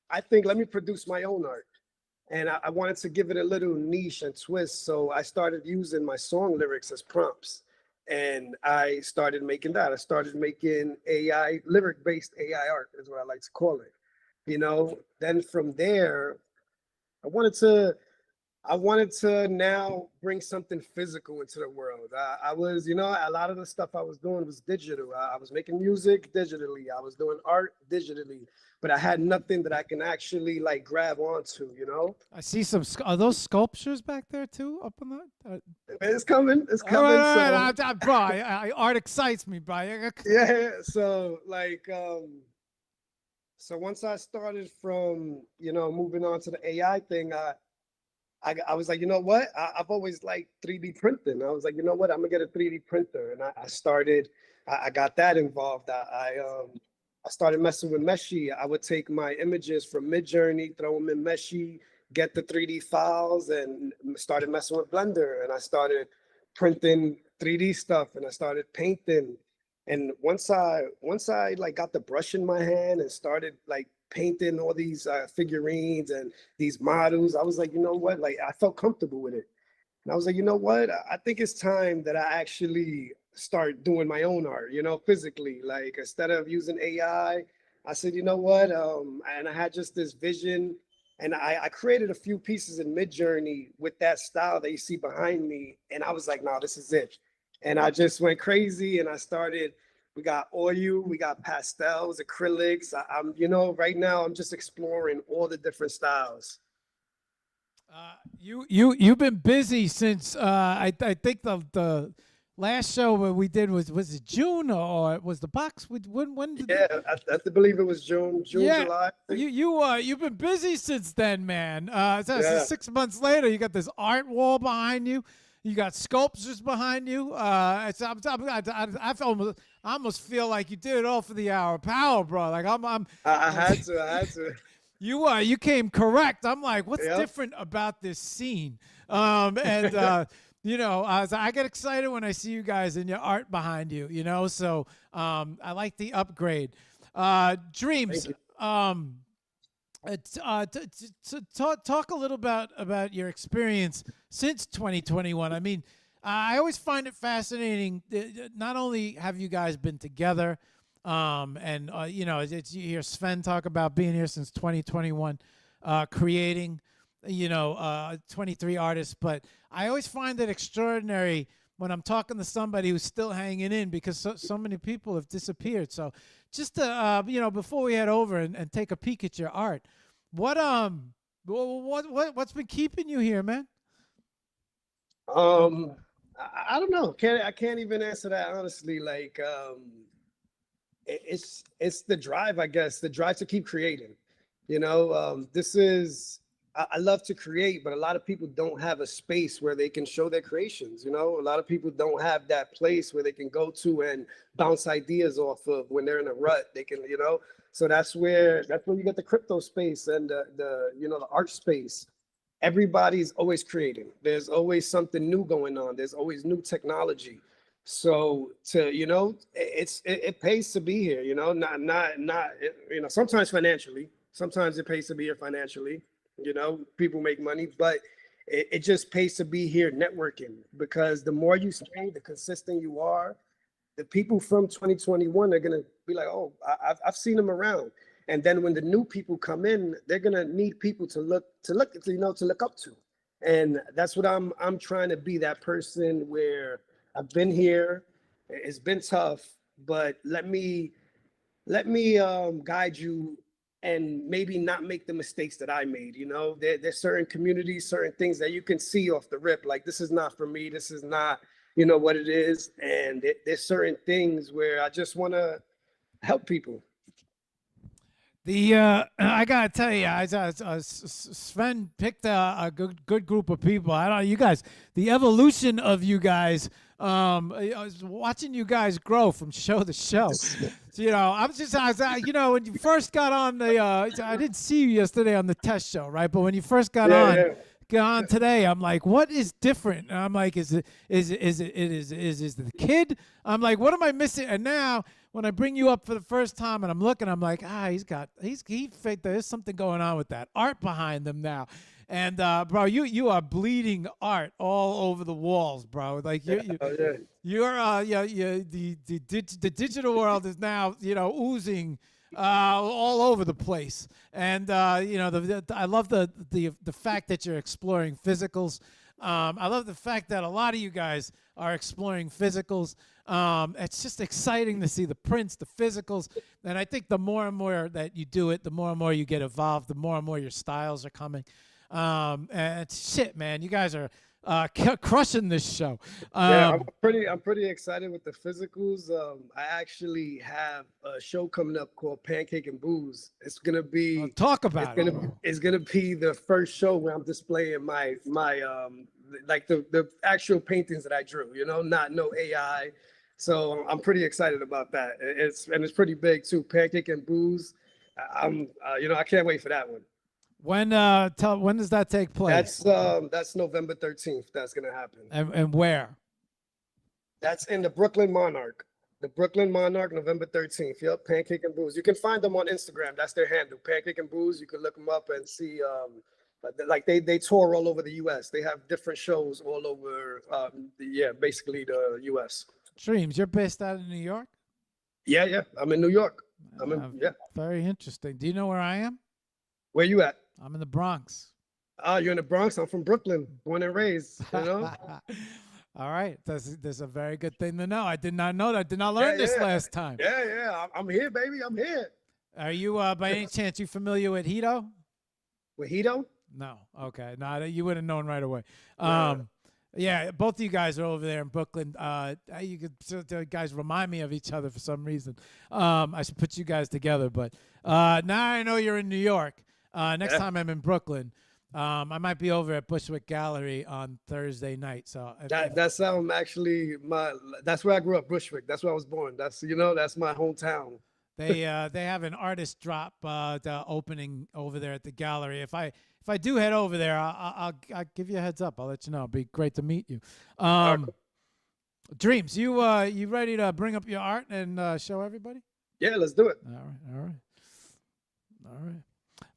I think let me produce my own art. And I wanted to give it a little niche and twist. So I started using my song lyrics as prompts. And I started making that. I started making AI, lyric-based AI art is what I like to call it. You know, then from there, I wanted to I wanted to now bring something physical into the world. I was, you know, a lot of the stuff I was doing was digital. I was making music digitally. I was doing art digitally, but I had nothing that I can actually like grab onto, you know? I see some. Are those sculptures back there too? Up on that? It's coming. It's All coming. right, all So, right, bro. Art excites me, bro. yeah. So like, so once I started from, you know, moving on to the AI thing, I was like, you know what? I've always liked 3D printing. I was like, you know what? I'm gonna get a 3D printer, and I started. I got that involved. I started messing with Meshy. I would take my images from Midjourney, throw them in Meshy, get the 3D files, and started messing with Blender. And I started printing 3D stuff, and I started painting. And once I like got the brush in my hand and started like painting all these figurines and these models, I was like, you know what? Like I felt comfortable with it. And I was like, you know what? I think it's time that I actually start doing my own art, you know, physically. Like instead of using AI, I said, you know what? And I had just this vision, and I created a few pieces in Midjourney with that style that you see behind me. And I was like, no, this is it. And I just went crazy, and I started. We got oil, we got pastels, acrylics. I'm, you know, right now I'm just exploring all the different styles. You've been busy since I think the last show we did was it June, or was the box when did Yeah, I have to believe it was June, yeah, July. I think. you've been busy since then, man. So Yeah. 6 months later, you got this art wall behind you. You got sculptures behind you. I almost feel like you did it all for the hour power, bro. Like I had to. I had to. you came correct. I'm like, what's Yep. different about this scene? You know, I get excited when I see you guys and your art behind you. You know, so I like the upgrade. Dreams. Thank Talk a little about your experience since 2021. I mean, I always find it fascinating. Not only have you guys been together, and you know, you hear Sven talk about being here since 2021, creating, you know, 23 artists. But I always find it extraordinary when I'm talking to somebody who's still hanging in, because so many people have disappeared. So just to, you know, before we head over and take a peek at your art, what's been keeping you here, man? I don't know. I can't even answer that honestly. Like, it's the drive, I guess, the drive to keep creating. You know, I love to create, but a lot of people don't have a space where they can show their creations. You know, a lot of people don't have that place where they can go to and bounce ideas off of when they're in a rut. They can, you know, so that's where you get the crypto space and the you know, the art space. Everybody's always creating. There's always something new going on. There's always new technology. So you know, it pays to be here. You know, not you know, sometimes financially. Sometimes it pays to be here financially. You know, people make money, but it just pays to be here networking, because the more you stay, the consistent you are, the people from 2021 are gonna be like, oh, I've seen them around. And then when the new people come in, they're gonna need people to look, you know, to look up to. And that's what I'm trying to be, that person where I've been here, it's been tough, but let me guide you and maybe not make the mistakes that I made. You know, there's certain communities, certain things that you can see off the rip, like this is not for me, this is not, you know, what it is. And there's certain things where I just want to help people. I gotta tell you, Sven picked a good group of people. I don't know, you guys. The evolution of you guys I was watching you guys grow from show to show. So, when you first got on the, I didn't see you yesterday on the test show, right? But when you first got on today, I'm like, what is different? And I'm like, is it the kid? I'm like, what am I missing? And now when I bring you up for the first time and I'm looking, I'm like, there's something going on with that art behind them now. And bro, you are bleeding art all over the walls, bro. Like the digital world is now oozing all over the place. And I love the fact that you're exploring physicals. I love the fact that a lot of you guys are exploring physicals. It's just exciting to see the prints, the physicals, and I think the more and more that you do it, the more and more you get evolved, the more and more your styles are coming. And it's shit, man. You guys are crushing this show. I'm pretty excited with the physicals. I actually have a show coming up called Pancake and Booze. It's gonna be It's gonna be the first show where I'm displaying my like the actual paintings that I drew. No AI. So I'm pretty excited about that. It's pretty big too. Pancake and Booze. I can't wait for that one. When does that take place? That's November 13th. That's gonna happen. And where? That's in the Brooklyn Monarch. The Brooklyn Monarch, November 13th. Yep, Pancake and Booze. You can find them on Instagram. That's their handle, Pancake and Booze. You can look them up and see. Like they tour all over the U.S. They have different shows all over. Basically the U.S. Dreams, you're based out of New York? Yeah. I'm in New York. Very interesting. Do you know where I am? Where you at? I'm in the Bronx. Oh, you're in the Bronx? I'm from Brooklyn, born and raised, All right. That's a very good thing to know. I did not know that. I did not learn this last time. Yeah. I'm here, baby. I'm here. Are you, by any chance, you familiar with Hito? With Hito? No. Okay. No, you would have known right away. Yeah, both of you guys are over there in Brooklyn. You guys remind me of each other for some reason. I should put you guys together. But now I know you're in New York. Next time I'm in Brooklyn, I might be over at Bushwick Gallery on Thursday night. So that's actually that's where I grew up, Bushwick. That's where I was born. That's my hometown. They have an artist drop opening over there at the gallery. If I do head over there, I'll give you a heads up. I'll let you know. It'll be great to meet you. Dreams, you ready to bring up your art and show everybody? Yeah, let's do it. All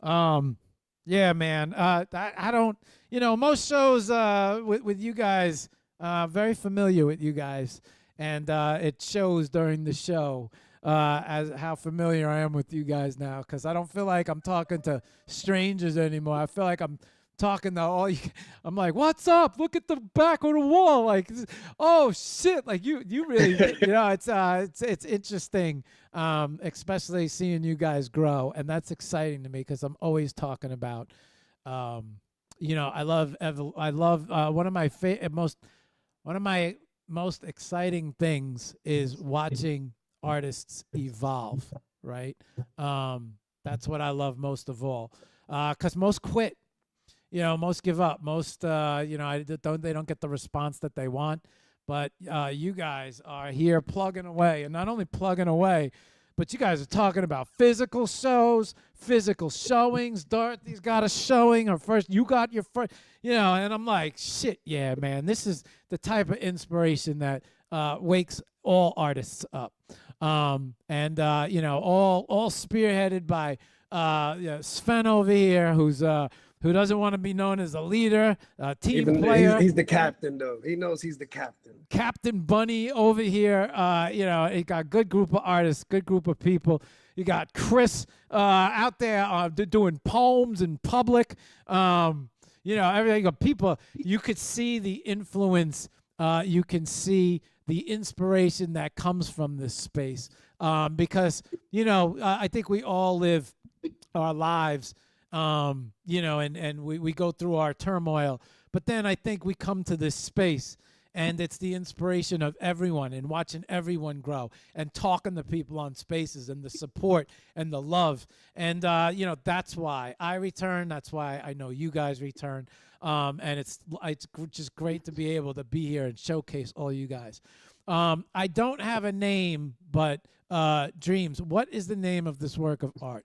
right. Yeah, man. I don't, most shows with you guys, very familiar with you guys, and it shows during the show as how familiar I am with you guys now, because I don't feel like I'm talking to strangers anymore. I feel like I'm talking to all you. I'm like, what's up? Look at the back of the wall. Like, oh shit! Like you really, it's interesting, especially seeing you guys grow, and that's exciting to me because I'm always talking about, I love one of my most exciting things is watching artists evolve. Right, that's what I love most of all, because most quit. Most give up. Most, they don't get the response that they want. But you guys are here plugging away, and not only plugging away, but you guys are talking about physical shows, physical showings. Dorothy's got a showing. Or first, you got your first, And I'm like, shit, yeah, man. This is the type of inspiration that wakes all artists up, all spearheaded by Sven over here, who doesn't want to be known as a leader, a team player. He's the captain, though. He knows he's the captain. Captain Bunny over here. He got a good group of artists, good group of people. You got Chris out there doing poems in public. Everything. People, you could see the influence. You can see the inspiration that comes from this space. Because, I think we all live our lives and we go through our turmoil, but then I think we come to this space and it's the inspiration of everyone and watching everyone grow and talking to people on Spaces and the support and the love. And you know, that's why I return. That's why I know you guys return. And it's just great to be able to be here and showcase all you guys. I don't have a name, but Dreams, what is the name of this work of art?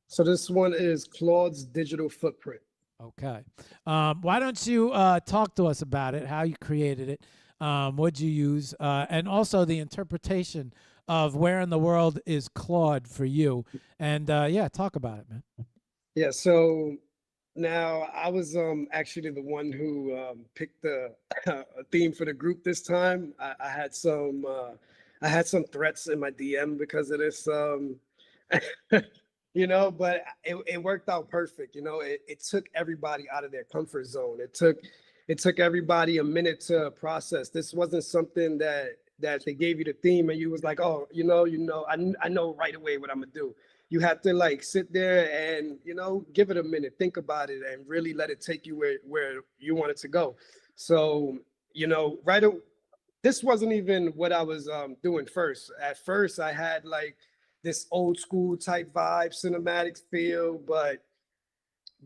So this one is Claude's digital footprint. Okay. Why don't you talk to us about it, how you created it, what'd you use, and also the interpretation of where in the world is Claude for you. And yeah, talk about it, man. Yeah, so now I was actually the one who picked the theme for the group this time. I had some threats in my DM because of this you know, but it worked out perfect. You know, it took everybody out of their comfort zone. It took everybody a minute to process. This wasn't something that they gave you the theme and you was like, oh, I know right away what I'm gonna do. You have to like sit there and, you know, give it a minute, think about it, and really let it take you where you want it to go. So, you know, this wasn't even what I was doing first. At first, I had like this old school type vibe, cinematic feel, but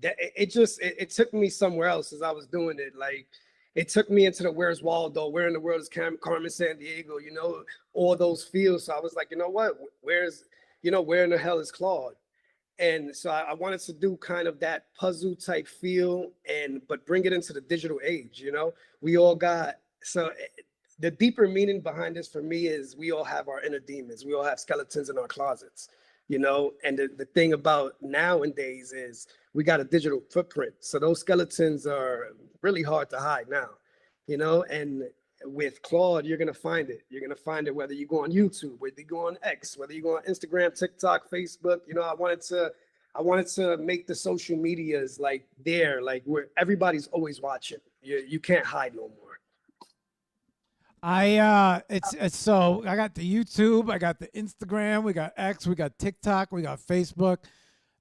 it took me somewhere else as I was doing it. Like it took me into the Where's Waldo, where in the world is Carmen San Diego, you know, all those feels. So I was like, you know what, where in the hell is Claude? And so I wanted to do kind of that puzzle type feel, but bring it into the digital age. You know, we all got the deeper meaning behind this for me is we all have our inner demons. We all have skeletons in our closets, you know, and the thing about nowadays is we got a digital footprint. So those skeletons are really hard to hide now, you know, and with Claude, you're going to find it. You're going to find it whether you go on YouTube, whether you go on X, whether you go on Instagram, TikTok, Facebook. You know, I wanted to make the social medias like there, like where everybody's always watching. You can't hide no more. It's so I got the YouTube, I got the Instagram, we got X, we got TikTok, we got Facebook.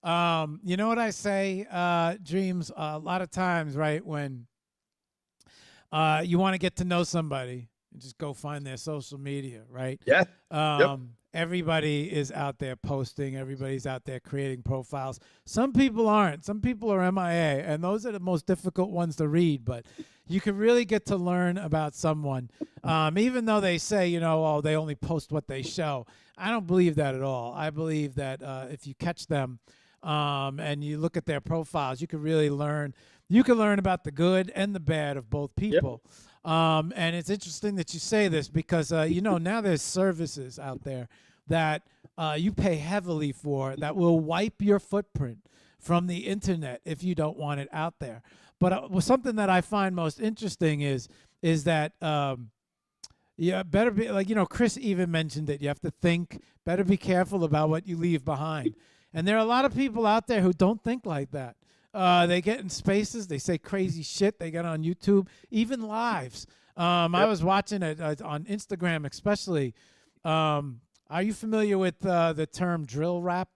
You know what I say, Dreams, a lot of times, right, when you want to get to know somebody, you just go find their social media, right? Yeah. Yep. Everybody is out there posting. Everybody's out there creating profiles. Some people aren't. Some people are MIA, and those are the most difficult ones to read. But you can really get to learn about someone, even though they say, you know, oh, they only post what they show. I don't believe that at all. I believe that if you catch them and you look at their profiles, you can really learn. You can learn about the good and the bad of both people. Yep. And it's interesting that you say this because, you know, now there's services out there that you pay heavily for that will wipe your footprint from the internet if you don't want it out there. But something that I find most interesting is that yeah, better be like, you know, Chris even mentioned it. You have to think, better be careful about what you leave behind. And there are a lot of people out there who don't think like that. They get in Spaces, they say crazy shit, they get on YouTube, even lives. Yep. I was watching it on Instagram especially. Are you familiar with the term drill rap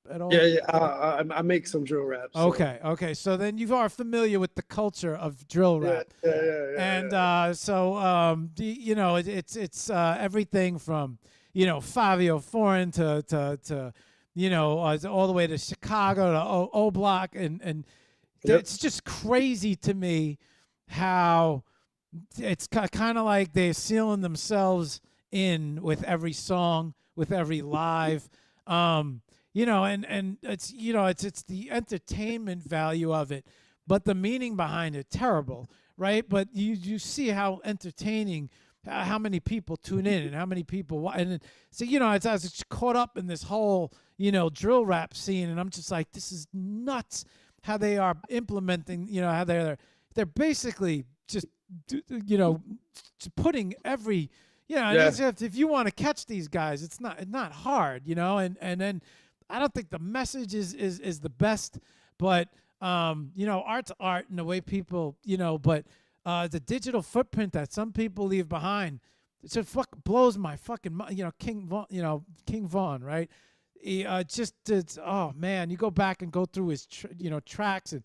at all? Yeah, I make some drill rap. So. Okay. So then you are familiar with the culture of drill rap. Yeah. And so, you know, it's everything from, you know, Fabio Foreign to you know, all the way to Chicago to O Block, and yep. It's just crazy to me how it's kind of like they're sealing themselves in with every song, with every live, you know, and it's, you know, it's the entertainment value of it, but the meaning behind it terrible, right? But you see how entertaining. How many people tune in and how many people watch. And so, you know, I was caught up in this whole, you know, drill rap scene. And I'm just like, this is nuts how they are implementing, you know, how they're basically just, you know, putting every, you know, yeah. If you want to catch these guys, it's not hard, you know, and then I don't think the message is the best, but, you know, art's art and the way people, you know, but, the digital footprint that some people leave behind, it just blows my fucking mind. You know, King Von, right? He, oh man, you go back and go through his, you know, tracks, and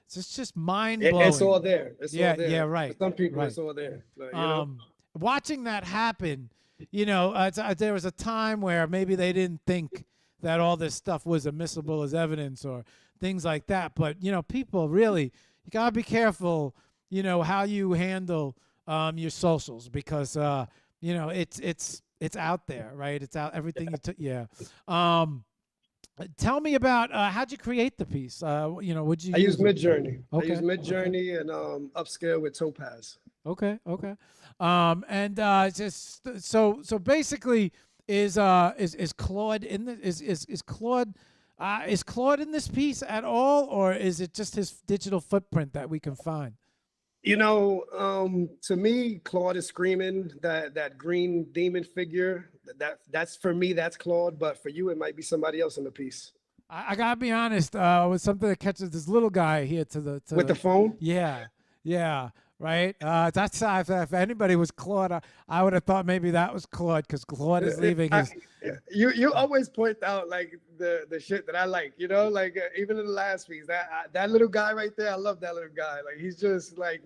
It's just mind It, blowing. it's all there. It's Yeah, all there. yeah, right. For some people, right. it's all there. But, you know, Watching that happen, you know, there was a time where maybe they didn't think that all this stuff was admissible as evidence or things like that. But, you know, people really, you got to be careful, you know, how you handle your socials because, you know, it's out there, right? It's out, everything you took. Yeah. Tell me about how'd you create the piece? You know, would you I use Midjourney. Okay. I use Midjourney and upscale with Topaz. Okay. And just so basically, is Claude in the is Claude in this piece at all, or is it just his digital footprint that we can find? You know, to me, Claude is screaming that green demon figure. That's for me, that's Claude. But for you, it might be somebody else in the piece. I gotta be honest. With something that catches this little guy here With the phone. Yeah, right. That's if anybody was Claude, I would have thought maybe that was Claude because Claude is leaving his. You always point out like the shit that I like, you know, like even in the last piece, that little guy right there, I love that little guy. Like he's just like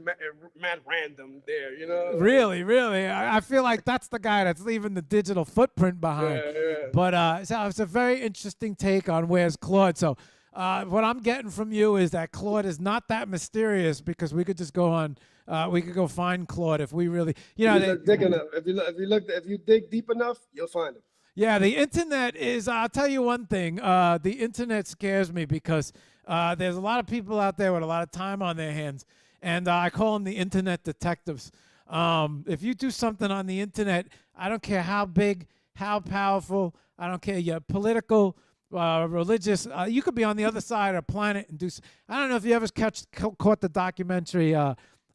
mad random there, you know. Really, I feel like that's the guy that's leaving the digital footprint behind. Yeah. But so it's a very interesting take on where's Claude. So what I'm getting from you is that Claude is not that mysterious because we could just go on. We could go find Claude if we really, you know, if you dig deep enough, you'll find him. Yeah, the internet is, I'll tell you one thing, the internet scares me because there's a lot of people out there with a lot of time on their hands, and I call them the internet detectives. If you do something on the internet, I don't care how big, how powerful, I don't care, you're political, religious, you could be on the other side of the planet and do, I don't know if you ever caught the documentary,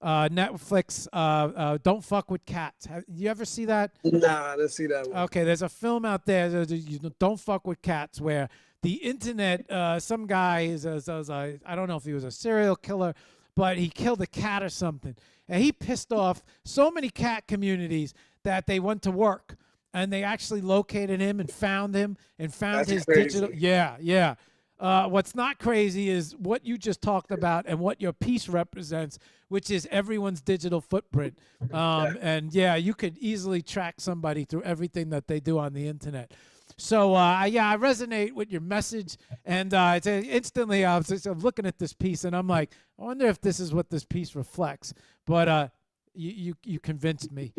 Netflix, Don't Fuck with Cats. You ever see that? Nah, I didn't see that one. Okay, there's a film out there, Don't Fuck with Cats, where the internet, some guy I don't know if he was a serial killer, but he killed a cat or something. And he pissed off so many cat communities that they went to work and they actually located him and found him and found That's his crazy. digital. Yeah. What's not crazy is what you just talked about and what your piece represents, which is everyone's digital footprint. And yeah, you could easily track somebody through everything that they do on the internet. So yeah, I resonate with your message, and instantly I was looking at this piece, and I'm like, I wonder if this is what this piece reflects. But you convinced me.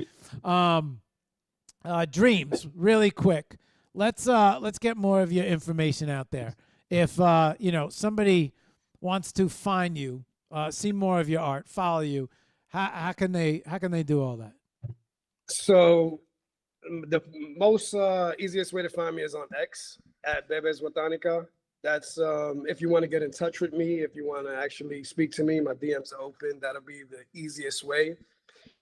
Dreams, really quick. Let's get more of your information out there. If you know, somebody wants to find you, see more of your art, follow you, how can they do all that? So the most easiest way to find me is on X at Bebes Botanica. That's if you want to get in touch with me, if you want to actually speak to me, my DMs are open. That'll be the easiest way.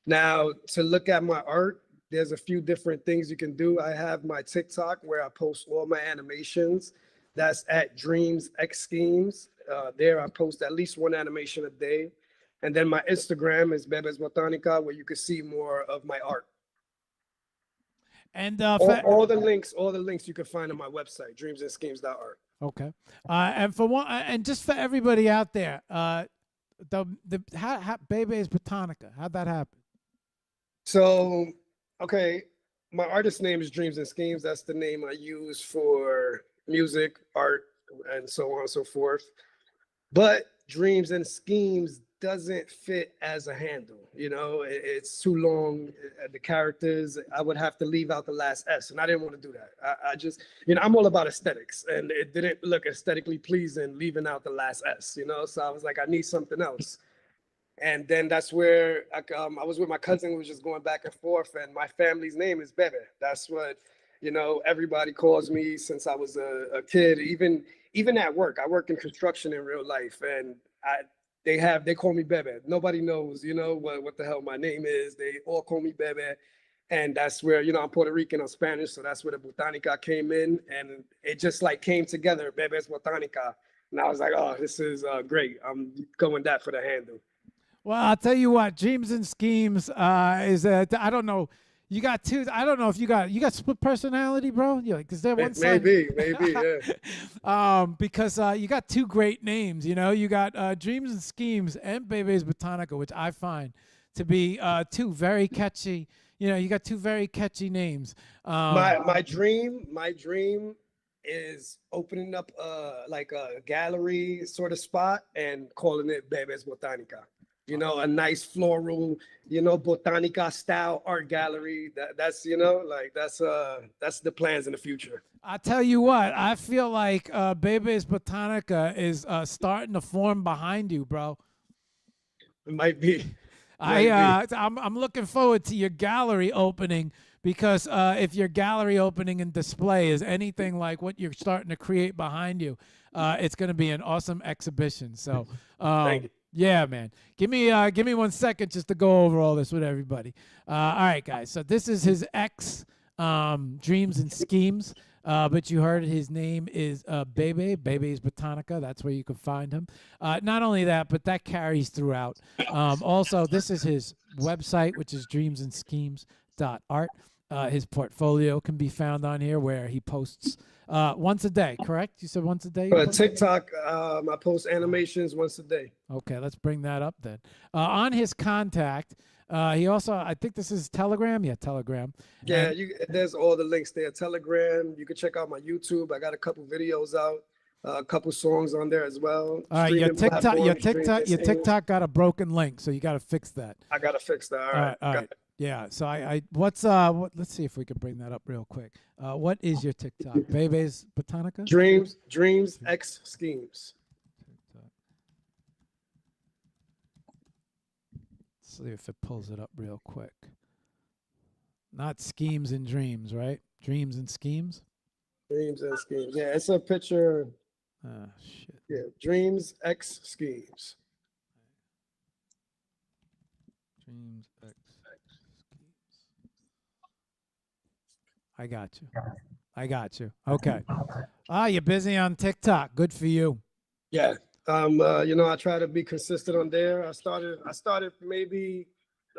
Now, to look at my art, there's a few different things you can do. I have my TikTok where I post all my animations. That's at Dreams X Schemes. There I post at least one animation a day. And then my Instagram is Bebes Botanica, where you can see more of my art. And all the links you can find on my website, dreamsandschemes.art. Okay. And for one, and just for everybody out there, how Bebes Botanica, how'd that happen? So, okay, my artist name is Dreams and Schemes. That's the name I use for music, art, and so on and so forth. But Dreams and Schemes doesn't fit as a handle. You know, it's too long. The characters, I would have to leave out the last S, and I didn't want to do that. I just, you know, I'm all about aesthetics, and it didn't look aesthetically pleasing leaving out the last S, you know? So I was like, I need something else. And then that's where I was with my cousin, who was just going back and forth, and my family's name is Bebe. That's what, you know, everybody calls me since I was a kid. Even at work, I work in construction in real life, and they call me Bebe. Nobody knows, you know, what the hell my name is. They all call me Bebe. And that's where, you know, I'm Puerto Rican, I'm Spanish, so that's where the Botanica came in, and it just like came together, Bebes Botanica. And I was like, oh, this is great. I'm going that for the handle. Well, I'll tell you what, Dreams and Schemes is I don't know. You got two. I don't know if you got split personality, bro. Yeah, because they're one side. Maybe, yeah. Because you got two great names. You know, you got Dreams and Schemes and Bebe's Botanica, which I find to be two very catchy. You know, you got two very catchy names. My dream is opening up like a gallery sort of spot and calling it Bebes Botanica. You know, a nice floral, you know, Botanica style art gallery. That's you know, like that's the plans in the future. I tell you what, I feel like Bebe's Botanica is starting to form behind you, bro. It might be. I'm looking forward to your gallery opening because if your gallery opening and display is anything like what you're starting to create behind you, it's going to be an awesome exhibition. So, Thank you. yeah, man. Give me 1 second just to go over all this with everybody. All right, guys. So this is his ex Dreams and Schemes. But you heard his name is Bebe's Botanica. That's where you can find him. Not only that, but that carries throughout. Also, this is his website, which is dreamsandschemes.art. His portfolio can be found on here where he posts once a day, correct? You said once a day? TikTok, I post animations once a day. Okay, let's bring that up then. On his contact, he also, I think this is Telegram. Yeah, Telegram. Yeah, there's all the links there. Telegram. You can check out my YouTube. I got a couple videos out, a couple songs on there as well. All right, your TikTok got a broken link, so you got to fix that. I gotta fix that. All right. All right. Yeah. So let's see if we can bring that up real quick. What is your TikTok? Bebe's Botanica? Dreams X Schemes. See if it pulls it up real quick. Not Schemes and Dreams, right? Dreams and Schemes? Dreams and Schemes. Yeah, it's a picture. Ah, shit. Yeah, Dreams X Schemes. Dreams X Schemes. I got you. Okay. You're busy on TikTok. Good for you. Yeah. You know, I try to be consistent on there. I started maybe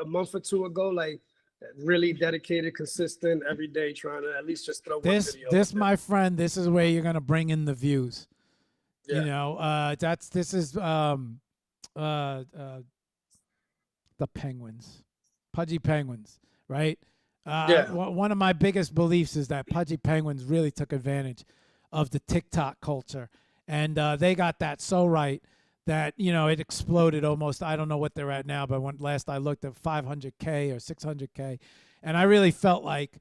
a month or two ago, like really dedicated, consistent every day, trying to at least just throw one video. This, my friend, this is where you're gonna bring in the views. Yeah. You know, this is the penguins, Pudgy Penguins, right? Yeah. One of my biggest beliefs is that Pudgy Penguins really took advantage of the TikTok culture. And they got that so right that, you know, it exploded almost. I don't know what they're at now, but when last I looked at 500K or 600K. And I really felt like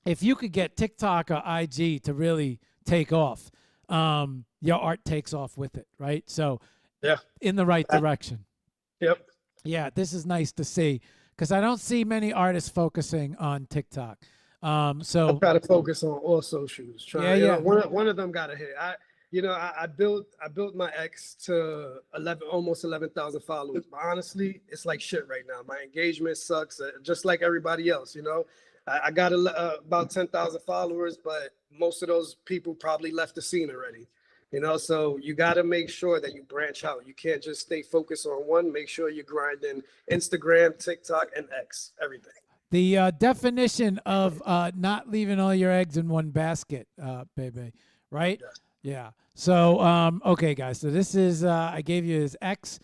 if you could get TikTok or IG to really take off, your art takes off with it, right? So yeah, in the right direction. Yep. Yeah, this is nice to see because I don't see many artists focusing on TikTok. So I try to focus on all socials. One of them got a hit. I built my ex to almost 11,000 followers. But honestly, it's like shit right now. My engagement sucks, just like everybody else. You know, I got about 10,000 followers, but most of those people probably left the scene already. You know, so you got to make sure that you branch out. You can't just stay focused on one. Make sure you're grinding Instagram, TikTok, and X, everything. The definition of not leaving all your eggs in one basket, baby, right? Yeah. So, okay, guys. So this is, I gave you his X.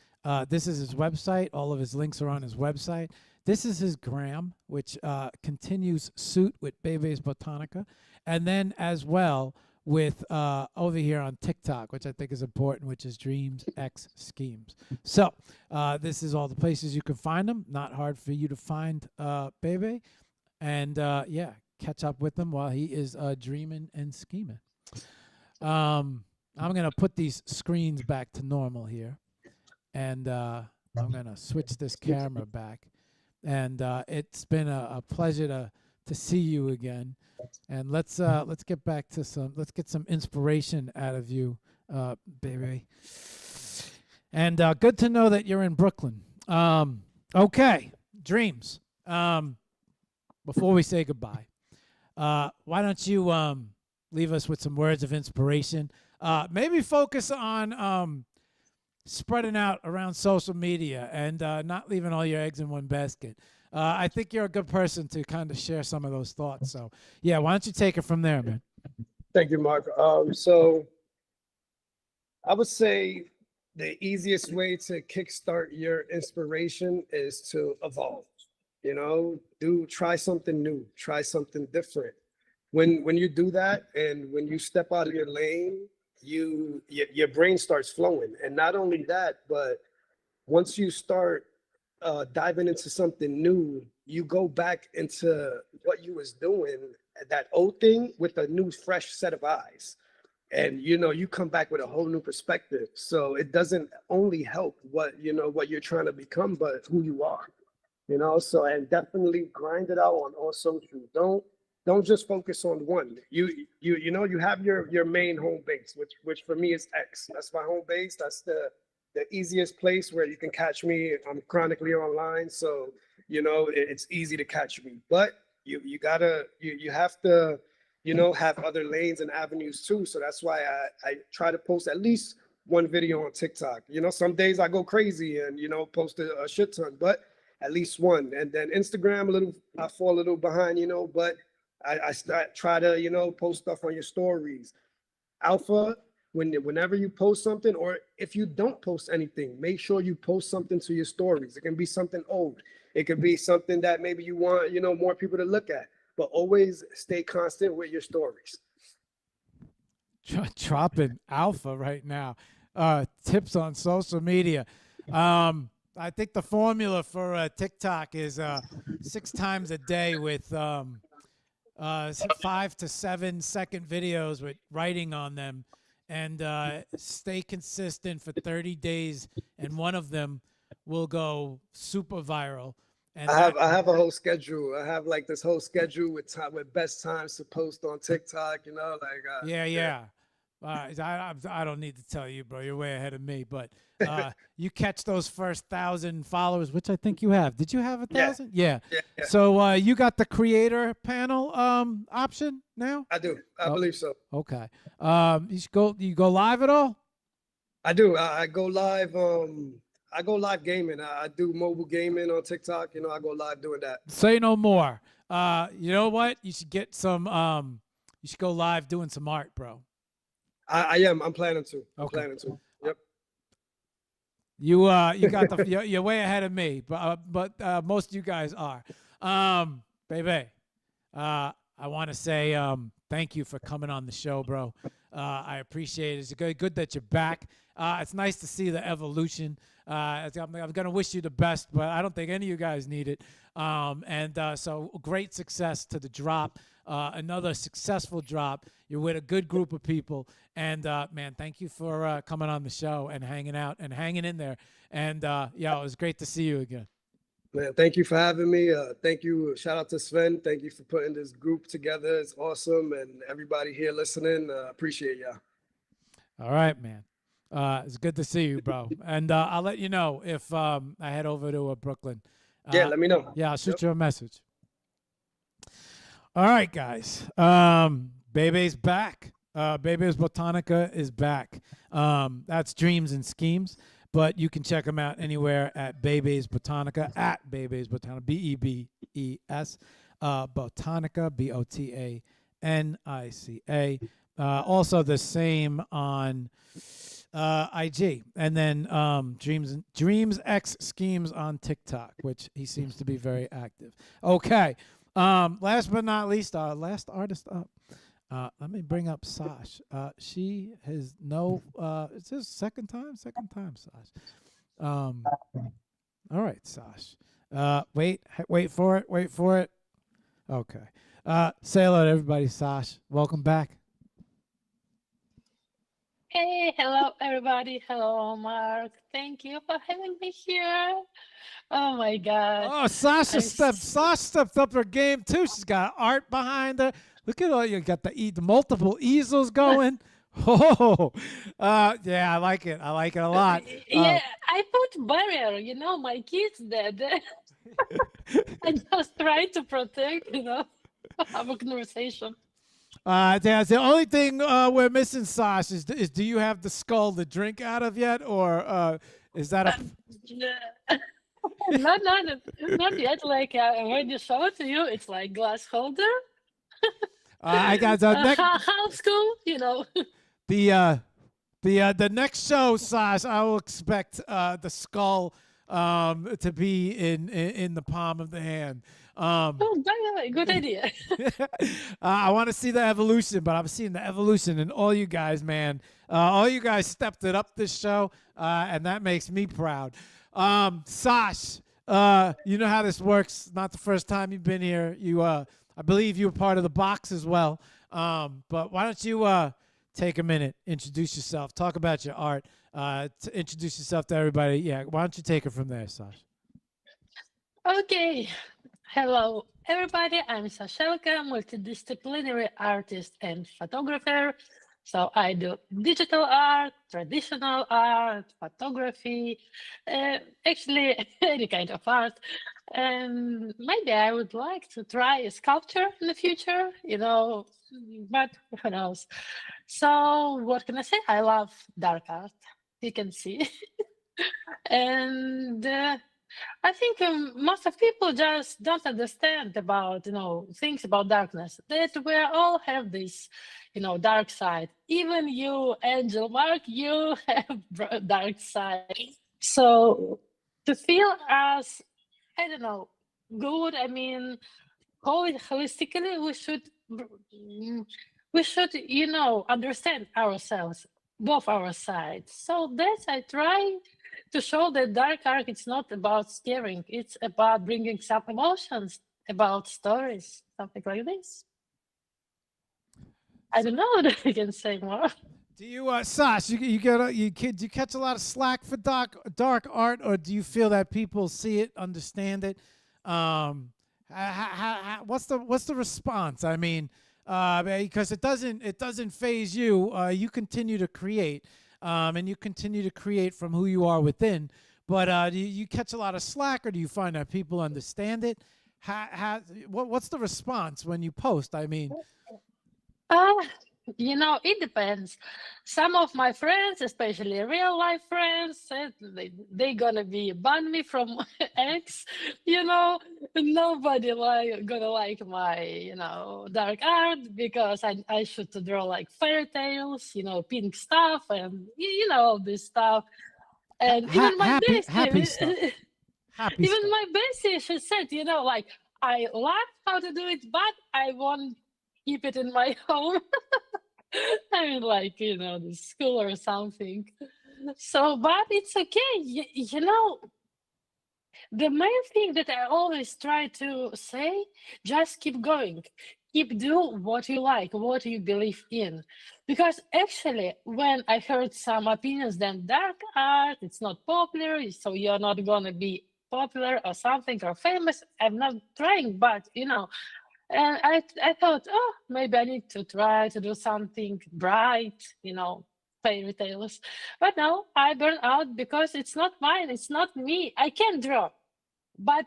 This is his website. All of his links are on his website. This is his gram, which continues suit with Bebe's Botanica. And then as well with over here on TikTok, which I think is important, which is Dreams X Schemes. So this is all the places you can find them. Not hard for you to find Bebe. And yeah, catch up with him while he is dreaming and scheming. I'm going to put these screens back to normal here. And I'm going to switch this camera back. And it's been a pleasure to see you again. And let's get back to let's get some inspiration out of you, baby. And good to know that you're in Brooklyn. Okay, Dreams. Before we say goodbye, why don't you leave us with some words of inspiration? Maybe focus on spreading out around social media and not leaving all your eggs in one basket. I think you're a good person to kind of share some of those thoughts. So yeah, why don't you take it from there, man? Thank you, Mark. So I would say the easiest way to kickstart your inspiration is to evolve. You know, try something new, try something different. When you do that, and when you step out of your lane, your brain starts flowing. And not only that, but once you start diving into something new, you go back into what you was doing, that old thing, with a new, fresh set of eyes. And you come back with a whole new perspective. So it doesn't only help what you're trying to become, but who you are. So, and definitely grind it out on all social. Don't just focus on one. You have your main home base, which for me is X. That's my home base. That's the easiest place where you can catch me. I'm chronically online, so it's easy to catch me. But you have to have other lanes and avenues too. So that's why I try to post at least one video on TikTok. Some days I go crazy and post a shit ton, but at least one. And then Instagram, I fall a little behind, but I try to post stuff on your stories. Alpha, whenever you post something, or if you don't post anything, make sure you post something to your stories. It can be something old. It could be something that maybe you want, more people to look at, but always stay constant with your stories. Dropping alpha right now. Tips on social media. I think the formula for TikTok is 6 times a day with 5 to 7 second videos with writing on them, and stay consistent for 30 days, and one of them will go super viral. And I have a whole schedule. I have like this whole schedule with best times to post on TikTok. Yeah. I don't need to tell you, bro. You're way ahead of me. But you catch those first 1,000 followers, which I think you have. Did you have 1,000? Yeah. So you got the creator panel option now? I do. I believe so. Okay. You go live at all? I do. I go live. I go live gaming. I do mobile gaming on TikTok. I go live doing that. Say no more. You know what? You should get some. You should go live doing some art, bro. I am. I'm planning to. Planning to. Yep. You got the. You're way ahead of me, but most of you guys are. Baby, I want to say thank you for coming on the show, bro. I appreciate it. It's good that you're back. It's nice to see the evolution. I'm going to wish you the best, but I don't think any of you guys need it. So great success to the drop. Another successful drop. You're with a good group of people. And, man, thank you for coming on the show and hanging out and hanging in there. And, it was great to see you again. Man, thank you for having me. Thank you. Shout out to Sven. Thank you for putting this group together. It's awesome. And everybody here listening, appreciate y'all. All right, man. It's good to see you, bro. And I'll let you know if I head over to Brooklyn. Yeah, let me know. Yeah, I'll shoot you a message. All right, guys. Bebe's back. Bebe's Botanica is back. That's Dreams and Schemes. But you can check them out anywhere at Bebe's Botanica, at Bebe's Botanica, B-E-B-E-S, Botanica, B-O-T-A-N-I-C-A. Also the same on IG. And then Dreams X Schemes on TikTok, which he seems to be very active. Okay. Last but not least, our last artist up. Let me bring up Sash. She has it's his second time, Sash. All right, Sash. Wait for it. Okay. Say hello to everybody, Sash. Welcome back. Hey, hello everybody. Hello, Mark. Thank you for having me here. Oh my God. Oh, Sasha stepped up her game too. She's got art behind her. Look at all you got the multiple easels going. Oh, yeah, I like it. I like it a lot. Yeah, I put barrier. My kids did. I just try to protect. Have a conversation. The only thing we're missing, Sash, is do you have the skull to drink out of yet, or is that a? not yet. Like when you show it to you, it's like glass holder. I got the next House school, you know. the next show, Sash. I will expect the skull to be in the palm of the hand. Oh, by the way, good idea. I want to see the evolution, but I'm seeing the evolution in all you guys, man. All you guys stepped it up this show, and that makes me proud. Sash, you know how this works. Not the first time you've been here. I believe you were part of the box as well. But why don't you take a minute, introduce yourself, talk about your art, to introduce yourself to everybody. Yeah, why don't you take it from there, Sash? Okay. Hello, everybody. I'm Sashelka, multidisciplinary artist and photographer. So I do digital art, traditional art, photography, actually any kind of art. And maybe I would like to try a sculpture in the future, you know, but who knows. So what can I say? I love dark art, you can see. And I think most of people just don't understand about, you know, things about darkness, that we all have this, you know, dark side. Even you, Angel Mark, you have dark side. So to feel as, I don't know, good, I mean, call it holistically, we should, you know, understand ourselves, both our sides. So that's, I try to show that dark art, it's not about scaring, it's about bringing some emotions, about stories, something like this. I don't know what I can say more. Do you, Sash? You catch a lot of slack for dark art, or do you feel that people see it, understand it? What's the response? I mean, because it doesn't phase you. You continue to create, and you continue to create from who you are within. But do you catch a lot of slack, or do you find that people understand it? What's the response when you post? I mean, Uh, you know, it depends. Some of my friends, especially real life friends, said they gonna be ban me from X. You know, nobody gonna like my, you know, dark art because I should to draw like fairy tales, you know, pink stuff and you know all this stuff. And even my happy bestie, stuff. Happy even stuff. my bestie, she said, you know, like I love how to do it, but I won't keep it in my home. I mean, like, you know, the school or something. So, but it's okay. You know, the main thing that I always try to say, just keep going. Keep do what you like, what you believe in. Because actually, when I heard some opinions that dark art, it's not popular, so you're not gonna be popular or something or famous, I'm not trying, but you know, and I thought, oh, maybe I need to try to do something bright, you know, fairy tales. But no, I burn out because it's not mine, it's not me. I can draw. But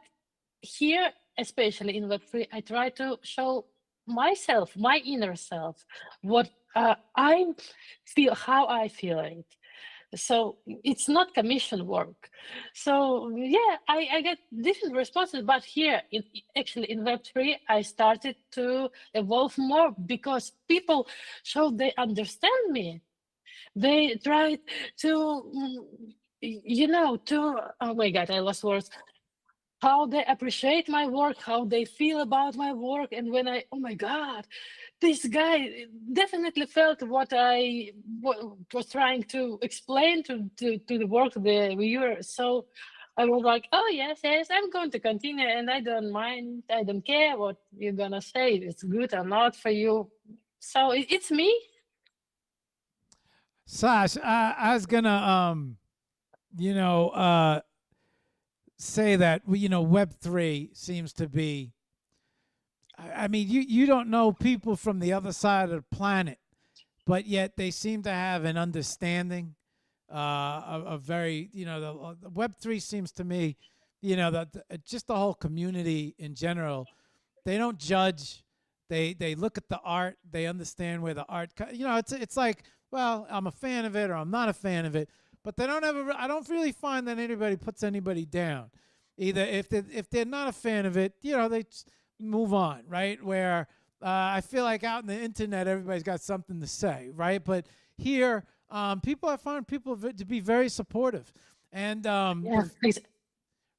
here, especially in Web3, I try to show myself, my inner self, what I feel, how I feel it. So it's not commission work. So yeah, I get different responses, but here actually in Web3, I started to evolve more because people show they understand me. They try to, you know, oh my God, I lost words. How they appreciate my work, how they feel about my work. And when oh my God, this guy definitely felt what I was trying to explain to the work of the viewer. So I was like, oh yes, I'm going to continue and I don't mind, I don't care what you're gonna say, if it's good or not for you. So it's me. Sash, I was gonna you know, say that you know Web3 seems to be. I mean, you don't know people from the other side of the planet, but yet they seem to have an understanding. A very, you know, the Web3 seems to me, you know, that just the whole community in general, they don't judge. They look at the art. They understand where the art. You know, it's like, well, I'm a fan of it or I'm not a fan of it, but they don't ever. I don't really find that anybody puts anybody down. Either if they're not a fan of it, they just move on, right? Where I feel like out in the internet, everybody's got something to say, right? But here, I find people to be very supportive, and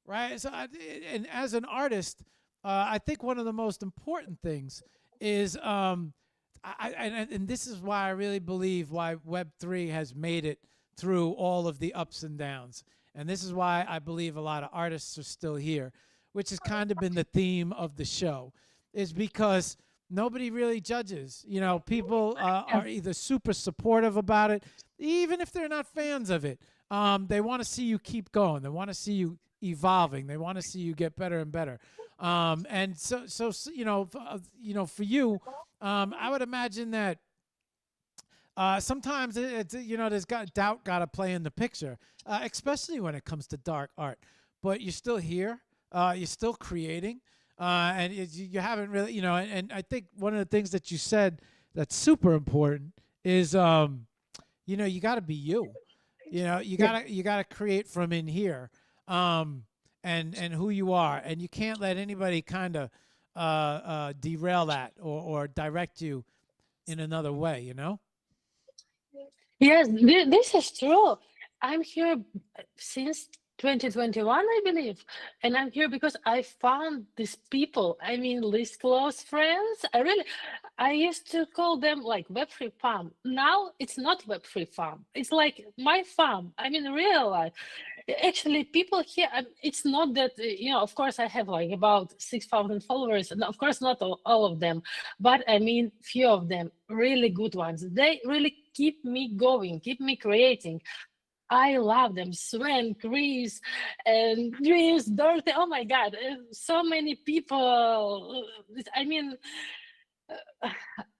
right. So, and as an artist, I think one of the most important things is, and this is why I really believe why Web3 has made it through all of the ups and downs, and this is why I believe a lot of artists are still here, which has kind of been the theme of the show, is because nobody really judges. People are either super supportive about it, even if they're not fans of it. They want to see you keep going. They want to see you evolving. They want to see you get better and better. And so for you, I would imagine that sometimes there's doubt got to play in the picture, especially when it comes to dark art. But you're still here. You're still creating. And you haven't really, and I think one of the things that you said that's super important is, you got to be you. You gotta create from in here, and who you are, and you can't let anybody kind of derail that or direct you in another way. Yes, this is true. I'm here since 2021, I believe. And I'm here because I found these people. I mean, these close friends. I used to call them like Web3 fam. Now it's not Web3 fam. It's like my fam. I mean, real life. Actually, people here, it's not that, of course, I have like about 6,000 followers. And of course, not all of them. But I mean, few of them, really good ones. They really keep me going, keep me creating. I love them. Sven, Chris, and Dreams, Dorothy. Oh my God, so many people. I mean,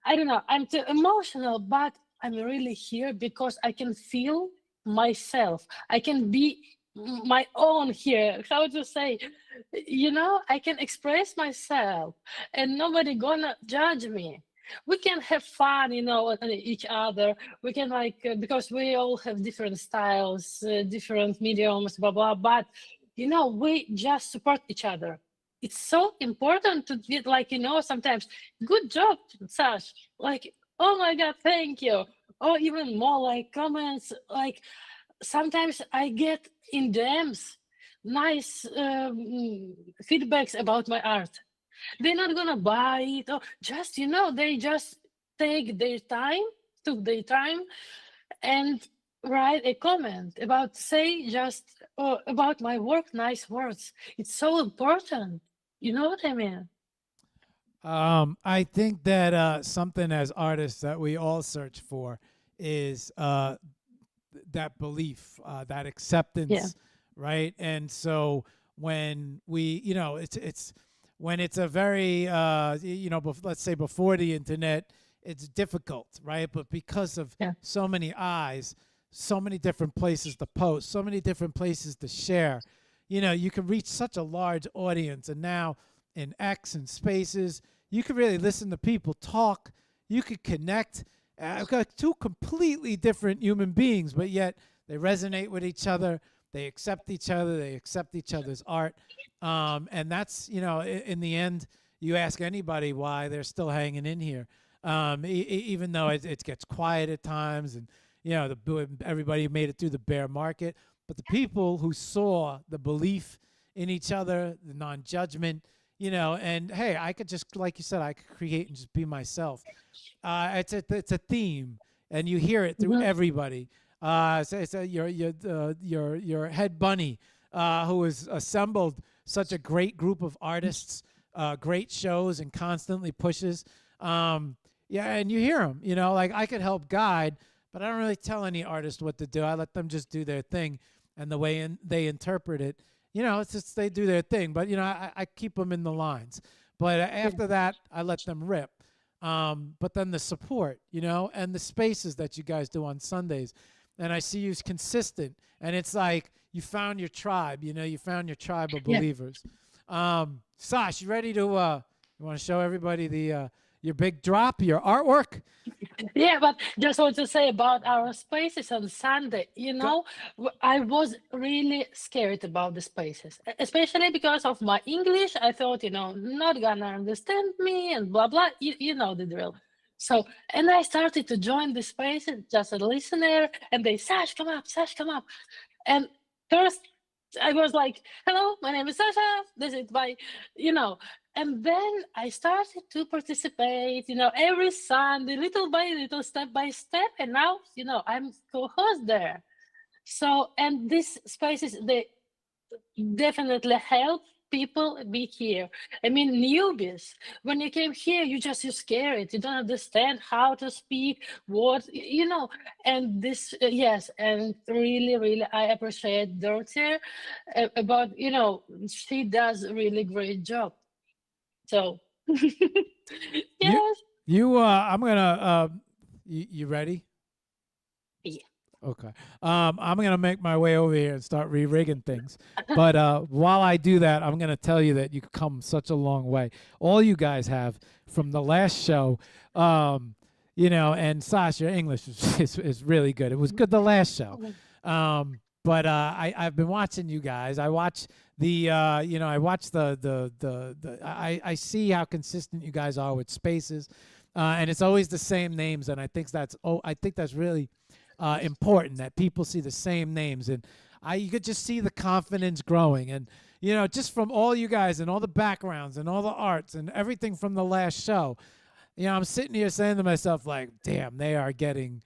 I don't know. I'm too emotional, but I'm really here because I can feel myself. I can be my own here. How to say? I can express myself, and nobody gonna judge me. We can have fun, on each other. We can because we all have different styles, different mediums, blah, blah, but, we just support each other. It's so important to get sometimes, good job, Sash. Oh my God, thank you. Or even more comments, sometimes I get in DMs, nice feedbacks about my art. They're not gonna buy it or just they just took their time and write a comment about about my work, nice words. It's so important. You know what I mean? I think that something as artists that we all search for is that belief, that acceptance, right? And so when we, it's when it's a very, let's say before the internet, it's difficult, right? But because of so many eyes, so many different places to post, so many different places to share, you can reach such a large audience. And now in X and Spaces, you can really listen to people talk. You could connect. I've got two completely different human beings, but yet they resonate with each other. They accept each other. They accept each other's art. And that's, in the end, you ask anybody why they're still hanging in here. Even though it gets quiet at times and, everybody made it through the bear market. But the people who saw the belief in each other, the non-judgment, and hey, I could just, like you said, I could create and just be myself. It's a theme, and you hear it through everybody. It's your head bunny, who has assembled such a great group of artists, great shows, and constantly pushes. And you hear them. I could help guide, but I don't really tell any artist what to do. I let them just do their thing, and the way they interpret it. It's just they do their thing, but I keep them in the lines. But after that, I let them rip. But then the support, and the spaces that you guys do on Sundays, and I see you consistent, and it's like you found your tribe. You found your tribe of believers. Sash, you ready to? You want to show everybody the your big drop, your artwork. Yeah, but just want to say about our spaces on Sunday, I was really scared about the spaces, especially because of my English. I thought, not gonna understand me and blah, blah, you know the drill. So, and I started to join the spaces, just a listener, and they, Sash, come up, Sash, come up. And first I was like, hello, my name is Sasha, this is my, and then I started to participate, every Sunday, little by little, step by step. And now, I'm co-host there. So, and these spaces, they definitely help people be here. I mean, newbies, when you came here, you're scared. You don't understand how to speak, and this, yes, and really, really, I appreciate Dorothy about, she does a really great job. So, yes. I'm gonna. You ready? Yeah. Okay. I'm gonna make my way over here and start re-rigging things. But while I do that, I'm gonna tell you that you've come such a long way. All you guys have from the last show. And Sasha, your English is really good. It was good the last show. But I've been watching you guys. I watch I watch I see how consistent you guys are with spaces, and it's always the same names. And I think that's really important that people see the same names, and you could just see the confidence growing. And just from all you guys and all the backgrounds and all the arts and everything from the last show, I'm sitting here saying to myself, like, damn, they're getting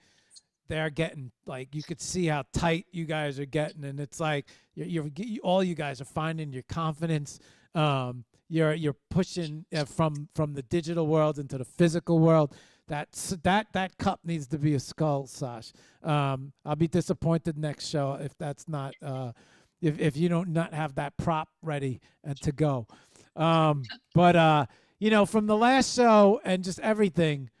like, you could see how tight you guys are getting, and it's like all you guys are finding your confidence. You're pushing from the digital world into the physical world. That cup needs to be a skull, Sash. I'll be disappointed next show if that's not if you don't not have that prop ready and to go. But from the last show and just everything.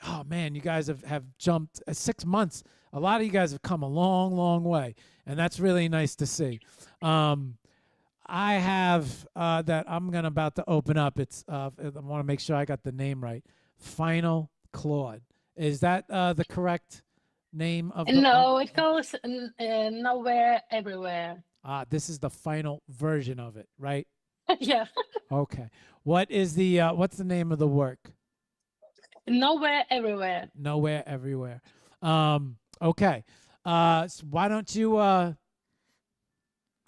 Oh man, you guys have jumped 6 months. A lot of you guys have come a long, long way, and that's really nice to see. I have that I'm about to open up. It's I want to make sure I got the name right. Final Claude. Is that the correct name of the? No, it goes nowhere, everywhere. This is the final version of it, right? Yeah. Okay. What is the what's the name of the work? Nowhere, everywhere. Nowhere, everywhere. Okay. So why don't you why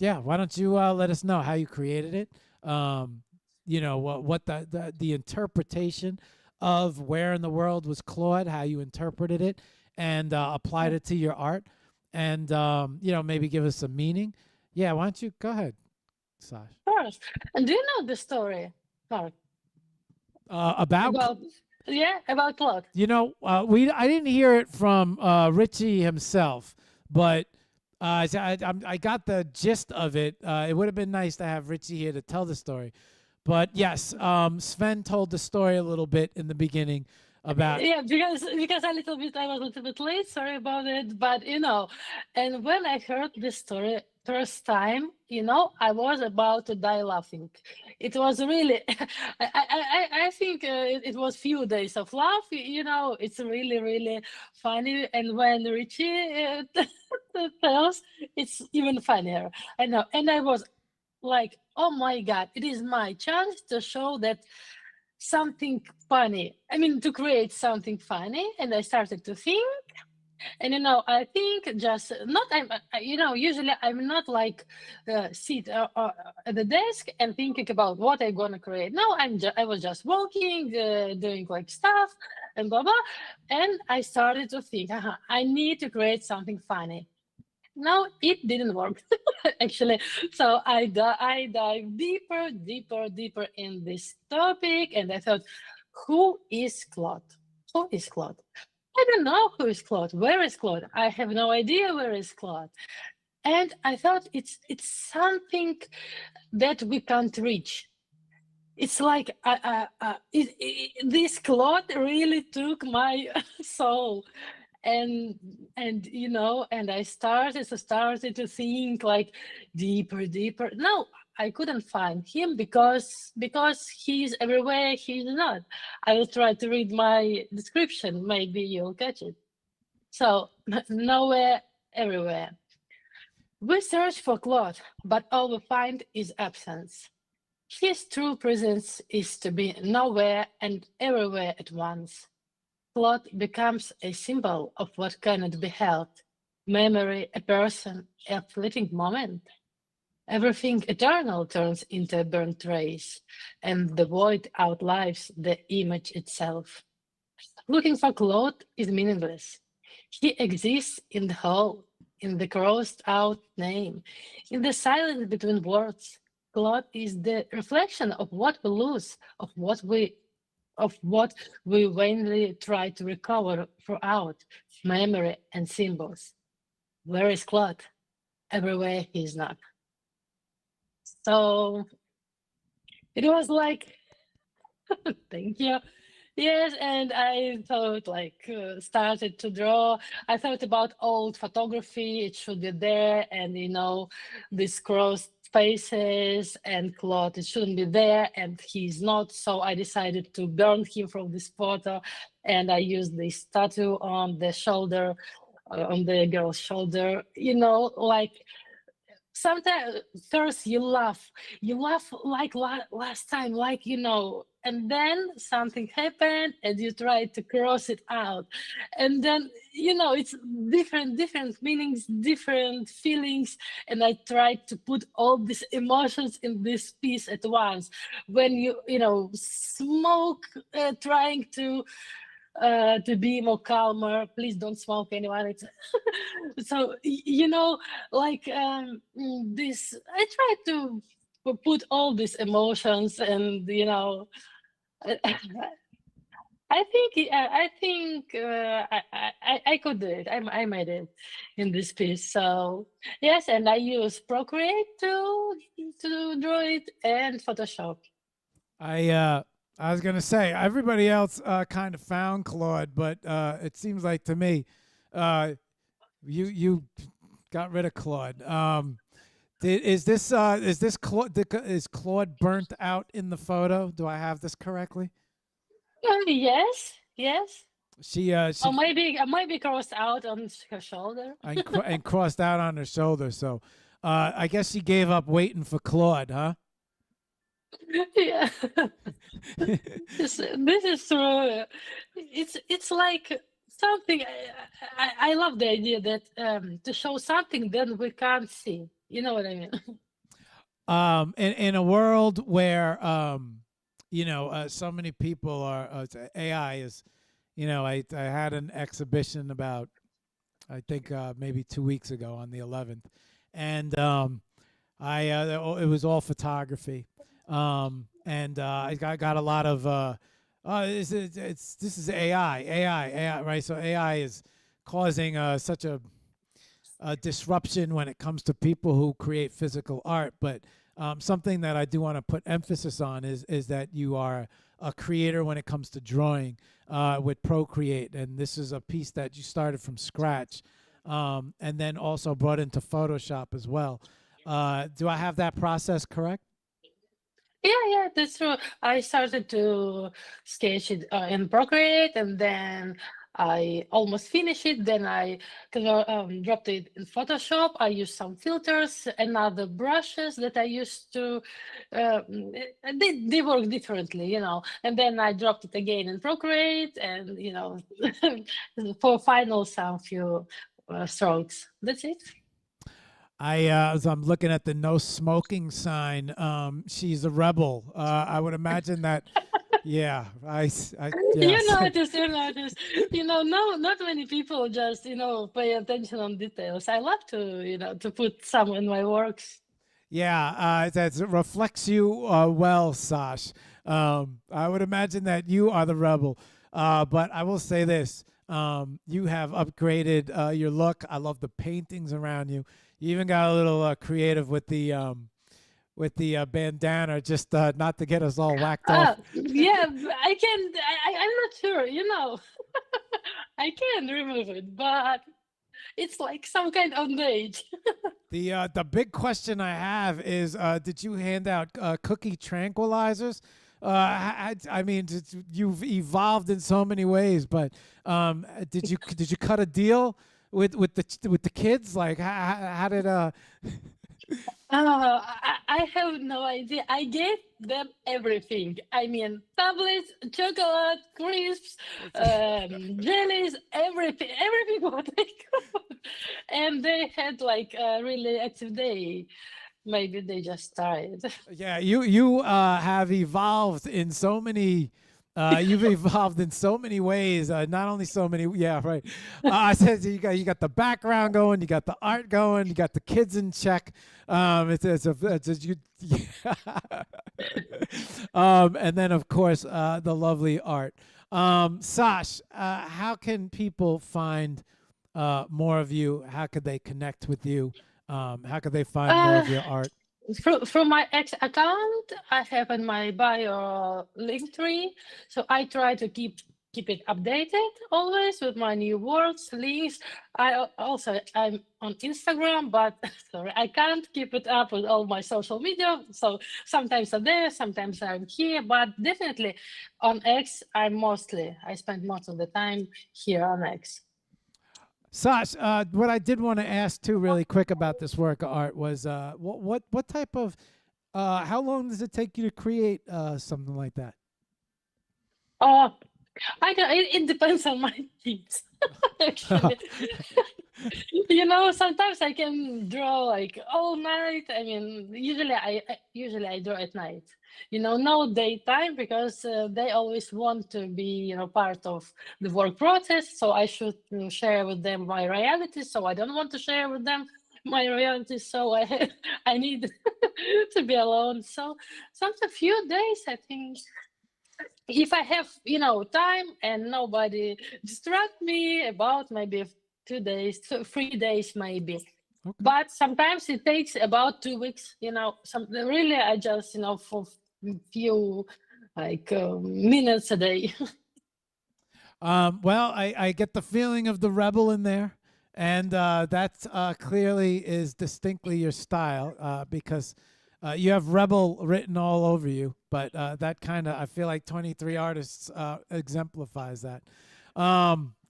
don't you let us know how you created it? What the interpretation of where in the world was Claude, how you interpreted it and applied it to your art, and maybe give us some meaning. Yeah, why don't you go ahead, Sash? Of course. And do you know the story, Mark? About Claude. I didn't hear it from Richie himself, but I got the gist of it. It would have been nice to have Richie here to tell the story. But yes, Sven told the story a little bit in the beginning about. Yeah, because I was a little bit late. Sorry about it, but and when I heard this story first time, I was about to die laughing. It was really, I think it was few days of laugh. It's really, really funny. And when Richie tells, it's even funnier. I know, and I was like, oh my God, it is my chance to show that something funny. I mean, to create something funny. And I started to think, and I think just not. Usually I'm not like sit at the desk and thinking about what I'm gonna create. No, I was just walking, doing like stuff and blah blah, and I started to think, I need to create something funny. No, it didn't work actually. So I dive deeper in this topic, and I thought, who is Claude? Who is Claude? I don't know who is Claude. Where is Claude? I have no idea where is Claude. And I thought it's something that we can't reach. It's like this Claude really took my soul. And I started to think like deeper. No, I couldn't find him because he's everywhere. He's not. I will try to read my description. Maybe you'll catch it. So nowhere, everywhere. We search for Claude, but all we find is absence. His true presence is to be nowhere and everywhere at once. Claude becomes a symbol of what cannot be held: memory, a person, a fleeting moment. Everything eternal turns into a burnt trace, and the void outlives the image itself. Looking for Claude is meaningless. He exists in the hole, in the crossed out name, in the silence between words. Claude is the reflection of what we lose, of what we vainly try to recover throughout memory and symbols. Where is Claude? Everywhere he is not. So it was like, thank you. Yes, and I thought started to draw. I thought about old photography, it should be there, and these crossed faces and Claude, it shouldn't be there, and he's not. So I decided to burn him from this photo, and I used this tattoo on the shoulder, on the girl's shoulder. Sometimes first you laugh like last time, and then something happened and you try to cross it out, and then it's different meanings, different feelings, and I tried to put all these emotions in this piece at once. When you smoke, trying to be more calmer. Please don't smoke, anyone. It's so this. I try to put all these emotions, and I could do it. I made it in this piece. So yes, and I use Procreate to draw it, and Photoshop. I was gonna say everybody else kind of found Claude, but it seems like to me, you got rid of Claude. Is Claude burnt out in the photo? Do I have this correctly? Yes. She Or maybe I might be crossed out on her shoulder. and crossed out on her shoulder. So I guess she gave up waiting for Claude, huh? Yeah. this is true. It's like something. I love the idea that to show something then we can't see. You know what I mean? In a world where so many people are AI is, I had an exhibition about, I think maybe 2 weeks ago on the 11th, and it was all photography. And I got a lot of this is AI, right? So AI is causing such a disruption when it comes to people who create physical art. But something that I do want to put emphasis on is that you are a creator when it comes to drawing with Procreate, and this is a piece that you started from scratch, and then also brought into Photoshop as well. Do I have that process correct? Yeah, that's true. I started to sketch it in Procreate, and then I almost finished it. Then I dropped it in Photoshop. I used some filters and other brushes that I used to. They work differently, And then I dropped it again in Procreate, and for final some few strokes. That's it. As I'm looking at the no smoking sign, she's a rebel. I would imagine that. Yeah, yes. You notice. No, not many people just pay attention on details. I love to to put some in my works. Yeah, that reflects you well, Sash. I would imagine that you are the rebel. But I will say this: you have upgraded your look. I love the paintings around you. You even got a little creative with the bandana, just not to get us all whacked off. Yeah, I can. I'm not sure. I can remove it, but it's like some kind of age. The big question I have is, did you hand out cookie tranquilizers? I mean, you've evolved in so many ways, but did you cut a deal with the kids? Like, how did I have no idea. I gave them everything. I mean, tablets, chocolate, crisps, jellies, everything what they could. And they had like a really active day. Maybe they just tired. Yeah, you have evolved in so many. You've evolved in so many ways. Not only so many. Yeah, right. I said you got the background going, you got the art going, you got the kids in check. You. And then of course the lovely art. Sash, how can people find more of you? How could they connect with you? How could they find more of your art? From my ex account, I have in my bio link tree, so I try to keep it updated always with my new works, links. I'm on Instagram, but sorry, I can't keep it up with all my social media. So sometimes I'm there, sometimes I'm here, but definitely on X, I spend most of the time here on X. Sash, what I did want to ask too, really quick about this work of art was, what type of, how long does it take you to create something like that? Oh, I don't. It depends on my needs. Actually, sometimes I can draw like all night. I mean, usually I draw at night. No daytime because they always want to be part of the work process. So I should share with them my reality. So I don't want to share with them my reality. So I need to be alone. So sometimes a few days, I think. If I have, time and nobody distract me, about maybe 2 days, 3 days maybe. Okay. But sometimes it takes about 2 weeks. Really, I just, for few minutes a day. Well, I get the feeling of the rebel in there, and that clearly is distinctly your style because you have rebel written all over you, but that kind of, I feel like 23 artists exemplifies that.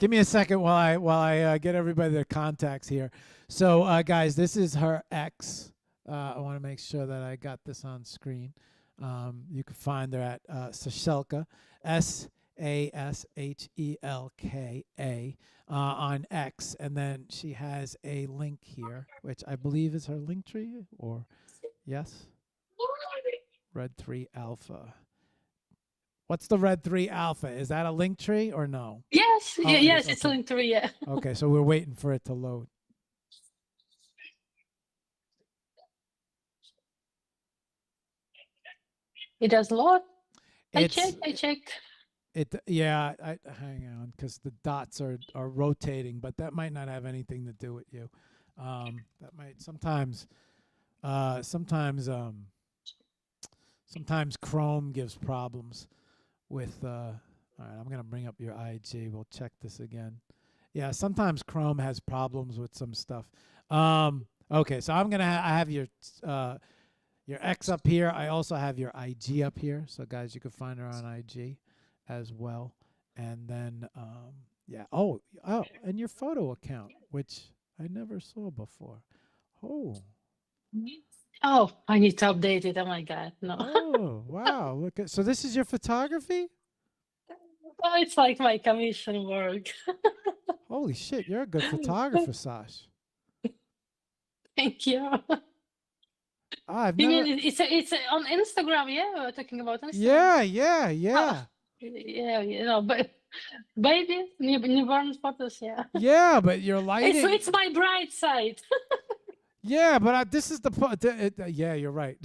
Give me a second while I get everybody their contacts here. So guys, this is her ex. I want to make sure that I got this on screen. You can find her at Sashelka, Sashelka, on X, and then she has a link here, which I believe is her link tree, or yes, Red 3 Alpha. What's the Red 3 Alpha? Is that a link tree or no? Yes, Oh, yes, okay. it's a link tree. Yeah. Okay, so we're waiting for it to load. It does load. I It's- checked. Yeah, hang on, because the dots are rotating, but that might not have anything to do with you. That might sometimes Chrome gives problems with. All right, I'm gonna bring up your IG. We'll check this again. Yeah, sometimes Chrome has problems with some stuff. Okay, so I have your X up here. I also have your IG up here. So guys, you can find her on IG as well. And then yeah. Oh, and your photo account, which I never saw before. Oh. Oh, I need to update it. Oh my God, no. Oh, wow. Look at, so this is your photography? Oh, it's like my commission work. Holy shit, you're a good photographer, Sash. Thank you. I've You never. mean it's on Instagram? Yeah, we're talking about Instagram. Yeah. Yeah, but baby, newborn photos. Yeah. Yeah, but your lighting. It's my bright side. Yeah, but this is the yeah, you're right.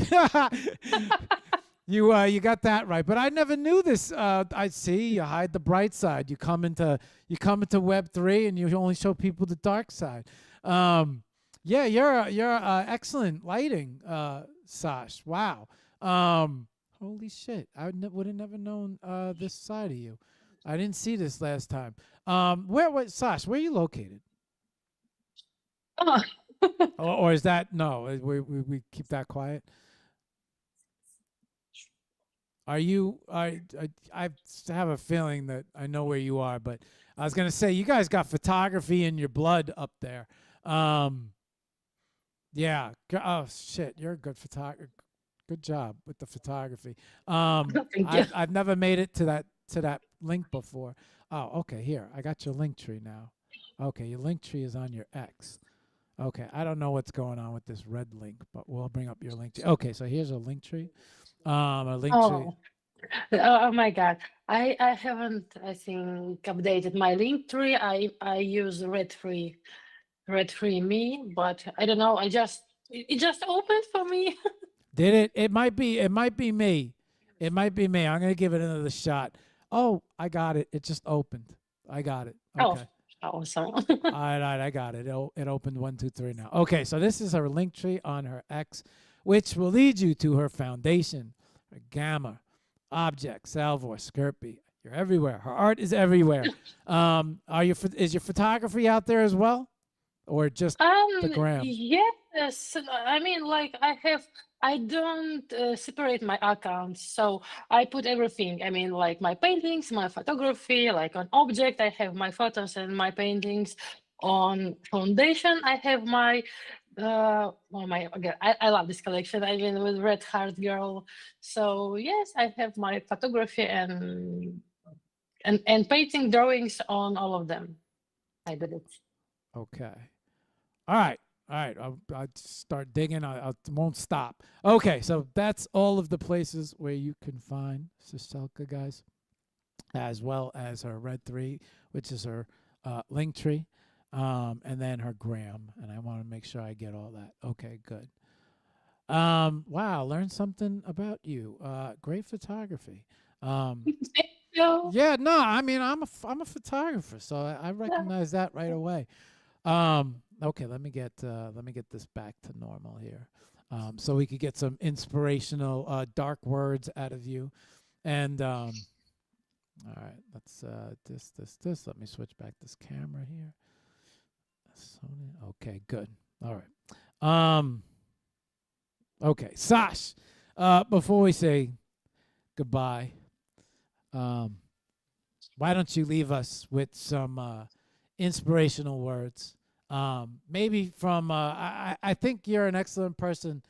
You got that right, but I never knew this. I see you hide the bright side. You come into Web3 and you only show people the dark side. Yeah, you're excellent lighting, Sash. Wow. Holy shit! I would have never known this side of you. I didn't see this last time. Sash? Where are you located? Oh, Or is that no? We keep that quiet. Are you? I have a feeling that I know where you are, but I was gonna say you guys got photography in your blood up there. Yeah. Oh shit, you're a good photographer. Good job with the photography. Thank you. I've never made it to that link before. Oh, okay. Here, I got your link tree now. Okay, your link tree is on your X. Okay, I don't know what's going on with this red link, but we'll bring up your link tree. Okay, so here's a link tree. A link tree. Oh, oh my God. I haven't, I think, updated my link tree. I use red free me, but I don't know. It just opened for me. Did it? It might be me. It might be me. I'm gonna give it another shot. Oh, I got it. It just opened. I got it. Oh, Okay. awesome. All right, I got it. It opened 1, 2, 3 now. Okay, so this is her link tree on her X, which will lead you to her foundation, her gamma, object, salvor, skirpy. You're everywhere. Her art is everywhere. Is your photography out there as well, or just the gram? Yes. I mean, like I don't separate my accounts, so I put everything. I mean, like my paintings, my photography, like on object, I have my photos and my paintings. On foundation, I have my oh my again, I love this collection. I mean, with Red Heart Girl. So yes, I have my photography and painting drawings on all of them. I did it. Okay. All right. All right. I'll start digging. I won't stop. Okay. So that's all of the places where you can find Siselka, guys, as well as her Red 3, which is her link tree, and then her gram. And I want to make sure I get all that. Okay, good. Wow. Learned something about you. Great photography. Thank you. Yeah, no, I mean, I'm a photographer, so I recognize that right away. Okay, let me get this back to normal here, so we could get some inspirational dark words out of you. And all right, let's this. Let me switch back this camera here. Sony. Okay, good. All right. Okay, Sash. Before we say goodbye, why don't you leave us with some inspirational words? Maybe from I think you're an excellent person.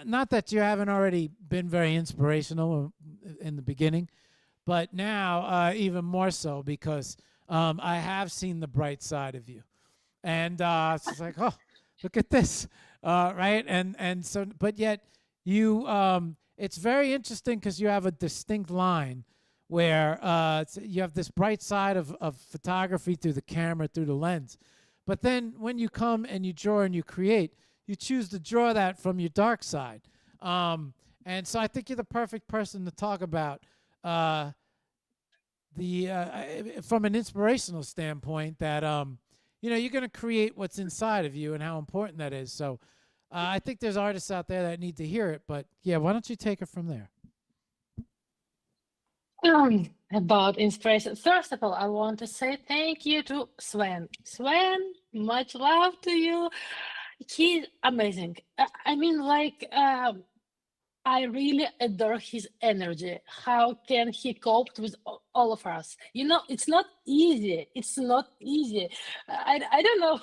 Not that you haven't already been very inspirational in the beginning, but now even more so because I have seen the bright side of you, and it's just like, oh, look at this, right? And so, but yet you, it's very interesting because you have a distinct line where you have this bright side of photography through the camera, through the lens. But then when you come and you draw and you create, you choose to draw that from your dark side. And so I think you're the perfect person to talk about from an inspirational standpoint that, you're going to create what's inside of you and how important that is. So I think there's artists out there that need to hear it. But, yeah, why don't you take it from there? About inspiration. First of all, I want to say thank you to Sven. Sven, much love to you. He's amazing. I mean, like, I really adore his energy. How can he cope with all of us? It's not easy. It's not easy. I don't know.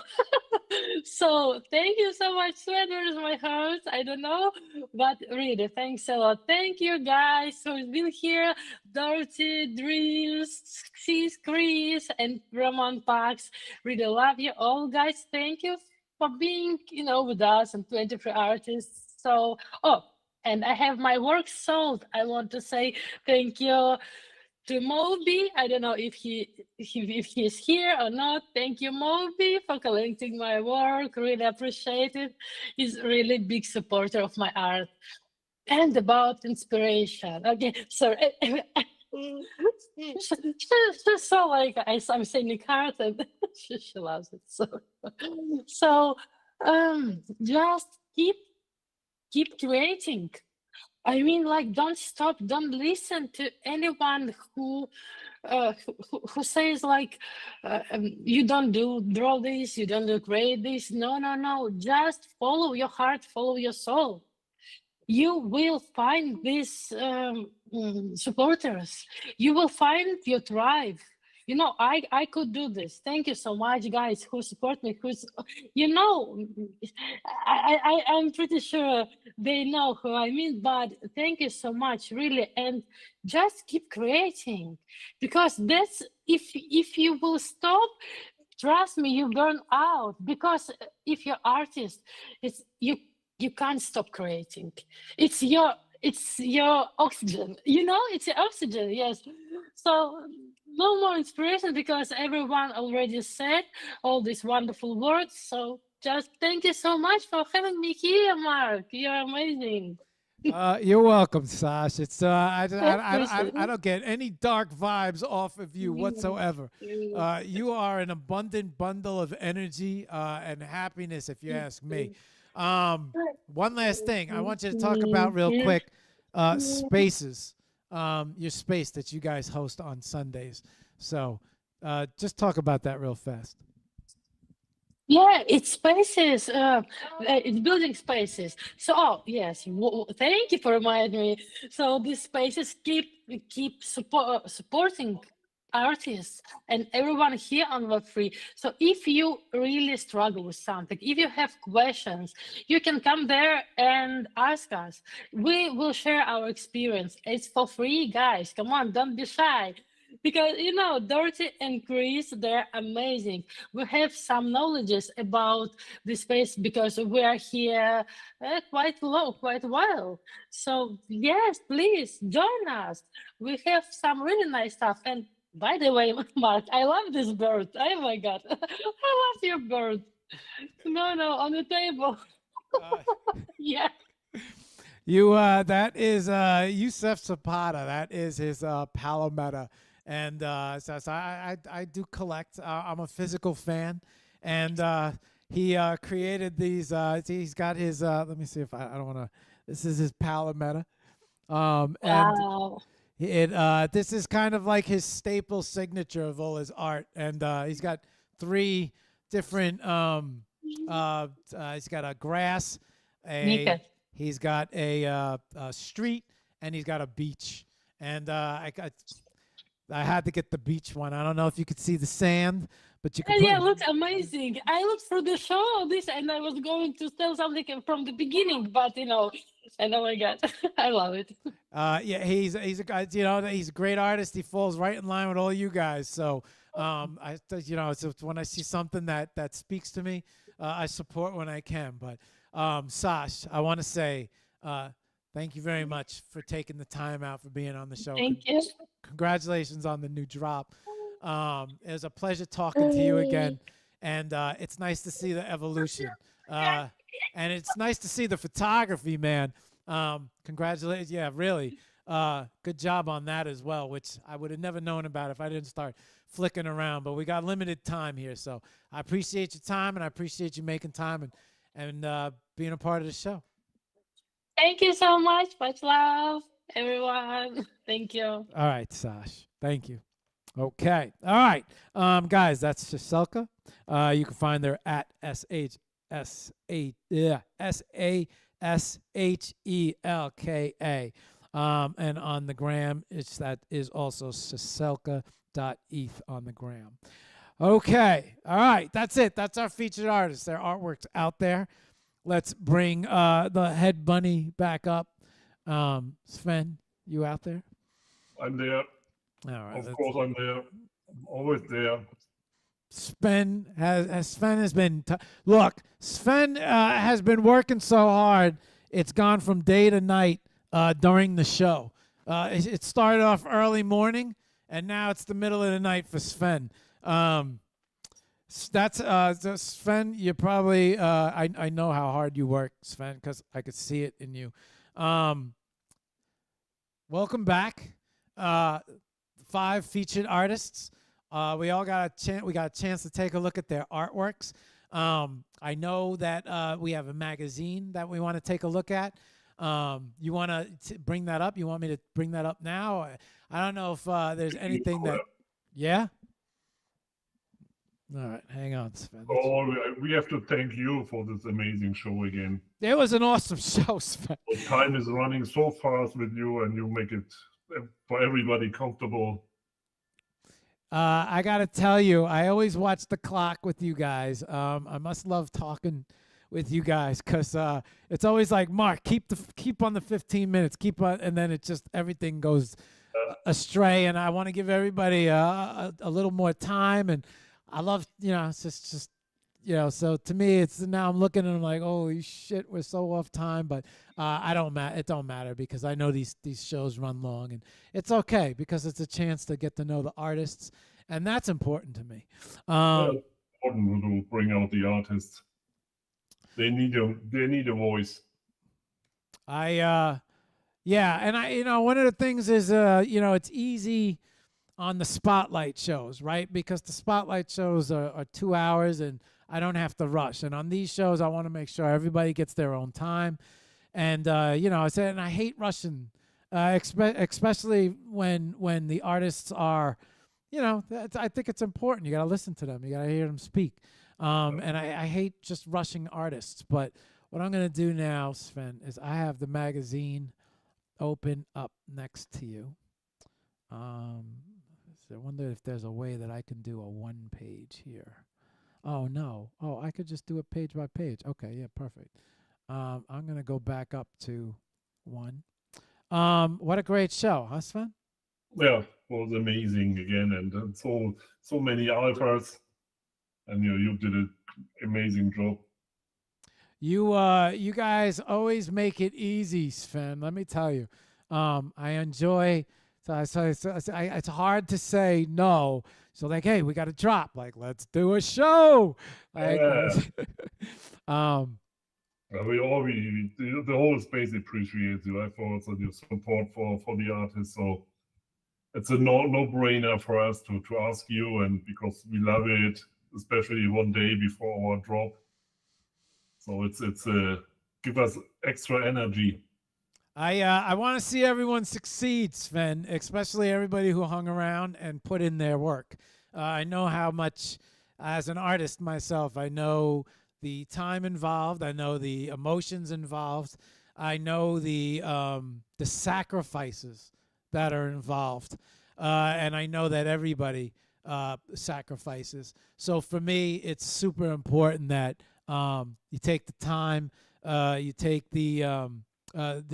So thank you so much, Sven. Where is my heart? I don't know. But really, thanks a lot. Thank you guys who've been here. Dorothy, Dreams, Sis, Chris, and Roman Pax. Really love you all, guys. Thank you for being, with us and 23 artists. So, and I have my work sold. I want to say thank you to Moby. I don't know if he's here or not. Thank you, Moby, for collecting my work. Really appreciate it. He's really big supporter of my art. And about inspiration. Okay, sorry. She's so like I'm sending cards and she loves it. So just keep creating. I mean, like, don't stop, don't listen to anyone who says like, you don't draw this, you don't do create this. No, no, no. Just follow your heart, follow your soul. You will find these supporters. You will find your tribe. You know, I could do this. Thank you so much, guys, who support me. You know, I'm pretty sure they know who I mean. But thank you so much, really, and just keep creating, because that's if you will stop, trust me, you burn out. Because if you're artist, it's you can't stop creating. It's your oxygen, you know, it's your oxygen. Yes. So no more inspiration, because everyone already said all these wonderful words. So just thank you so much for having me here, Mark. You're amazing. You're welcome, Sash. It's I appreciate I it. don't get any dark vibes off of you whatsoever. Mm, You are an abundant bundle of energy and happiness, if you ask me. One last thing I want you to talk about real quick, spaces, your space that you guys host on Sundays. So just talk about that real fast. Yeah, it's spaces. It's building spaces. So, oh yes, thank you for reminding me. So these spaces keep supporting artists and everyone here on Web3. So if you really struggle with something, if you have questions, you can come there and ask us. We will share our experience. It's for free, guys. Come on, don't be shy. Because you know, Dorothy and Chris, they're amazing. We have some knowledges about the space because we are here quite a while. So yes, please join us. We have some really nice stuff. And by the way, Mark, I love this bird. Oh my God, I love your bird. No, no, on the table. Uh, Yeah. You that is Yusef Zapata. That is his Palometa, and so I do collect. I'm a physical fan, and he created these. He's got his. Let me see if I don't want to. This is his Palometa, and Wow. this is kind of like his staple signature of all his art, and he's got three different. He's got a grass, a Nika. he's got a street, and he's got a beach. And I had to get the beach one. I don't know if you could see the sand, but you could Yeah, put. it looks amazing. I looked for the show this, and I was going to tell something from the beginning, but you know, and oh my God, I love it. Yeah, he's a guy. You know, he's a great artist. He falls right in line with all you guys. So, so when I see something that speaks to me, I support when I can. But, Sash, I want to say thank you very much for taking the time out for being on the show. Thank you. Congratulations on the new drop. It was a pleasure talking to you again, and it's nice to see the evolution. And it's nice to see the photography, man. Congratulations. Yeah, really. Good job on that as well, which I would have never known about if I didn't start flicking around. But we got limited time here, so I appreciate your time, and I appreciate you making time and being a part of the show. Thank you so much. Much love, everyone. Thank you. All right, Sash. Thank you. Okay. All right. Guys, that's Shiselka. You can find her at SHELKA. And on the gram, that is also Shiselka.eth on the gram. Okay. All right. That's it. That's our featured artists. Their artwork's out there. Let's bring the head bunny back up. Sven, you out there? I'm there. All right. Of course, I'm there. I'm always there. Sven has been look. Sven has been working so hard. It's gone from day to night during the show. It started off early morning, and now it's the middle of the night for Sven. That's Sven. You probably I know how hard you work, Sven, because I could see it in you. Welcome back. 5 featured artists. We all got a chance. We got a chance to take a look at their artworks. I know that we have a magazine that we want to take a look at. You want to bring that up? You want me to bring that up now? I don't know if there's anything that. Yeah. All right, hang on, Sven. Oh, we have to thank you for this amazing show again. It was an awesome show, Sven. The time is running so fast with you, and you make it for everybody comfortable. I got to tell you, I always watch the clock with you guys. I must love talking with you guys because it's always like, Mark, keep on the 15 minutes, keep on, and then it just everything goes astray. And I want to give everybody a little more time. And I love, it's just so to me, it's now I'm looking and I'm like, holy shit, we're so off time. But it don't matter because I know these shows run long, and it's okay because it's a chance to get to know the artists, and that's important to me. Important to bring out the artists. They need a voice. And one of the things is it's easy on the spotlight shows, right? Because the spotlight shows are 2 hours and I don't have to rush. And on these shows, I want to make sure everybody gets their own time. And, I said, and I hate rushing, especially when the artists are, I think it's important. You got to listen to them. You got to hear them speak. And I hate just rushing artists. But what I'm going to do now, Sven, is I have the magazine open up next to you. So I wonder if there's a way that I can do a one page here. Oh, no. Oh, I could just do it page by page. Okay, yeah, perfect. I'm going to go back up to one. What a great show, huh, Sven? Yeah, it was amazing again. And so many alphas. And you did an amazing job. You guys always make it easy, Sven. Let me tell you. I enjoy... it's hard to say no. So like, hey, we got to drop. Like, let's do a show. Like, the whole space appreciates you. I thought that your support for the artists. So it's a no-brainer for us to ask you, and because we love it, especially one day before our drop. So it's give us extra energy. I want to see everyone succeed, Sven, especially everybody who hung around and put in their work. I know how much, as an artist myself, I know the time involved. I know the emotions involved. I know the sacrifices that are involved. And I know that everybody sacrifices. So for me, it's super important that you take the time, you take the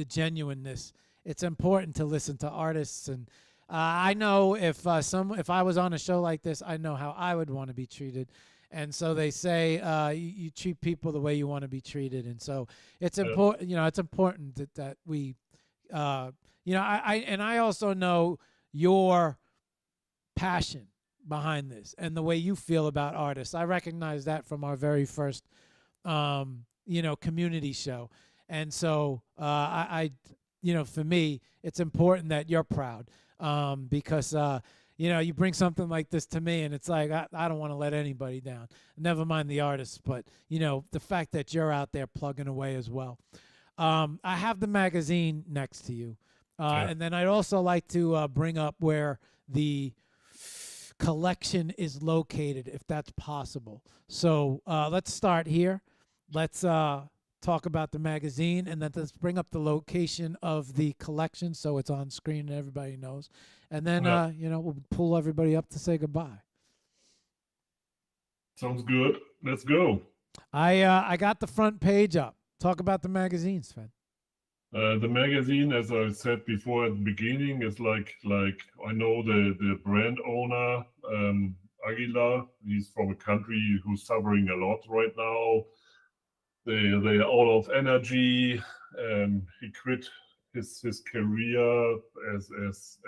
genuineness. It's important to listen to artists, and I know if I was on a show like this, I know how I would want to be treated. And so they say you treat people the way you want to be treated, and so it's important. It's important that we, I also know your passion behind this and the way you feel about artists. I recognize that from our very first, community show. And so for me, it's important that you're proud because, you bring something like this to me and it's like, I don't want to let anybody down. Never mind the artists, but, the fact that you're out there plugging away as well. I have the magazine next to you. And then I'd also like to bring up where the collection is located, if that's possible. So let's start here. Let's talk about the magazine, and then let's bring up the location of the collection so it's on screen and everybody knows. And then, we'll pull everybody up to say goodbye. Sounds good. Let's go. I got the front page up. Talk about the magazine, Sven. The magazine, as I said before at the beginning, is like I know the brand owner, Aguilar. He's from a country who's suffering a lot right now. They are out of energy. He quit his career as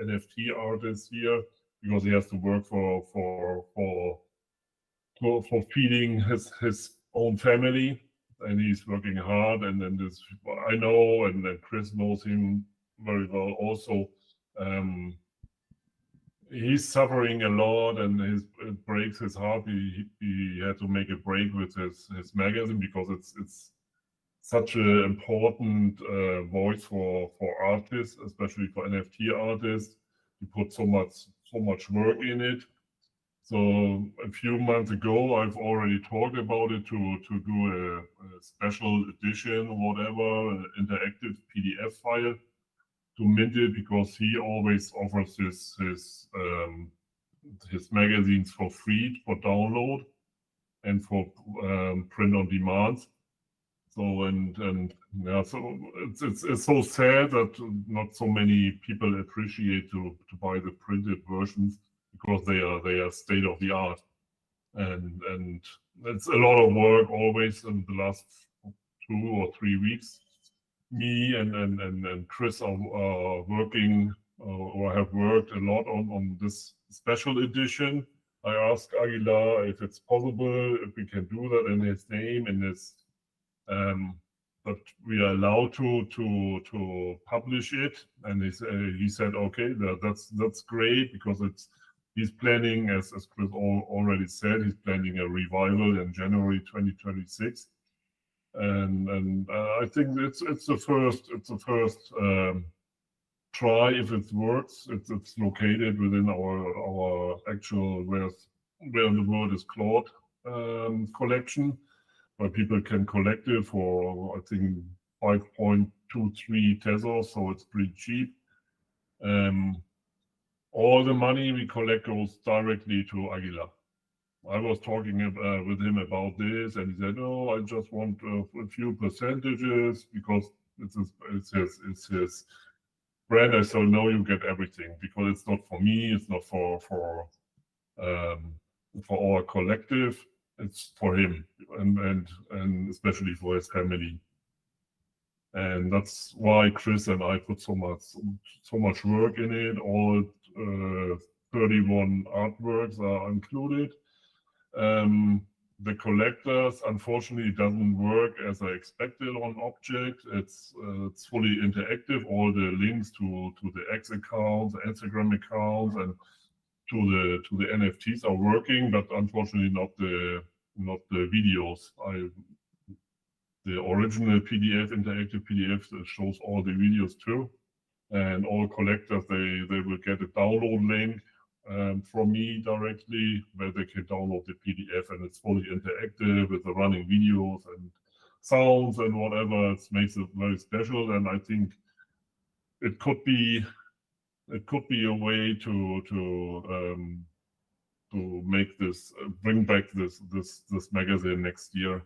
NFT artist here because he has to work for feeding his own family. And he's working hard, and then this I know, and then Chris knows him very well also. He's suffering a lot, and it breaks his heart. He had to make a break with his magazine because it's such an important voice for artists, especially for NFT artists. He put so much work in it. So a few months ago, I've already talked about it to do a special edition or whatever, an interactive PDF file to mint it, because he always offers his magazines for free for download and for print on demand. So and yeah, so it's so sad that not so many people appreciate to buy the printed versions, because they are state of the art, and it's a lot of work always in the last 2 or 3 weeks. Me and Chris are working or have worked a lot on this special edition. I asked Aguilar if it's possible, if we can do that in his name, in his but we are allowed to publish it, and he said okay, that's great, because he's planning, as Chris already said, he's planning a revival in January 2026, and I think it's the first try if it works. It's located within our actual where in the world is CLAUDE collection, where people can collect it for, I think, 5.23 Tezos, so it's pretty cheap. All the money we collect goes directly to Aguilar. I was talking with him about this, and he said, "No, I just want a few percentages, because it's his brand." I said, "No, you get everything, because it's not for me, it's not for our collective. It's for him, and especially for his family." And that's why Chris and I put so much work in it. All 31 artworks are included. The collectors, unfortunately, doesn't work as I expected on Object. It's fully interactive. All the links to the X accounts, the Instagram accounts, and to the NFTs are working, but unfortunately not the videos. The original PDF, interactive PDF, that shows all the videos too, and all collectors they will get a download link from me directly, where they can download the PDF, and it's fully interactive with the running videos and sounds and whatever. It makes it very special, and I think it could be a way to make this bring back this magazine next year.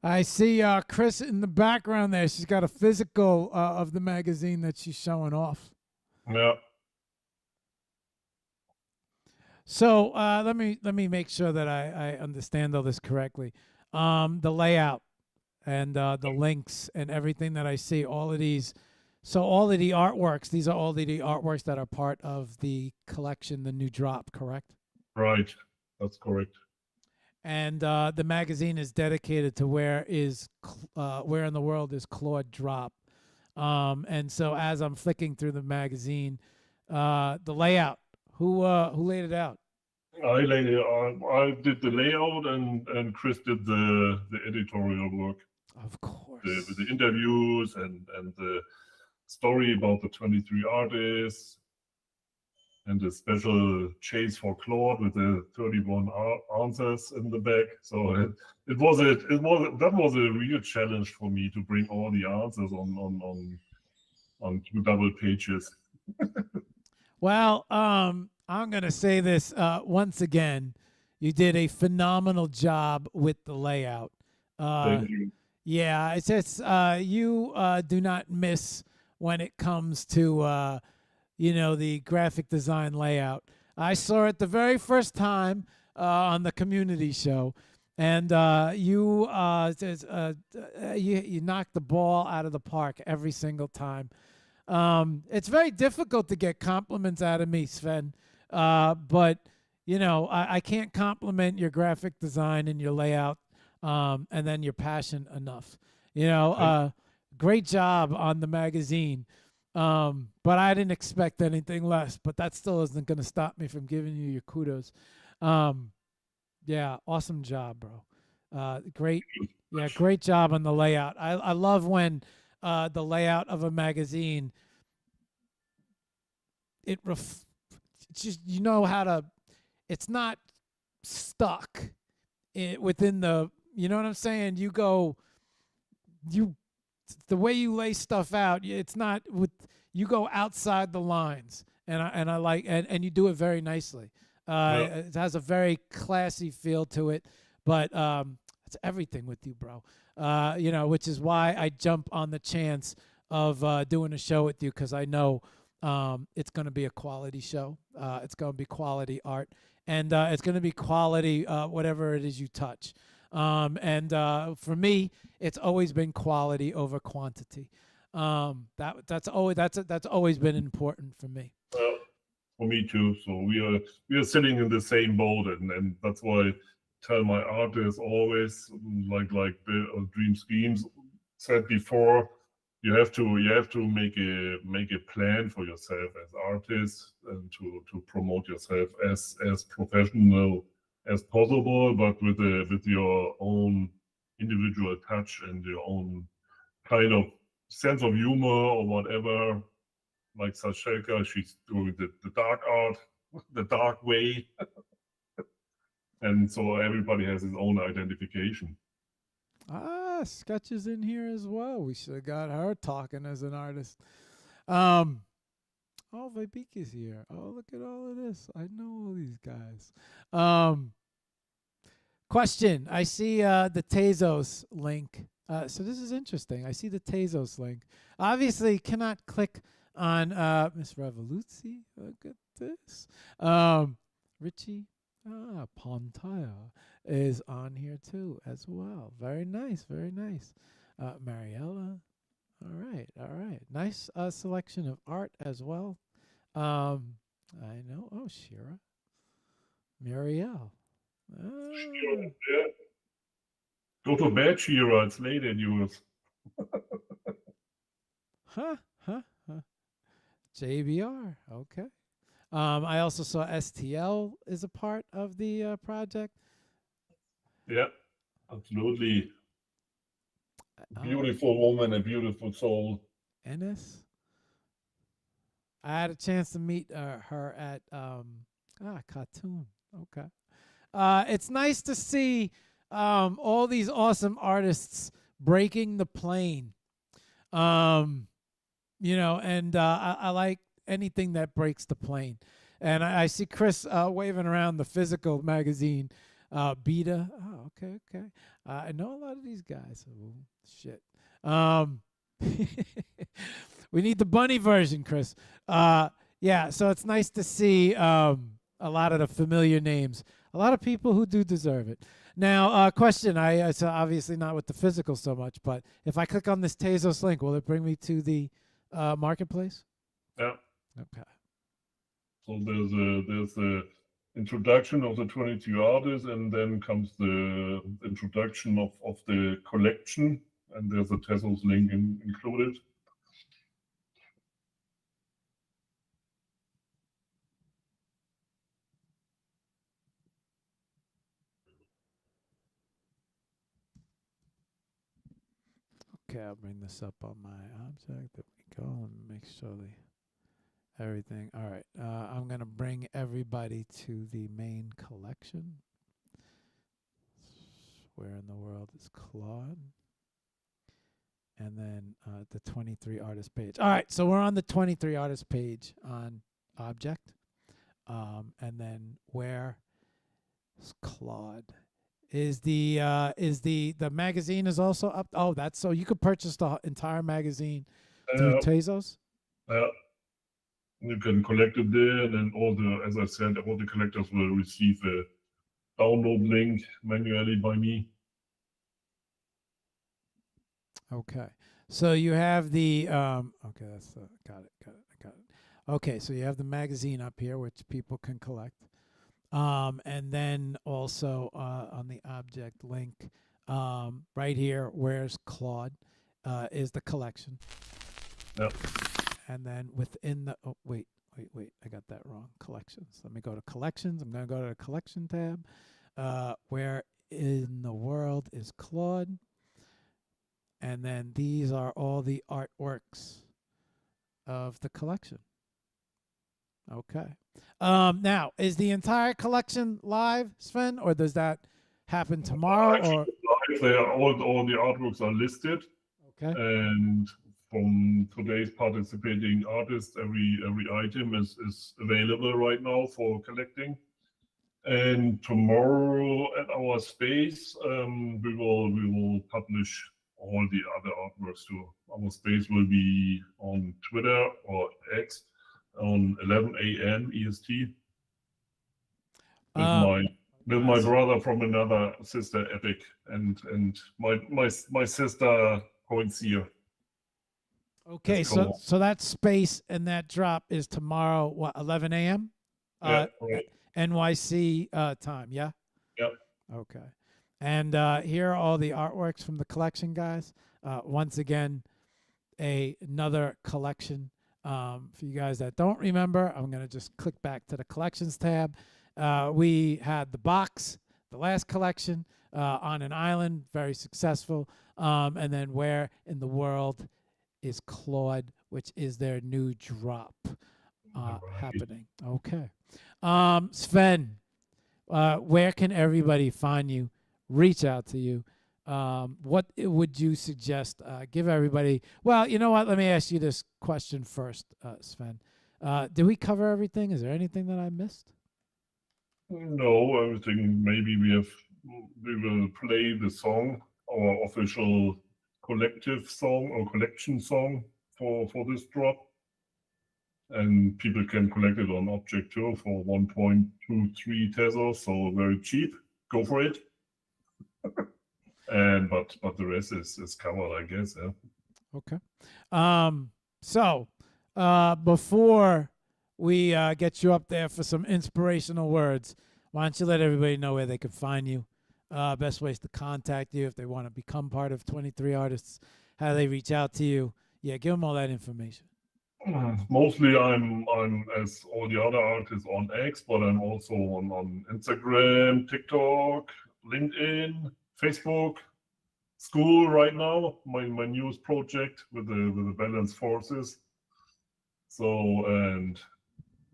I see Chris in the background there. She's got a physical of the magazine that she's showing off. Yeah. So let me make sure that I understand all this correctly. The layout and the links and everything that I see, all of these. So all of the artworks, these are all the artworks that are part of the collection, the new drop, correct? Right, that's correct. And the magazine is dedicated to where in the world is CLAUDE drop. And so as I'm flicking through the magazine, the layout, who laid it out? I did the layout, and Chris did the editorial work. Of course. With the interviews and the story about the 23 artists, and the special chase for CLAUDE with the 31 answers in the back. So that was a real challenge for me to bring all the answers on 2 double pages. Well, I'm gonna say this once again. You did a phenomenal job with the layout. Thank you. Yeah, it's just you do not miss when it comes to the graphic design layout. I saw it the very first time on the community show, and you knocked the ball out of the park every single time. It's very difficult to get compliments out of me, Sven, but I can't compliment your graphic design and your layout, and then your passion enough. Great job on the magazine. But I didn't expect anything less, but that still isn't going to stop me from giving you your kudos. Yeah, awesome job, bro. Great, yeah, great job on the layout. I love when the layout of a magazine, just you know how to, it's not stuck within the, you know what I'm saying? The way you lay stuff out, it's not with, you go outside the lines, and I like, and you do it very nicely. It has a very classy feel to it, but it's everything with you, bro. Which is why I jump on the chance of doing a show with you, because I know it's going to be a quality show. It's going to be quality art, and it's going to be quality whatever it is you touch. For me, it's always been quality over quantity. That's always been important for me. For me too. So we are sitting in the same boat, and that's why I tell my artists always, like Dream Schemes said before, you have to make a plan for yourself as artists, and to promote yourself as professional as possible, but with your own individual touch and your own kind of sense of humor or whatever. Like Sashelka, she's doing the dark art, the dark way. And so everybody has his own identification. Sketches in here as well. We should have got her talking as an artist. Vibika's here. Oh, look at all of this. I know all these guys. Question. I see the Tezos link. So this is interesting. I see the Tezos link. Obviously, cannot click on Miss Revoluzi. Look at this. Richie Pontaya is on here too as well. Very nice, very nice. Mariella. All right. Nice selection of art as well. I know. Oh, Shira. Muriel. Shira, yeah. Go to bed, Shira. It's late at yours. Huh. JBR. Okay. I also saw STL is a part of the project. Yeah, absolutely. Beautiful woman, a beautiful soul. Ennis. I had a chance to meet her at Khartoum. Okay. It's nice to see all these awesome artists breaking the plane. And I like anything that breaks the plane. And I see Chris waving around the physical magazine, Beta. Oh, okay. I know a lot of these guys. Oh, shit. We need the bunny version, Chris. Yeah, so it's nice to see a lot of the familiar names. A lot of people who do deserve it. Now, question. It's obviously not with the physical so much, but if I click on this Tezos link, will it bring me to the marketplace? Yeah. Okay. So there's the introduction of the 22 artists, and then comes the introduction of the collection, and there's a Tezos link included. Okay, I'll bring this up on my object. There we go. Let me make sure everything. All right. I'm going to bring everybody to the main collection. Where in the world is Claude? And then the 23 artist page. All right. So we're on the 23 artist page on object. And then where is Claude? Is the magazine is also up? Oh, that's so you could purchase the entire magazine through Tezos. You can collect it there, and then as I said, all the collectors will receive a download link manually by me. Okay, so you have the okay, that's got it. Okay, so you have the magazine up here, which people can collect. And then also on the object link right here, where's Claude, is the collection. Yep. And then within the, wait, I got that wrong. Collections. Let me go to collections. I'm going to go to the collection tab. Where in the world is Claude. And then these are all the artworks of the collection. Okay. Now, is the entire collection live, Sven, or does that happen tomorrow? Or live, all the artworks are listed. okay. And from today's participating artists, every item is available right now for collecting. And tomorrow at our space, we will publish all the other artworks too. Our space will be on Twitter or X on 11 a.m. EST with my brother from another sister Epic and my sister Coincier. Okay, so that space and that drop is tomorrow, what, 11 a.m.? Yeah, right. NYC time, yeah? Yep. Okay. And here are all the artworks from the collection, guys. Once again, another collection. For you guys that don't remember, I'm going to just click back to the collections tab. We had the box, the last collection, on an island, very successful. And then where in the world is Claude, which is their new drop happening. Okay. Sven, where can everybody find you, reach out to you? What would you suggest? Give everybody, well, you know what? Let me ask you this question first, Sven. Did we cover everything? Is there anything that I missed? No, everything. Maybe we will play the song, our official collective song or collection song for this drop. And people can collect it on Object too for 1.23 Tesla, so very cheap. Go for it. And but the rest is covered, I guess. Yeah. Okay. So before we get you up there for some inspirational words, why don't you let everybody know where they can find you? Best ways to contact you if they want to become part of 23 Artists, how they reach out to you. Yeah, give them all that information. Mostly I'm as all the other artists on X, but I'm also on Instagram, TikTok, LinkedIn, Facebook, school right now, my newest project with the Balanced Forces. So, and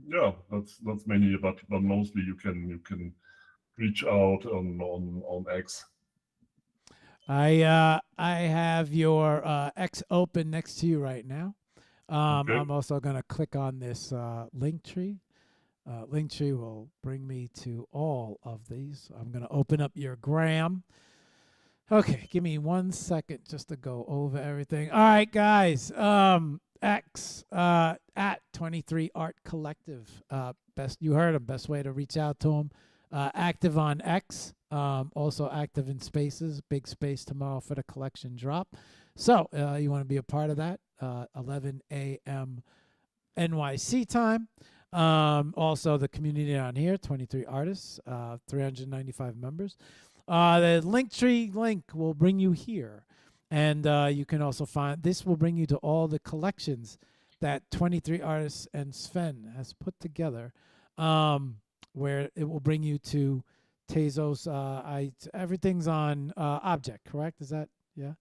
yeah, that's mainly, but mostly you can reach out on X. I have your X open next to you right now. Okay. I'm also going to click on this link tree. Link tree will bring me to all of these. I'm going to open up your gram. Okay, give me 1 second just to go over everything. All right, guys. X at 23 Art Collective. Best, you heard him. Best way to reach out to him. Active on X. Also active in Spaces. Big space tomorrow for the collection drop. So you want to be a part of that? 11 a.m. NYC time. Also, the community on here, 23 artists, 395 members. The Linktree link will bring you here. And you can also find, this will bring you to all the collections that 23 Artists and Sven has put together, where it will bring you to Tezos. Everything's on Object, correct? Is that, yeah?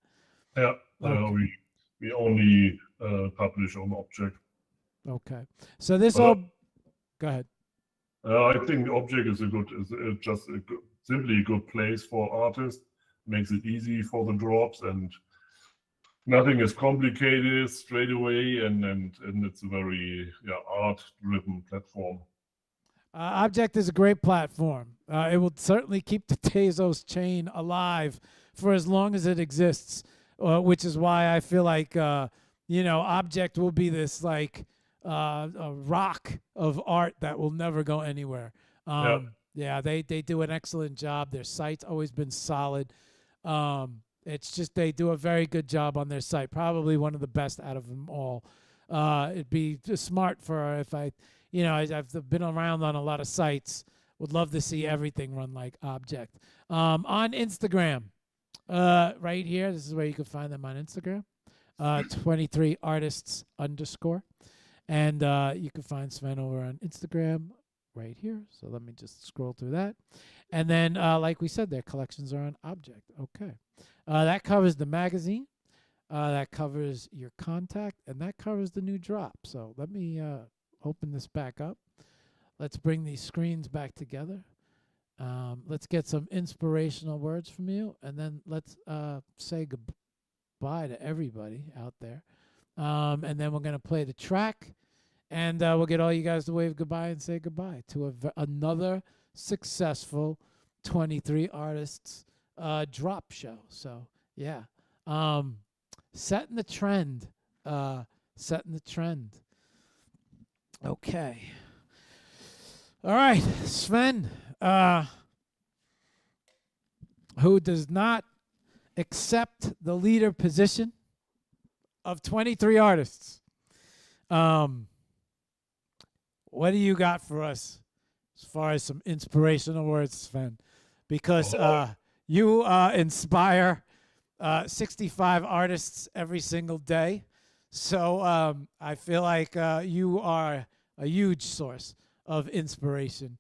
Yeah, Okay. we only publish on Object. Okay. So this all, go ahead. I think Object is simply a good place for artists. Makes it easy for the drops and nothing is complicated straight away, and it's a very art-driven platform. Object is a great platform. It will certainly keep the Tezos chain alive for as long as it exists, which is why I feel like Object will be this like a rock of art that will never go anywhere. Yeah, they do an excellent job. Their site's always been solid. It's just they do a very good job on their site. Probably one of the best out of them all. It'd be just smart for if I've been around on a lot of sites. Would love to see everything run like Object. On Instagram, right here, this is where you can find them on Instagram. 23artists_. And you can find Sven over on Instagram right here. So let me just scroll through that. And then, like we said, their collections are on object. Okay. That covers the magazine. That covers your contact, and that covers the new drop. So let me open this back up. Let's bring these screens back together. Let's get some inspirational words from you, and then let's say goodbye to everybody out there. And then we're going to play the track, and we'll get all you guys to wave goodbye and say goodbye to another successful 23 artists drop show. So, yeah. Setting the trend. Setting the trend. Okay. All right, Sven, who does not accept the leader position of 23 artists. What do you got for us as far as some inspirational words, Sven? Because you inspire 65 artists every single day. So I feel like you are a huge source of inspiration.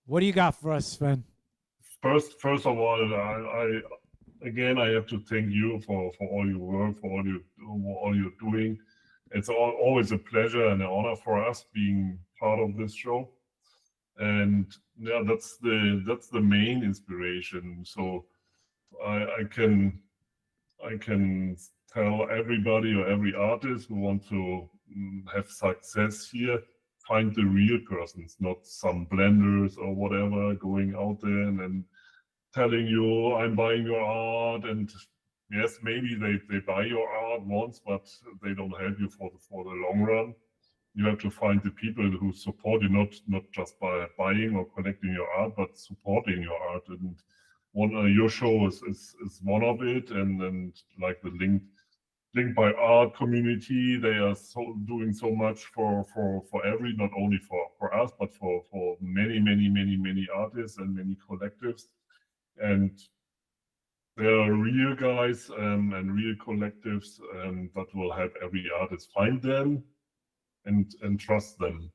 What do you got for us, Sven? First of all, I again I have to thank you for all your work, for all you're doing. It's always a pleasure and an honor for us being part of this show. And yeah, that's the main inspiration. So I can tell everybody or every artist who wants to have success here, find the real persons, not some blenders or whatever going out there and telling you I'm buying your art. And yes, maybe they buy your art once, but they don't help you for the long run. You have to find the people who support you, not just by buying or collecting your art, but supporting your art. And your show is one of it, and like the Link by Art community, they are doing so much for not only for us, but for many artists and many collectives. And there are real guys and real collectives that will help every artist find them and trust them.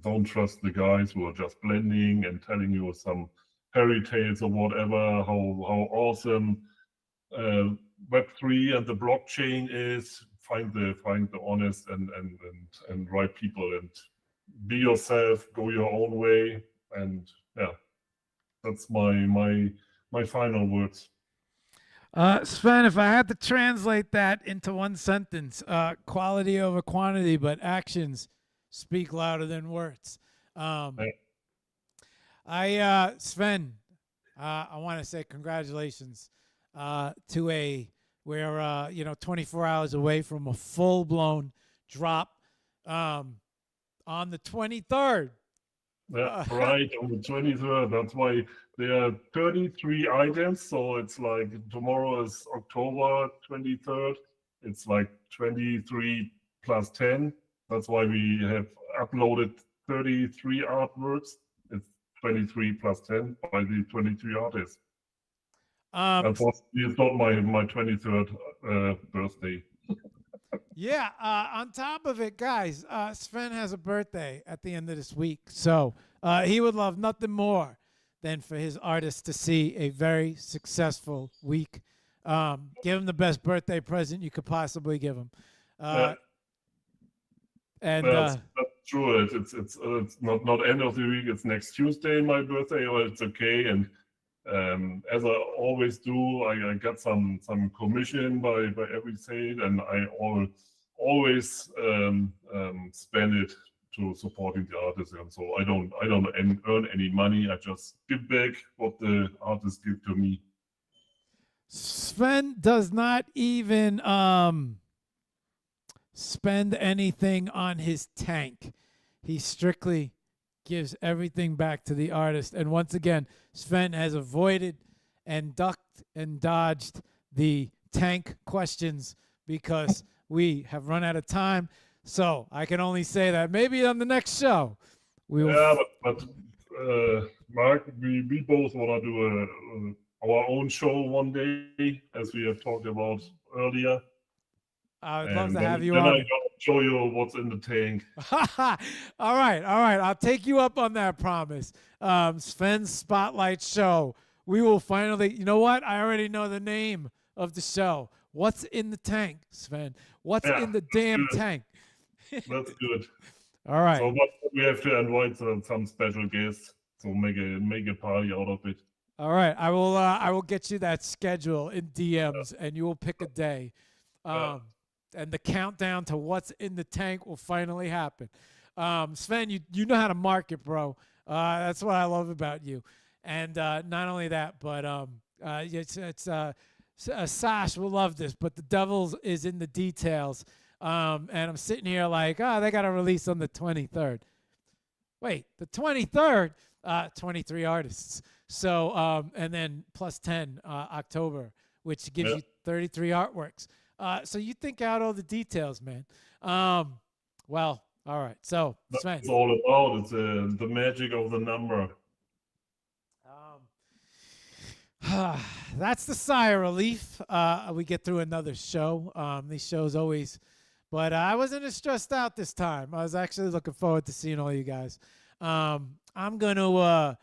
Don't trust the guys who are just blending and telling you some fairy tales or whatever, how awesome Web3 and the blockchain is. Find the honest and right people, and be yourself, go your own way. And yeah, that's my final words. Sven, if I had to translate that into one sentence, quality over quantity, but actions speak louder than words. Sven, I want to say congratulations to we're 24 hours away from a full-blown drop on the 23rd. Yeah, right, on the 23rd. That's why there are 33 items. So it's like tomorrow is October 23rd. It's like 23 plus 10. That's why we have uploaded 33 artworks. It's 23 plus 10 by the 23 artists. It's not my 23rd birthday. Yeah, on top of it, guys, Sven has a birthday at the end of this week. So he would love nothing more than for his artists to see a very successful week. Give him the best birthday present you could possibly give him. And that's true. It's not end of the week. It's next Tuesday, my birthday, or it's okay. And as I always do, I get some commission by every sale, and I always spend it to supporting the artists. And so I don't earn any money. I just give back what the artists give to me. Sven does not even spend anything on his tank. He strictly gives everything back to the artist. And once again, Sven has avoided and ducked and dodged the tank questions because we have run out of time. So I can only say that maybe on the next show we will. Yeah, but Mark, we both want to do our own show one day, as we have talked about earlier. I would love to have you on. Then I show you what's in the tank. All right. I'll take you up on that promise. Sven's Spotlight Show. We will finally, you know what? I already know the name of the show. What's in the tank, Sven? What's Yeah, in the damn good. tank? That's good. All right. So but we have to invite some special guests to make a party out of it. All right. I will get you that schedule in DMs and you will pick a day. And the countdown to what's in the tank will finally happen. Sven, you know how to market, bro. That's what I love about you. And not only that, but Sash will love this, but the devil is in the details. And I'm sitting here like, they got to release on the 23rd. Wait, the 23rd? 23 artists. So, and then plus 10 October, which gives you 33 artworks. So you think out all the details, man. Well, all right. So, Sven. That's all about. It's the magic of the number. That's the sigh of relief. We get through another show. These shows always, but I wasn't as stressed out this time. I was actually looking forward to seeing all you guys. I'm going to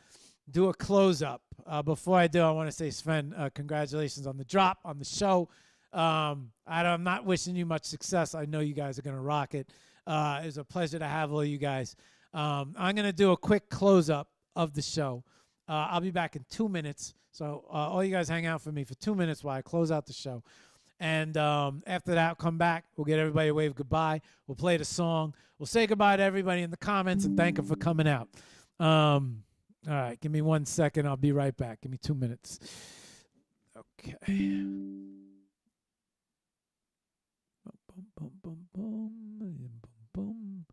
do a close up. Before I do, I want to say, Sven, congratulations on the drop on the show. I'm not wishing you much success. I know you guys are going to rock it. It was a pleasure to have all you guys. I'm going to do a quick close up of the show. I'll be back in 2 minutes. So all you guys hang out for me for 2 minutes while I close out the show. And after that, I'll come back. We'll get everybody a wave goodbye. We'll play the song. We'll say goodbye to everybody in the comments and thank them for coming out. All right, give me 1 second. I'll be right back. Give me 2 minutes. Okay. Boom, boom, boom, boom, boom.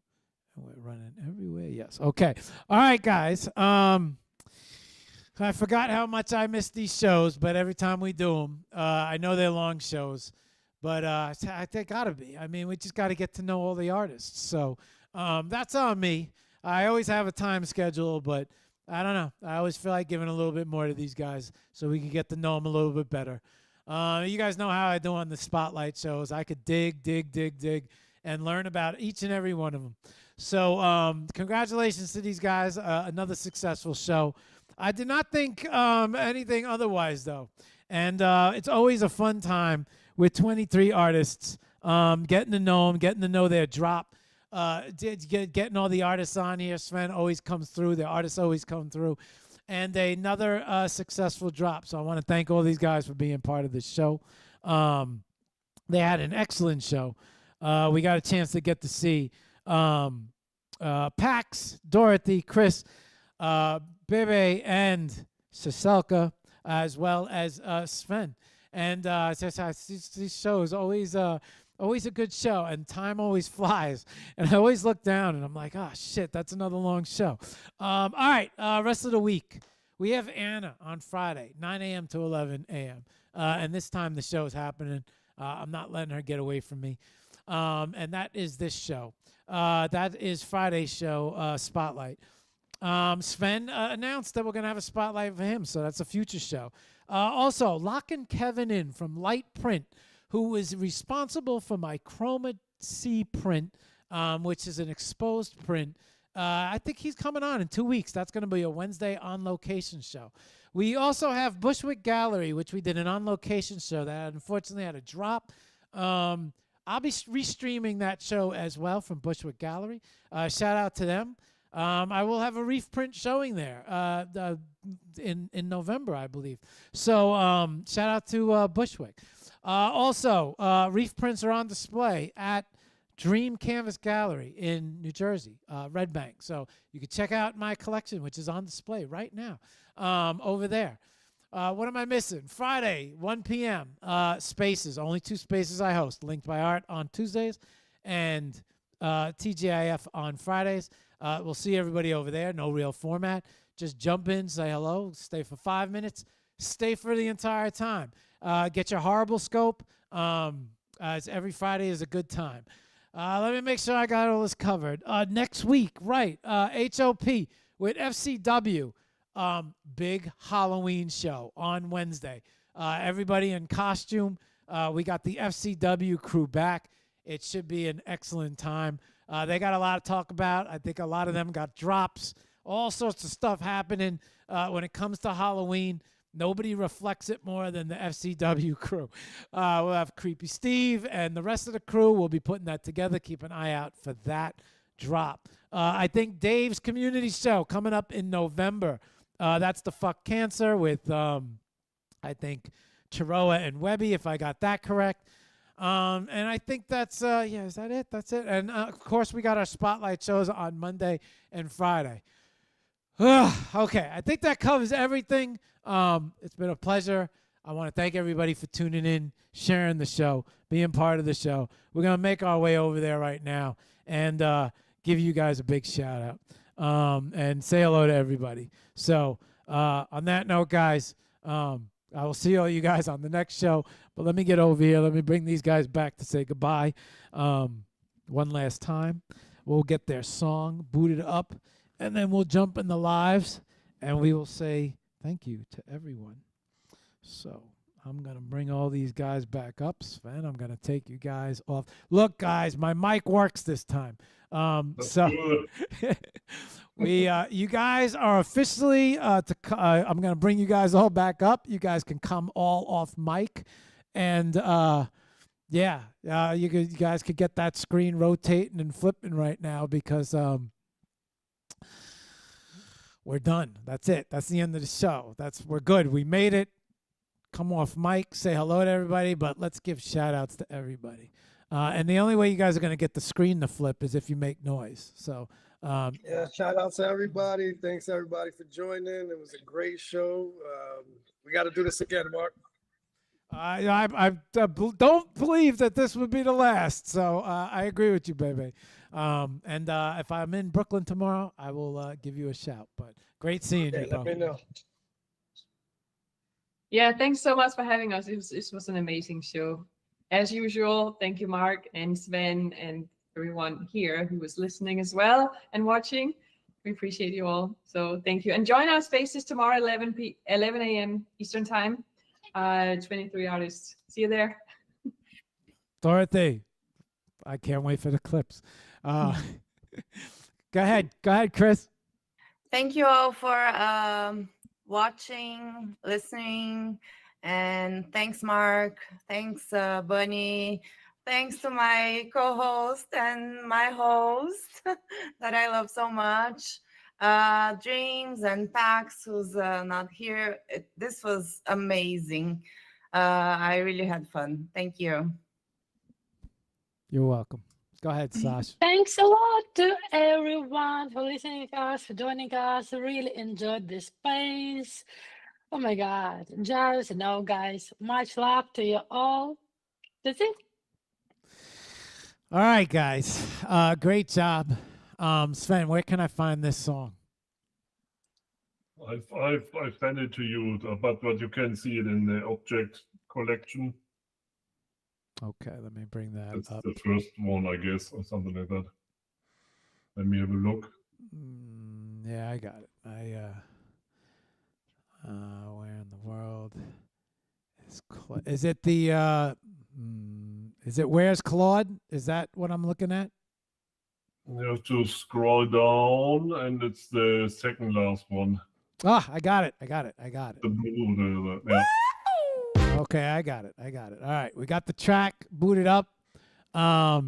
And we're running everywhere. Yes. Okay. All right, guys. I forgot how much I miss these shows, but every time we do them, I know they're long shows, but they gotta be. I mean, we just got to get to know all the artists. So that's on me. I always have a time schedule, but I don't know. I always feel like giving a little bit more to these guys so we can get to know them a little bit better. You guys know how I do on the Spotlight shows. I could dig, and learn about each and every one of them. So congratulations to these guys. Another successful show. I did not think anything otherwise, though. And it's always a fun time with 23 artists, getting to know them, getting to know their drop. Getting all the artists on here. Sven always comes through. The artists always come through. And another successful drop. So I want to thank all these guys for being part of this show. They had an excellent show. We got a chance to get to see Pax, Dorothy, Chris, Bebe, and Saselka, as well as Sven. And these shows always a good show, and time always flies. And I always look down, and I'm like, oh, shit, that's another long show. All right, rest of the week. We have Anna on Friday, 9 a.m. to 11 a.m. And this time the show is happening. I'm not letting her get away from me. And that is this show. That is Friday's show, Spotlight. Sven announced that we're going to have a spotlight for him, so that's a future show. Also, locking Kevin in from Light Print, who is responsible for my Chroma C print, which is an exposed print. I think he's coming on in 2 weeks. That's going to be a Wednesday on-location show. We also have Bushwick Gallery, which we did an on-location show that unfortunately had a drop. I'll be restreaming that show as well from Bushwick Gallery. Shout out to them. I will have a reef print showing there in November, I believe. So shout out to Bushwick. Also, reef prints are on display at Dream Canvas Gallery in New Jersey, Red Bank. So you can check out my collection, which is on display right now over there. What am I missing? Friday, 1 p.m. Spaces. Only 2 spaces I host. Linked by Art on Tuesdays and TGIF on Fridays. We'll see everybody over there. No real format. Just jump in, say hello, stay for 5 minutes, stay for the entire time. Get your horrible scope. Every Friday is a good time. Let me make sure I got all this covered. Next week, right, HOP with FCW. Big Halloween show on Wednesday. Everybody in costume. We got the FCW crew back. It should be an excellent time. They got a lot to talk about. I think a lot of them got drops, all sorts of stuff happening when it comes to Halloween. Nobody reflects it more than the FCW crew. We'll have Creepy Steve and the rest of the crew. We'll be putting that together. Keep an eye out for that drop. I think Dave's community show coming up in November. That's the Fuck Cancer with, I think, Chiroa and Webby, if I got that correct. And I think that's, is that it? That's it. And, of course, we got our spotlight shows on Monday and Friday. Okay, I think that covers everything. It's been a pleasure. I want to thank everybody for tuning in, sharing the show, being part of the show. We're going to make our way over there right now and give you guys a big shout out and say hello to everybody. So on that note, guys, I will see all you guys on the next show. But let me get over here. Let me bring these guys back to say goodbye one last time. We'll get their song booted up. And then we'll jump in the lives, and we will say thank you to everyone. So I'm going to bring all these guys back up. Sven, I'm going to take you guys off. Look, guys, my mic works this time. You guys are officially, I'm going to bring you guys all back up. You guys can come all off mic. And, you guys could get that screen rotating and flipping right now because we're done. That's it. That's the end of the show. We're good. We made it. Come off mic, say hello to everybody, but let's give shout outs to everybody. And the only way you guys are going to get the screen to flip is if you make noise. So, shout out to everybody. Thanks everybody for joining. It was a great show. We got to do this again, Mark. I don't believe that this would be the last. So I agree with you, baby. And if I'm in Brooklyn tomorrow, I will give you a shout. But great seeing you, bro. Let me know. Yeah, thanks so much for having us. It was an amazing show. As usual, thank you, Mark and Sven and everyone here who was listening as well and watching. We appreciate you all. So thank you. And join our spaces tomorrow, 11 a.m. Eastern Time. 23 artists. See you there. Dorothy, I can't wait for the clips. Go ahead, Chris. Thank you all for watching, listening, and thanks, Mark. Thanks, Bunny. Thanks to my co-host and my host that I love so much. Dreams and Pax, who's not here. This was amazing. I really had fun. Thank you. You're welcome. Go ahead, Sash. Thanks a lot to everyone for listening to us, for joining us. Really enjoyed this space. Oh my God. Just guys, much love to you all. That's it. All right, guys. Great job. Sven, where can I find this song? I've sent it to you, but you can see it in the object collection. Okay, let me bring that That's up. the first one, I guess, or something like that. Let me have a look. Yeah, I got it. Where in the world is it? Is it Where's Claude? Is that what I'm looking at? You have to scroll down, and it's the second last one. Ah, I got it. The blue, yeah. Okay, I got it. All right, we got the track booted up. All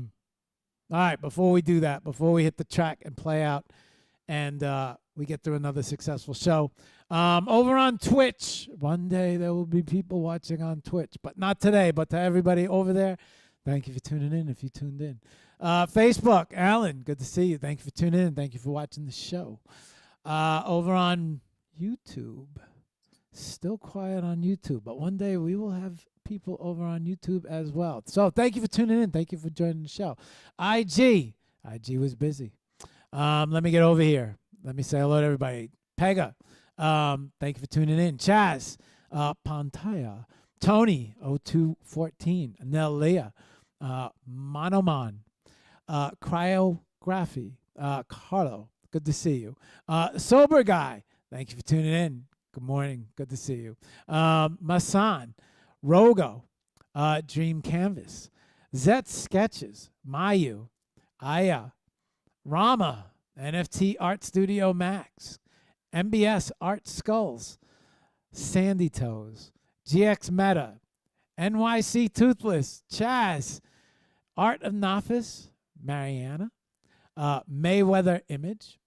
right, before we do that, before we hit the track and play out, and we get through another successful show, over on Twitch, one day there will be people watching on Twitch, but not today. But to everybody over there, thank you for tuning in if you tuned in. Facebook, Alan, good to see you. Thank you for tuning in. Thank you for watching the show. Over on YouTube, still quiet on YouTube, but one day we will have people over on YouTube as well. So thank you for tuning in. Thank you for joining the show. IG was busy. Let me get over here. Let me say hello to everybody. Pega, thank you for tuning in. Chaz, Pantaya, Tony, 0214, Nelia, Manoman, Cryography, Carlo, good to see you. Sober Guy, thank you for tuning in. Good morning. Good to see you. Masan, Rogo, Dream Canvas, Zet Sketches, Mayu, Aya, Rama, NFT Art Studio Max, MBS Art Skulls, Sandy Toes, GX Meta, NYC Toothless, Chaz, Art of Nafis, Mariana, Mayweather Image,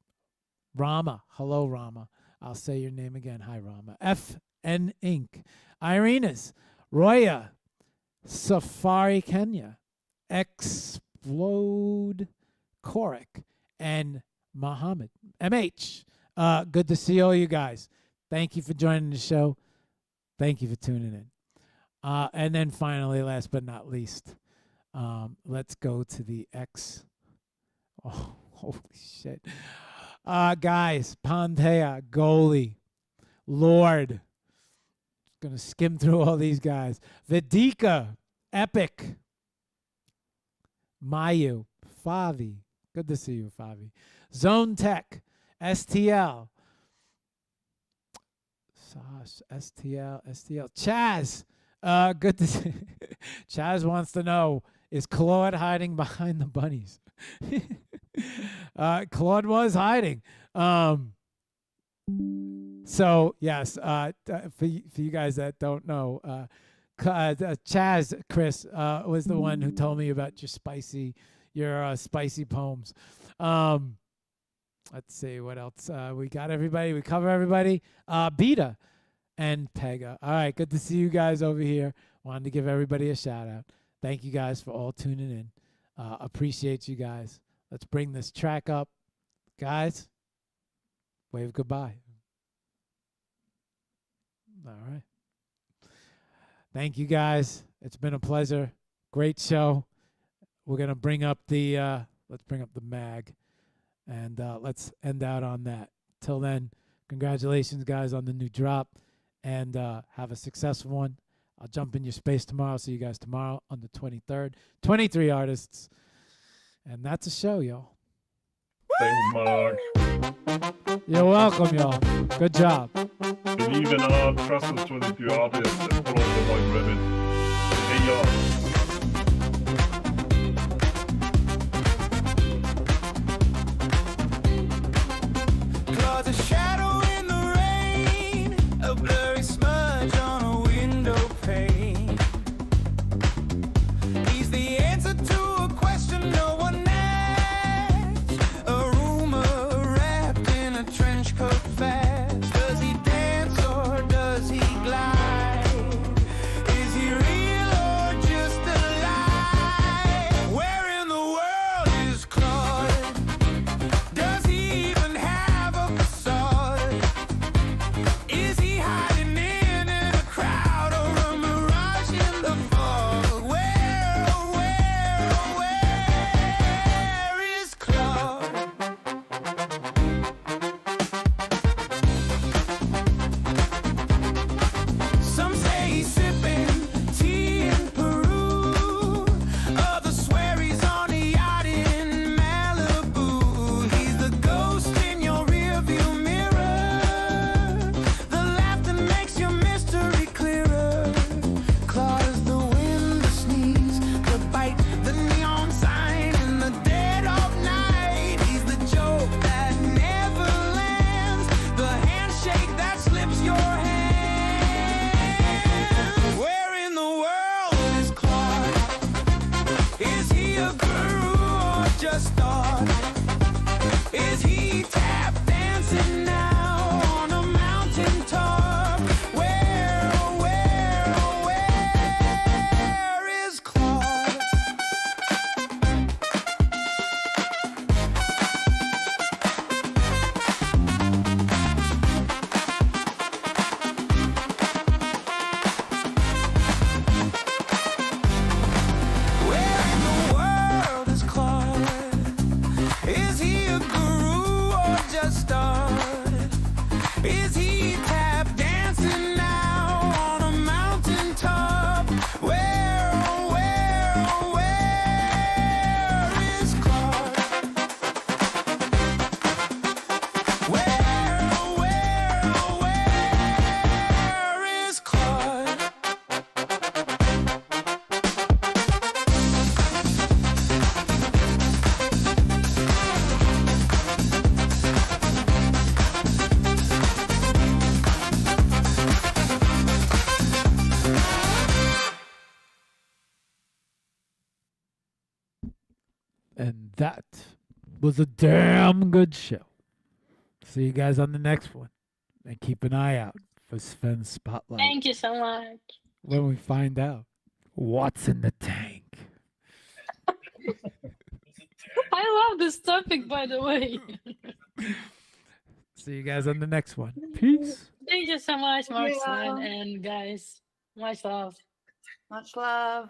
Rama. Hello, Rama. I'll say your name again. Hi, Rama. FN Inc., Irena's, Roya, Safari Kenya, Explode Korik, and Muhammad. MH. Good to see all you guys. Thank you for joining the show. Thank you for tuning in. And then finally, last but not least, let's go to the X. Oh, holy shit. Guys, Pantea, Goalie, Lord. Gonna skim through all these guys. Vidika, Epic, Mayu, Favi. Good to see you, Favi. Zone Tech, STL. Sash, STL. Chaz, good to see. Chaz wants to know, is Claude hiding behind the bunnies? Claude was hiding. So yes, for you guys that don't know, Chaz, Chris, was the one who told me about your spicy poems. Let's see what else. We got everybody. We cover everybody. Beta and Pega. All right, good to see you guys over here. Wanted to give everybody a shout out. Thank you guys for all tuning in. Appreciate you guys. Let's bring this track up. Guys, wave goodbye. All right. Thank you guys. It's been a pleasure. Great show. We're going to bring up the mag, and let's end out on that. Till then, congratulations, guys, on the new drop, and have a successful one. I'll jump in your space tomorrow. See you guys tomorrow on the 23rd. 23 artists. And that's a show, y'all. Thanks, Mark. You're welcome, y'all. Good job. Believe in art, trust the 23 artists, and follow the White Rabbit. Hey, y'all. Claude's a shadow in the rain, a blurry smudge on a window pane. He's the answer to a question no one asked, a rumor wrapped in a trench coat fast. Does he dance or does he glide? And that was a damn good show. See you guys on the next one. And keep an eye out for Sven's Spotlight Thank you so much. when we find out what's in the tank. I love this topic, by the way. See you guys on the next one. Peace. Thank you so much, Mark Yeah. and guys. Much love. Much love.